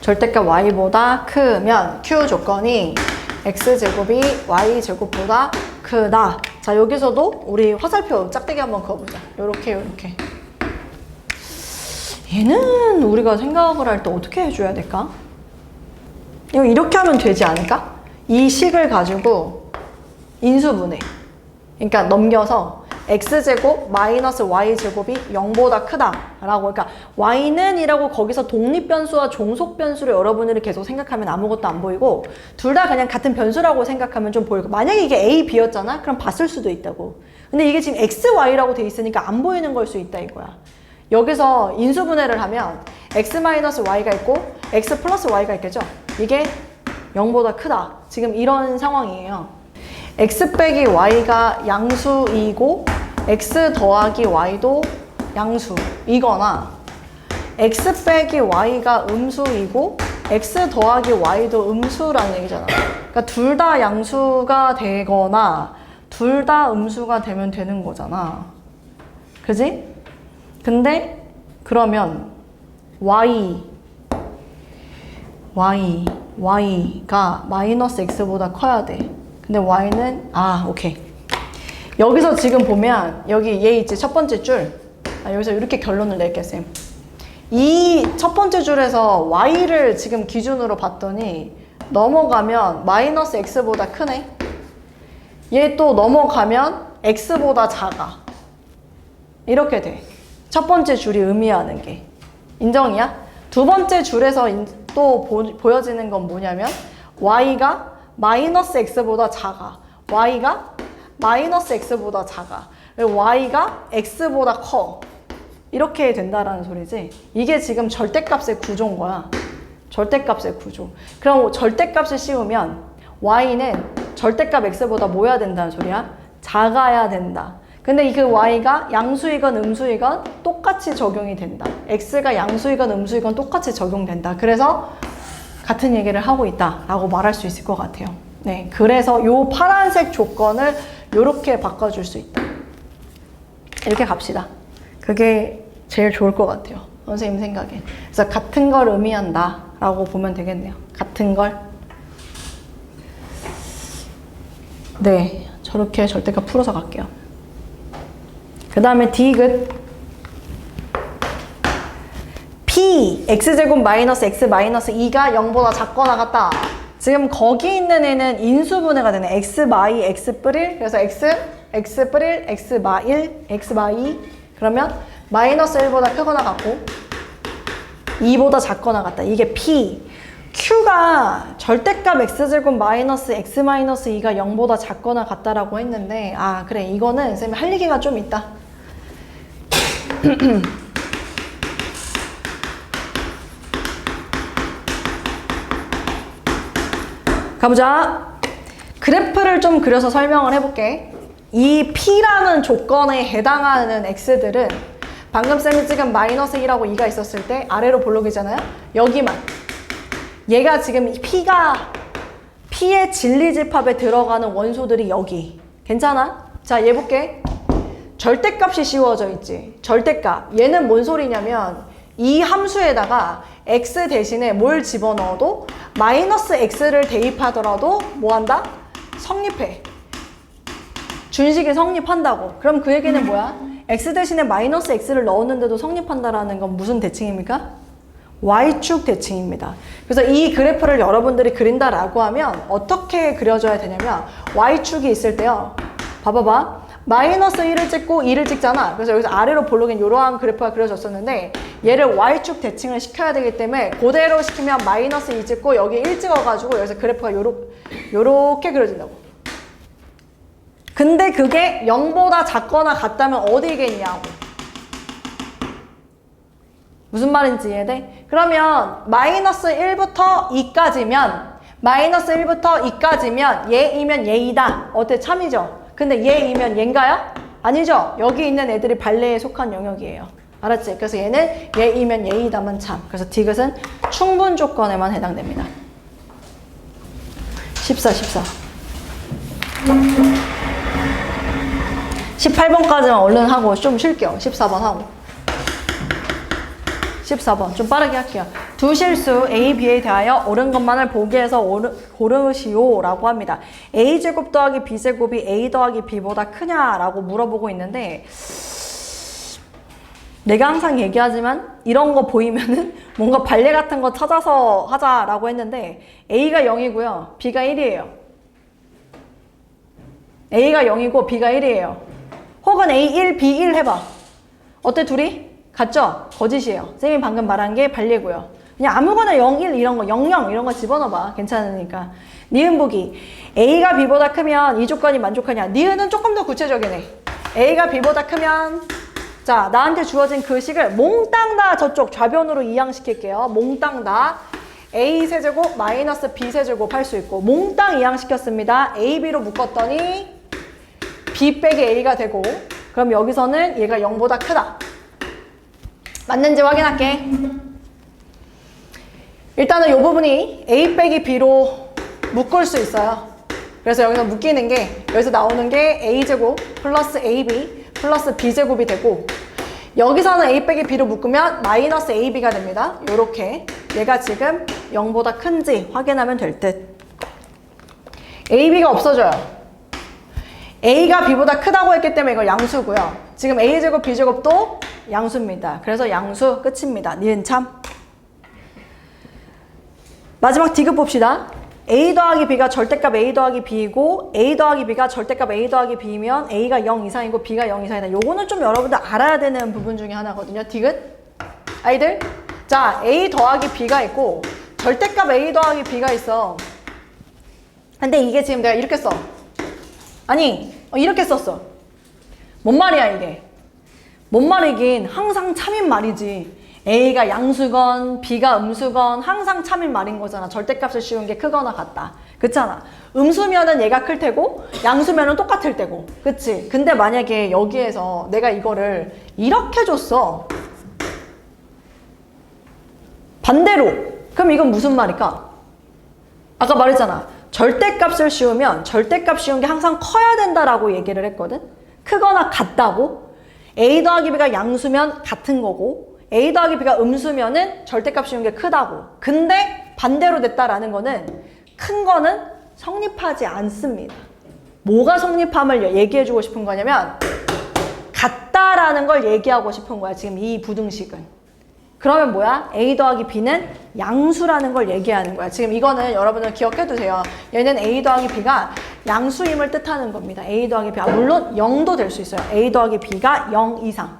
절대값 y보다 크면 Q 조건이 x제곱이 y제곱보다 크다. 자, 여기서도 우리 화살표 짝대기 한번 그어보자. 요렇게 요렇게. 얘는 우리가 생각을 할 때 어떻게 해줘야 될까? 이거 이렇게 하면 되지 않을까? 이 식을 가지고 인수분해. 그러니까 넘겨서 x제곱 마이너스 y제곱이 0보다 크다라고. 그러니까 y는 이라고 거기서 독립변수와 종속변수를 여러분들이 계속 생각하면 아무것도 안 보이고 둘 다 그냥 같은 변수라고 생각하면 좀 보이고, 만약에 이게 a, b였잖아? 그럼 봤을 수도 있다고. 근데 이게 지금 x, y라고 돼 있으니까 안 보이는 걸 수 있다 이거야. 여기서 인수분해를 하면 x 마이너스 y가 있고 x 플러스 y가 있겠죠? 이게 0보다 크다. 지금 이런 상황이에요. x 빼기 y가 양수이고 x 더하기 y도 양수이거나 x 빼기 y가 음수이고 x 더하기 y도 음수라는 얘기잖아. 그러니까 둘 다 양수가 되거나 둘 다 음수가 되면 되는 거잖아. 그지? 근데 그러면 y가 마이너스 x보다 커야 돼. 근데 y는 오케이. 여기서 지금 보면 여기 얘 있지, 첫 번째 줄. 여기서 이렇게 결론을 낼게, 쌤. 이 첫 번째 줄에서 y를 지금 기준으로 봤더니 넘어가면 마이너스 x보다 크네. 얘 또 넘어가면 x보다 작아. 이렇게 돼. 첫 번째 줄이 의미하는 게. 인정이야? 두 번째 줄에서 또 보여지는 건 뭐냐면 y가 마이너스 x보다 작아. y가 마이너스 x보다 작아. y가 x보다 커. 이렇게 된다라는 소리지. 이게 지금 절대값의 구조인 거야. 절대값의 구조. 그럼 절대값을 씌우면 y는 절대값 x보다 뭐야 된다는 소리야? 작아야 된다. 근데 그 y가 양수이건 음수이건 똑같이 적용이 된다. x가 양수이건 음수이건 똑같이 적용된다. 그래서 같은 얘기를 하고 있다라고 말할 수 있을 것 같아요. 네, 그래서 요 파란색 조건을 요렇게 바꿔줄 수 있다. 이렇게 갑시다. 그게 제일 좋을 것 같아요. 선생님 생각에. 그래서 같은 걸 의미한다 라고 보면 되겠네요. 같은 걸. 네, 저렇게 절대값 풀어서 갈게요. 그 다음에 디귿. P x제곱 마이너스 x 마이너스 2가 0보다 작거나 같다. 지금 거기 있는 애는 인수분해가 되네. x 마이 x 뿌릴. 그래서 x 뿌릴 x 마 1 x 마 2. 그러면 마이너스 1보다 크거나 같고 2보다 작거나 같다. 이게 P. Q가 절대값 x제곱 마이너스 x 마이너스 2가 0보다 작거나 같다라고 했는데, 그래, 이거는 쌤이 할 얘기가 좀 있다. 가보자. 그래프를 좀 그려서 설명을 해볼게. 이 P라는 조건에 해당하는 x들은 방금 쌤이 찍은 마이너스 1하고 2가 있었을 때 아래로 볼록이잖아요. 여기만. 얘가 지금 P의 진리집합에 들어가는 원소들이 여기. 괜찮아? 자, 얘 볼게. 절대값이 씌워져 있지. 절대값. 얘는 뭔 소리냐면 이 함수에다가 x 대신에 뭘 집어넣어도 마이너스 x를 대입하더라도 뭐 한다? 성립해. 준식이 성립한다고. 그럼 그 얘기는 뭐야? x 대신에 마이너스 x를 넣었는데도 성립한다라는 건 무슨 대칭입니까? y축 대칭입니다. 그래서 이 그래프를 여러분들이 그린다라고 하면 어떻게 그려줘야 되냐면 y축이 있을 때요. 봐봐봐. 마이너스 1을 찍고 2를 찍잖아. 그래서 여기서 아래로 볼록인 이러한 그래프가 그려졌었는데 얘를 y축 대칭을 시켜야 되기 때문에 그대로 시키면 마이너스 2 찍고 여기 1 찍어가지고 여기서 그래프가 요렇게 그려진다고. 근데 그게 0보다 작거나 같다면 어디겠냐고. 무슨 말인지 이해돼? 그러면 마이너스 1부터 2까지면 얘이면 얘이다. 어때? 참이죠? 근데 얘이면 얘인가요? 아니죠? 여기 있는 애들이 발레에 속한 영역이에요. 알았지? 그래서 얘는 얘이면 얘이다만 참. 그래서 디귿은 충분 조건에만 해당됩니다. 14. 18번까지만 얼른 하고 좀 쉴게요. 14번 하고. 14번 좀 빠르게 할게요. 두 실수 A, B에 대하여 옳은 것만을 보기에서 고르시오 라고 합니다. A제곱 더하기 B제곱이 A 더하기 B보다 크냐라고 물어보고 있는데 내가 항상 얘기하지만 이런 거 보이면은 뭔가 발레 같은 거 찾아서 하자라고 했는데 A가 0이고요. B가 1이에요. A가 0이고 B가 1이에요. 혹은 A 1, B 1 해봐. 어때 둘이? 같죠? 거짓이에요. 쌤이 방금 말한 게 발레고요. 그냥 아무거나 0, 1 이런 거, 0, 0 이런 거 집어넣어봐. 괜찮으니까. 니은 보기. A가 B보다 크면 이 조건이 만족하냐? 니은은 조금 더 구체적이네. A가 B보다 크면 자, 나한테 주어진 그 식을 몽땅 다 저쪽 좌변으로 이항시킬게요. 몽땅 다 A 세제곱 마이너스 B 세제곱 할 수 있고 몽땅 이항시켰습니다. A, B로 묶었더니 B 빼기 A가 되고 그럼 여기서는 얘가 0보다 크다. 맞는지 확인할게. 일단은 이 부분이 A 빼기 B로 묶을 수 있어요. 그래서 여기서 묶이는 게 여기서 나오는 게 A제곱 플러스 AB 플러스 B제곱이 되고 여기서는 A 빼기 B로 묶으면 마이너스 AB가 됩니다. 요렇게 얘가 지금 0보다 큰지 확인하면 될 듯. AB가 없어져요. A가 B보다 크다고 했기 때문에 이거 양수고요. 지금 A제곱 B제곱도 양수입니다. 그래서 양수 끝입니다. 니은 참. 마지막 디귿 봅시다. A 더하기 B가 절대값 A 더하기 B이고 A 더하기 B가 절대값 A 더하기 B이면 A가 0 이상이고 B가 0 이상이다. 요거는 좀 여러분들 알아야 되는 부분 중에 하나거든요. 디귿? 아이들? 자, A 더하기 B가 있고 절대값 A 더하기 B가 있어. 근데 이게 지금 내가 이렇게 써. 아니, 이렇게 썼어. 뭔 말이야 이게? 뭔 말이긴 항상 참인 말이지. A가 양수건 B가 음수건 항상 참인 말인 거잖아. 절대값을 씌운 게 크거나 같다. 그렇잖아. 음수면은 얘가 클 테고 양수면은 똑같을 테고. 그치? 근데 만약에 여기에서 내가 이거를 이렇게 줬어. 반대로. 그럼 이건 무슨 말일까? 아까 말했잖아. 절대값을 씌우면 절대값 씌운 게 항상 커야 된다라고 얘기를 했거든. 크거나 같다고. A 더하기 B가 양수면 같은 거고 A 더하기 B가 음수면은 절대값 씌운 게 크다고. 근데 반대로 됐다라는 거는 큰 거는 성립하지 않습니다. 뭐가 성립함을 얘기해주고 싶은 거냐면 같다라는 걸 얘기하고 싶은 거야. 지금 이 부등식은. 그러면 뭐야? A 더하기 B는 양수라는 걸 얘기하는 거야. 지금 이거는 여러분들 기억해 두세요. 얘는 A 더하기 B가 양수임을 뜻하는 겁니다. A 더하기 B. 물론 0도 될 수 있어요. A 더하기 B가 0 이상.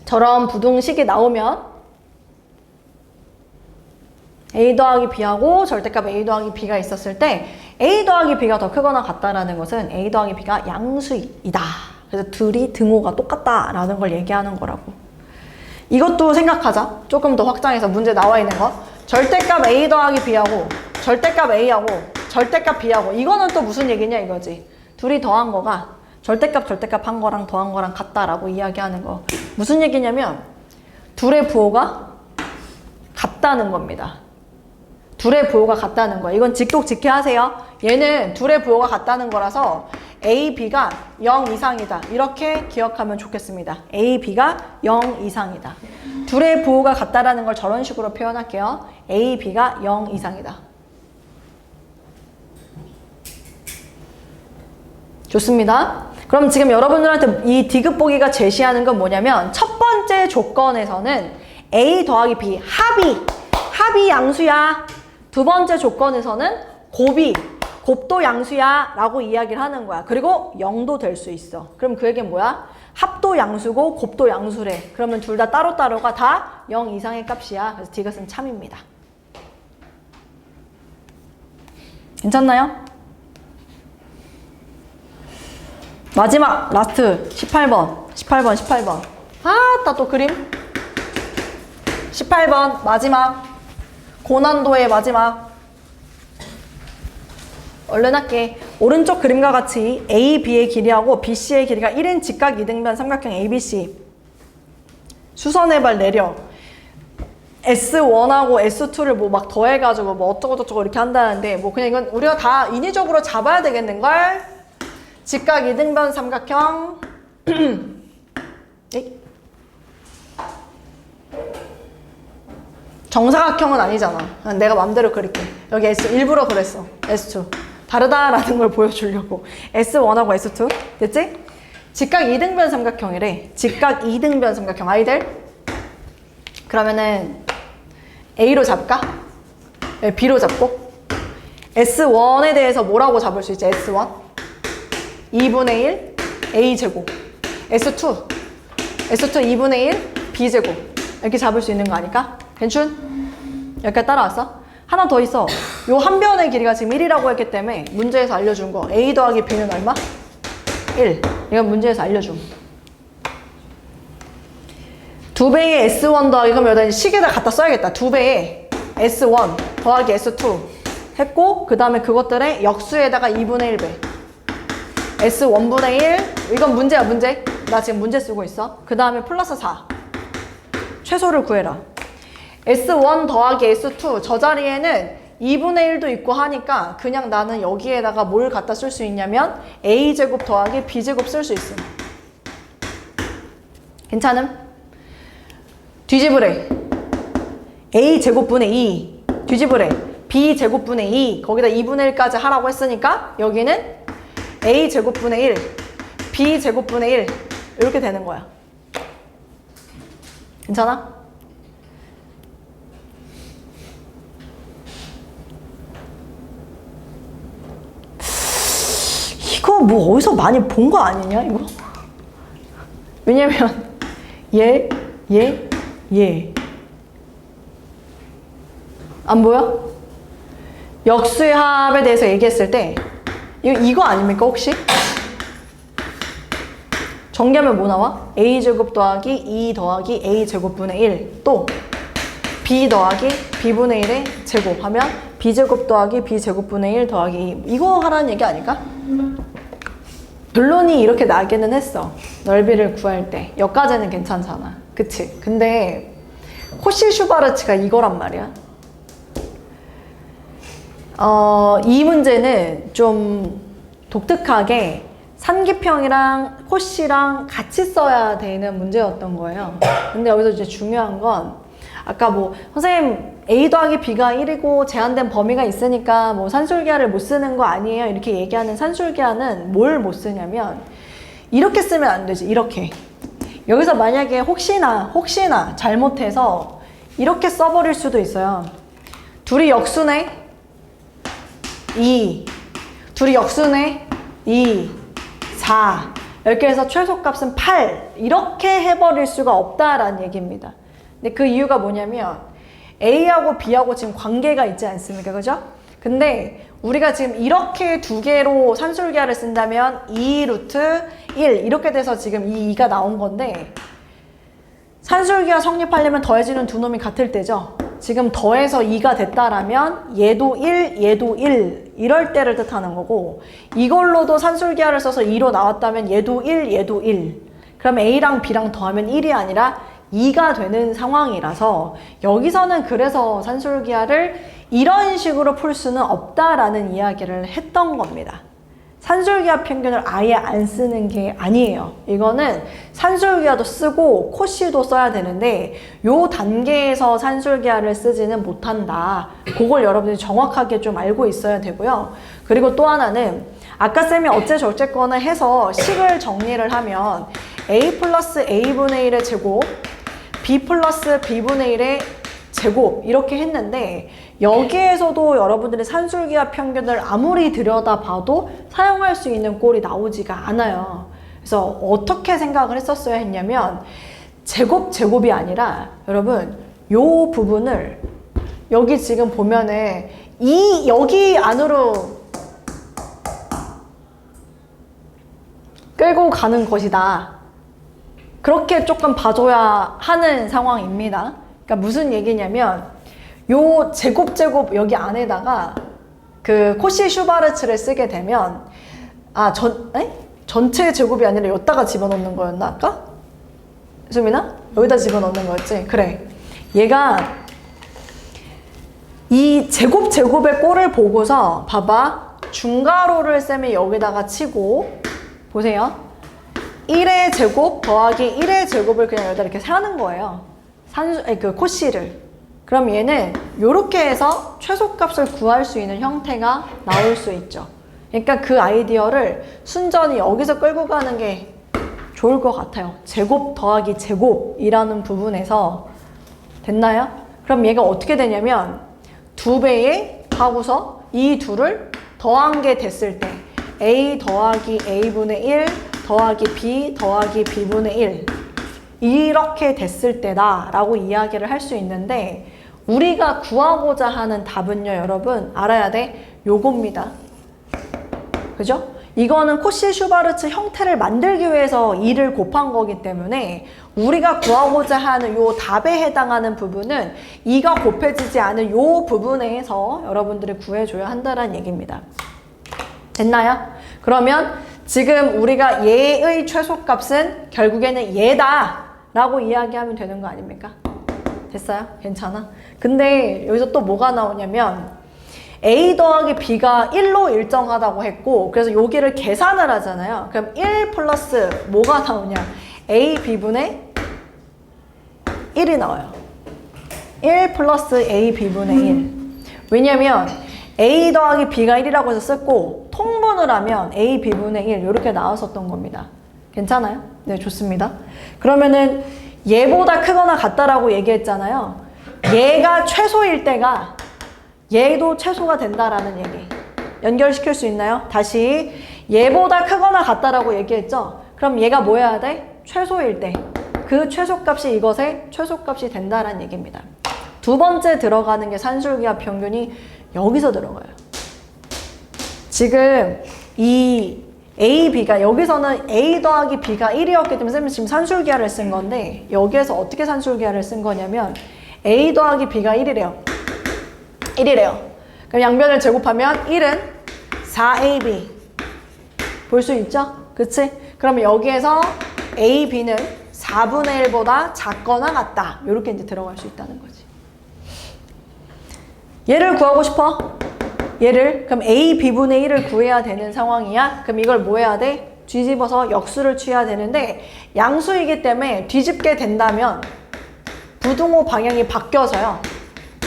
저런 부등식이 나오면 A 더하기 B하고 절대값 A 더하기 B가 있었을 때 A 더하기 B가 더 크거나 같다라는 것은 A 더하기 B가 양수이다. 그래서 둘이 등호가 똑같다라는 걸 얘기하는 거라고. 이것도 생각하자. 조금 더 확장해서 문제 나와 있는 거. 절대값 A 더하기 B하고 절대값 A하고 절대값 B하고 이거는 또 무슨 얘기냐 이거지. 둘이 더한 거가 절대값 한 거랑 더한 거랑 같다라고 이야기하는 거. 무슨 얘기냐면 둘의 부호가 같다는 겁니다. 둘의 부호가 같다는 거야. 이건 직독직해하세요. 얘는 둘의 부호가 같다는 거라서 A, B가 0 이상이다. 이렇게 기억하면 좋겠습니다. A, B가 0 이상이다. 둘의 부호가 같다라는 걸 저런 식으로 표현할게요. A, B가 0 이상이다. 좋습니다. 그럼 지금 여러분들한테 이 디귿 보기가 제시하는 건 뭐냐면 첫 번째 조건에서는 A 더하기 B 합이 양수야. 두 번째 조건에서는 곱도 양수야 라고 이야기를 하는 거야. 그리고 0도 될 수 있어. 그럼 그 얘기는 뭐야? 합도 양수고 곱도 양수래. 그러면 둘 다 따로따로가 다 0 이상의 값이야. 그래서 디귿은 참입니다. 괜찮나요? 마지막 라스트 18번 아따 또 그림 18번 마지막 고난도의 마지막 얼른 할게. 오른쪽 그림과 같이 A, B의 길이하고 B, C의 길이가 1인 직각 이등변 삼각형 ABC 수선의 발 내려 S1하고 S2를 뭐 막 더해가지고 뭐 어쩌고저쩌고 이렇게 한다는데 뭐 그냥 이건 우리가 다 인위적으로 잡아야 되겠는걸? 직각 이등변 삼각형. 에이. 정사각형은 아니잖아. 내가 맘대로 그릴게. 여기 S 일부러 그랬어. S2. 다르다라는 걸 보여주려고. S1하고 S2. 됐지? 직각 이등변 삼각형이래. 직각 이등변 삼각형. 아이들? 그러면은 A로 잡을까? B로 잡고. S1에 대해서 뭐라고 잡을 수 있지? S1? 2분의 1 A제곱. S2 2분의 1 B제곱. 이렇게 잡을 수 있는 거 아닐까? 괜춘? 여기까지 따라왔어? 하나 더 있어. 요 한 변의 길이가 지금 1이라고 했기 때문에 문제에서 알려준 거 A 더하기 B는 얼마? 1. 이건 문제에서 알려줌. 2배의 S1 더하기, 그럼 여기다 식에다 갖다 써야겠다. 2배의 S1 더하기 S2 했고, 그 다음에 그것들의 역수에다가 2분의 1배. S1분의 1. 이건 문제야, 문제. 나 지금 문제 쓰고 있어. 그 다음에 플러스 4. 최소를 구해라. S1 더하기 S2 저 자리에는 2분의 1도 있고 하니까 그냥 나는 여기에다가 뭘 갖다 쓸 수 있냐면 A제곱 더하기 B제곱 쓸 수 있음. 괜찮음? 뒤집으래. A제곱분의 2 뒤집으래. B제곱분의 2 거기다 2분의 1까지 하라고 했으니까 여기는 A제곱분의 1 B제곱분의 1 이렇게 되는 거야. 괜찮아? 이거 뭐 어디서 많이 본 거 아니냐 이거? 왜냐면 얘 안 보여? 역수의 합에 대해서 얘기했을 때 이거 아닙니까 혹시? 정리하면 뭐 나와? A제곱 더하기 2 더하기 A제곱분의 1 또 B 더하기 B분의 1의 제곱 하면 B제곱 더하기 B제곱분의 1 더하기 2 이거 하라는 얘기 아닐까? 결론이 이렇게 나기는 했어. 넓이를 구할 때 여기까지는 괜찮잖아. 그치? 근데 코시-슈바르츠가 이거란 말이야. 이 문제는 좀 독특하게 산기평이랑 코시랑 같이 써야 되는 문제였던 거예요. 근데 여기서 이제 중요한 건 아까 뭐 선생님 A 더하기 B가 1이고 제한된 범위가 있으니까 뭐 산술기하를 못 쓰는 거 아니에요 이렇게 얘기하는 산술기하는 뭘 못 쓰냐면 이렇게 쓰면 안 되지. 이렇게 여기서 만약에 혹시나 잘못해서 이렇게 써버릴 수도 있어요. 둘이 역수네 2 둘이 역수네 2 4 이렇게 해서 최소값은 8 이렇게 해버릴 수가 없다라는 얘기입니다. 근데 그 이유가 뭐냐면 A하고 B하고 지금 관계가 있지 않습니까? 그죠? 근데 우리가 지금 이렇게 두 개로 산술기하를 쓴다면 2 루트 1 이렇게 돼서 지금 이 2가 나온 건데 산술기하 성립하려면 더해지는 두 놈이 같을 때죠. 지금 더해서 2가 됐다라면 얘도 1, 얘도 1 이럴 때를 뜻하는 거고 이걸로도 산술기하를 써서 2로 나왔다면 얘도 1, 얘도 1 그럼 A랑 B랑 더하면 1이 아니라 2가 되는 상황이라서 여기서는 그래서 산술기하를 이런 식으로 풀 수는 없다라는 이야기를 했던 겁니다. 산술기하 평균을 아예 안 쓰는 게 아니에요. 이거는 산술기하도 쓰고 코시도 써야 되는데 요 단계에서 산술기하를 쓰지는 못한다. 그걸 여러분들이 정확하게 좀 알고 있어야 되고요. 그리고 또 하나는 아까 쌤이 어째저째거나 해서 식을 정리를 하면 A 플러스 A분의 1의 제곱 B 플러스 B분의 1의 제곱 이렇게 했는데 여기에서도 여러분들이 산술기하 평균을 아무리 들여다봐도 사용할 수 있는 꼴이 나오지가 않아요. 그래서 어떻게 생각을 했었어야 했냐면 제곱이 아니라 여러분 요 부분을 여기 지금 보면은 여기 안으로 끌고 가는 것이다. 그렇게 조금 봐줘야 하는 상황입니다. 그러니까 무슨 얘기냐면 요 제곱 여기 안에다가 그 코시-슈바르츠를 쓰게 되면 전체 제곱이 아니라 여기다가 집어넣는 거였나 아까? 수민아? 여기다 집어넣는 거였지? 그래. 얘가 이 제곱의 꼴을 보고서 봐봐. 중괄호를 쌤이 여기다가 치고 보세요. 1의 제곱 더하기 1의 제곱을 그냥 여기다 이렇게 세우는 거예요. 그 코씨를. 그럼 얘는 이렇게 해서 최소값을 구할 수 있는 형태가 나올 수 있죠. 그러니까 그 아이디어를 순전히 여기서 끌고 가는 게 좋을 것 같아요. 제곱 더하기 제곱이라는 부분에서 됐나요? 그럼 얘가 어떻게 되냐면 2배에 하고서 이 둘을 더한 게 됐을 때 a 더하기 a분의 1 더하기 b 더하기 b분의 1 이렇게 됐을 때다 라고 이야기를 할 수 있는데 우리가 구하고자 하는 답은요 여러분 알아야 돼 요겁니다. 그죠? 이거는 코시-슈바르츠 형태를 만들기 위해서 2를 곱한 거기 때문에 우리가 구하고자 하는 요 답에 해당하는 부분은 2가 곱해지지 않은 요 부분에서 여러분들이 구해줘야 한다는 얘기입니다. 됐나요? 그러면 지금 우리가 얘의 최소값은 결국에는 얘다 라고 이야기하면 되는 거 아닙니까? 됐어요? 괜찮아? 근데 여기서 또 뭐가 나오냐면 a 더하기 b가 1로 일정하다고 했고 그래서 여기를 계산을 하잖아요. 그럼 1 플러스 뭐가 나오냐? a b분의 1이 나와요. 1 플러스 a b분의 1. 왜냐면 a 더하기 b가 1이라고 해서 썼고 통분을 하면 a b분의 1 이렇게 나왔었던 겁니다. 괜찮아요? 네, 좋습니다. 그러면은 얘보다 크거나 같다라고 얘기했잖아요. 얘가 최소일 때가 얘도 최소가 된다라는 얘기. 연결시킬 수 있나요? 다시 얘보다 크거나 같다라고 얘기했죠? 그럼 얘가 뭐 해야 돼? 최소일 때. 그 최소값이 이것의 최소값이 된다라는 얘기입니다. 두 번째 들어가는 게 산술기하 평균이 여기서 들어가요. 지금 이 A, B가 여기서는 A 더하기 B가 1이었기 때문에 쌤은 지금 산술기하를 쓴 건데 여기에서 어떻게 산술기하를 쓴 거냐면 A 더하기 B가 1이래요. 1이래요. 그럼 양변을 제곱하면 1은 4AB 볼 수 있죠? 그치? 그럼 여기에서 A, B는 4분의 1보다 작거나 같다. 이렇게 이제 들어갈 수 있다는 거지. 얘를 구하고 싶어? 얘를 그럼 a b분의 1을 구해야 되는 상황이야. 그럼 이걸 뭐 해야 돼? 뒤집어서 역수를 취해야 되는데 양수이기 때문에 뒤집게 된다면 부등호 방향이 바뀌어서요.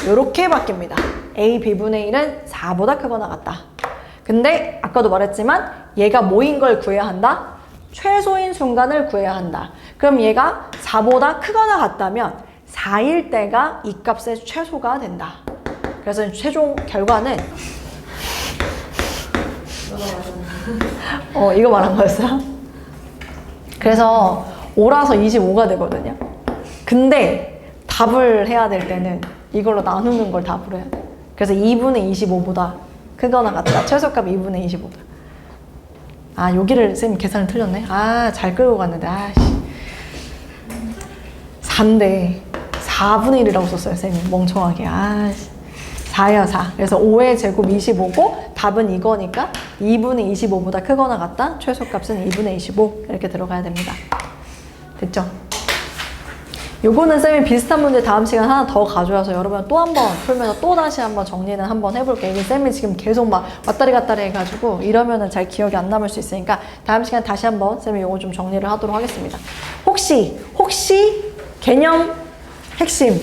이렇게 바뀝니다. a b분의 1은 4보다 크거나 같다. 근데 아까도 말했지만 얘가 뭐인 걸 구해야 한다? 최소인 순간을 구해야 한다. 그럼 얘가 4보다 크거나 같다면 4일 때가 이 값의 최소가 된다. 그래서 최종 결과는 이거 말한 거였어요? 그래서 5라서 25가 되거든요. 근데 답을 해야 될 때는 이걸로 나누는 걸 답으로 해야 돼. 그래서 2분의 25보다 크거나 같다. 최소값 2분의 25다. 아, 여기를 쌤 계산을 틀렸네. 아, 잘 끌고 갔는데. 아씨. 4인데 4분의 1이라고 썼어요, 쌤이. 멍청하게. 아씨. 4야 4. 그래서 5의 제곱 25고 답은 이거니까 2분의 25보다 크거나 같다. 최소값은 2분의 25 이렇게 들어가야 됩니다. 됐죠? 요거는 쌤이 비슷한 문제 다음 시간 하나 더 가져와서 여러분 또 한 번 풀면서 또 다시 한번 정리는 한번 해볼게요. 이게 쌤이 지금 계속 막 왔다리 갔다리 해가지고 이러면은 잘 기억이 안 남을 수 있으니까 다음 시간 다시 한번 쌤이 요거 좀 정리를 하도록 하겠습니다. 혹시 개념 핵심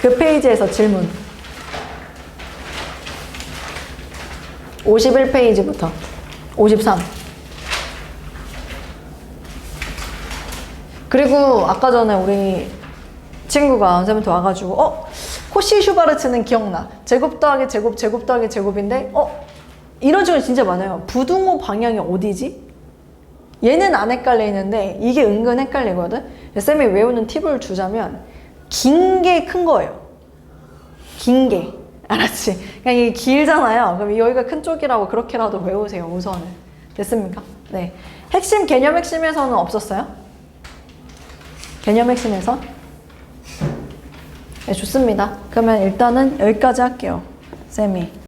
그 페이지에서 질문 51페이지부터 53. 그리고 아까 전에 우리 친구가 선생님한테 와가지고 코시-슈바르츠는 기억나. 제곱 더하기 제곱, 제곱 더하기 제곱인데 이런 식으로 진짜 많아요. 부등호 방향이 어디지? 얘는 안 헷갈리는데 이게 은근 헷갈리거든. 쌤이 외우는 팁을 주자면 긴 게 큰 거예요. 긴 게. 알았지? 그냥 이게 길잖아요. 그럼 여기가 큰 쪽이라고 그렇게라도 외우세요, 우선은. 됐습니까? 네. 핵심, 개념 핵심에서는 없었어요? 개념 핵심에서? 네, 좋습니다. 그러면 일단은 여기까지 할게요, 쌤이.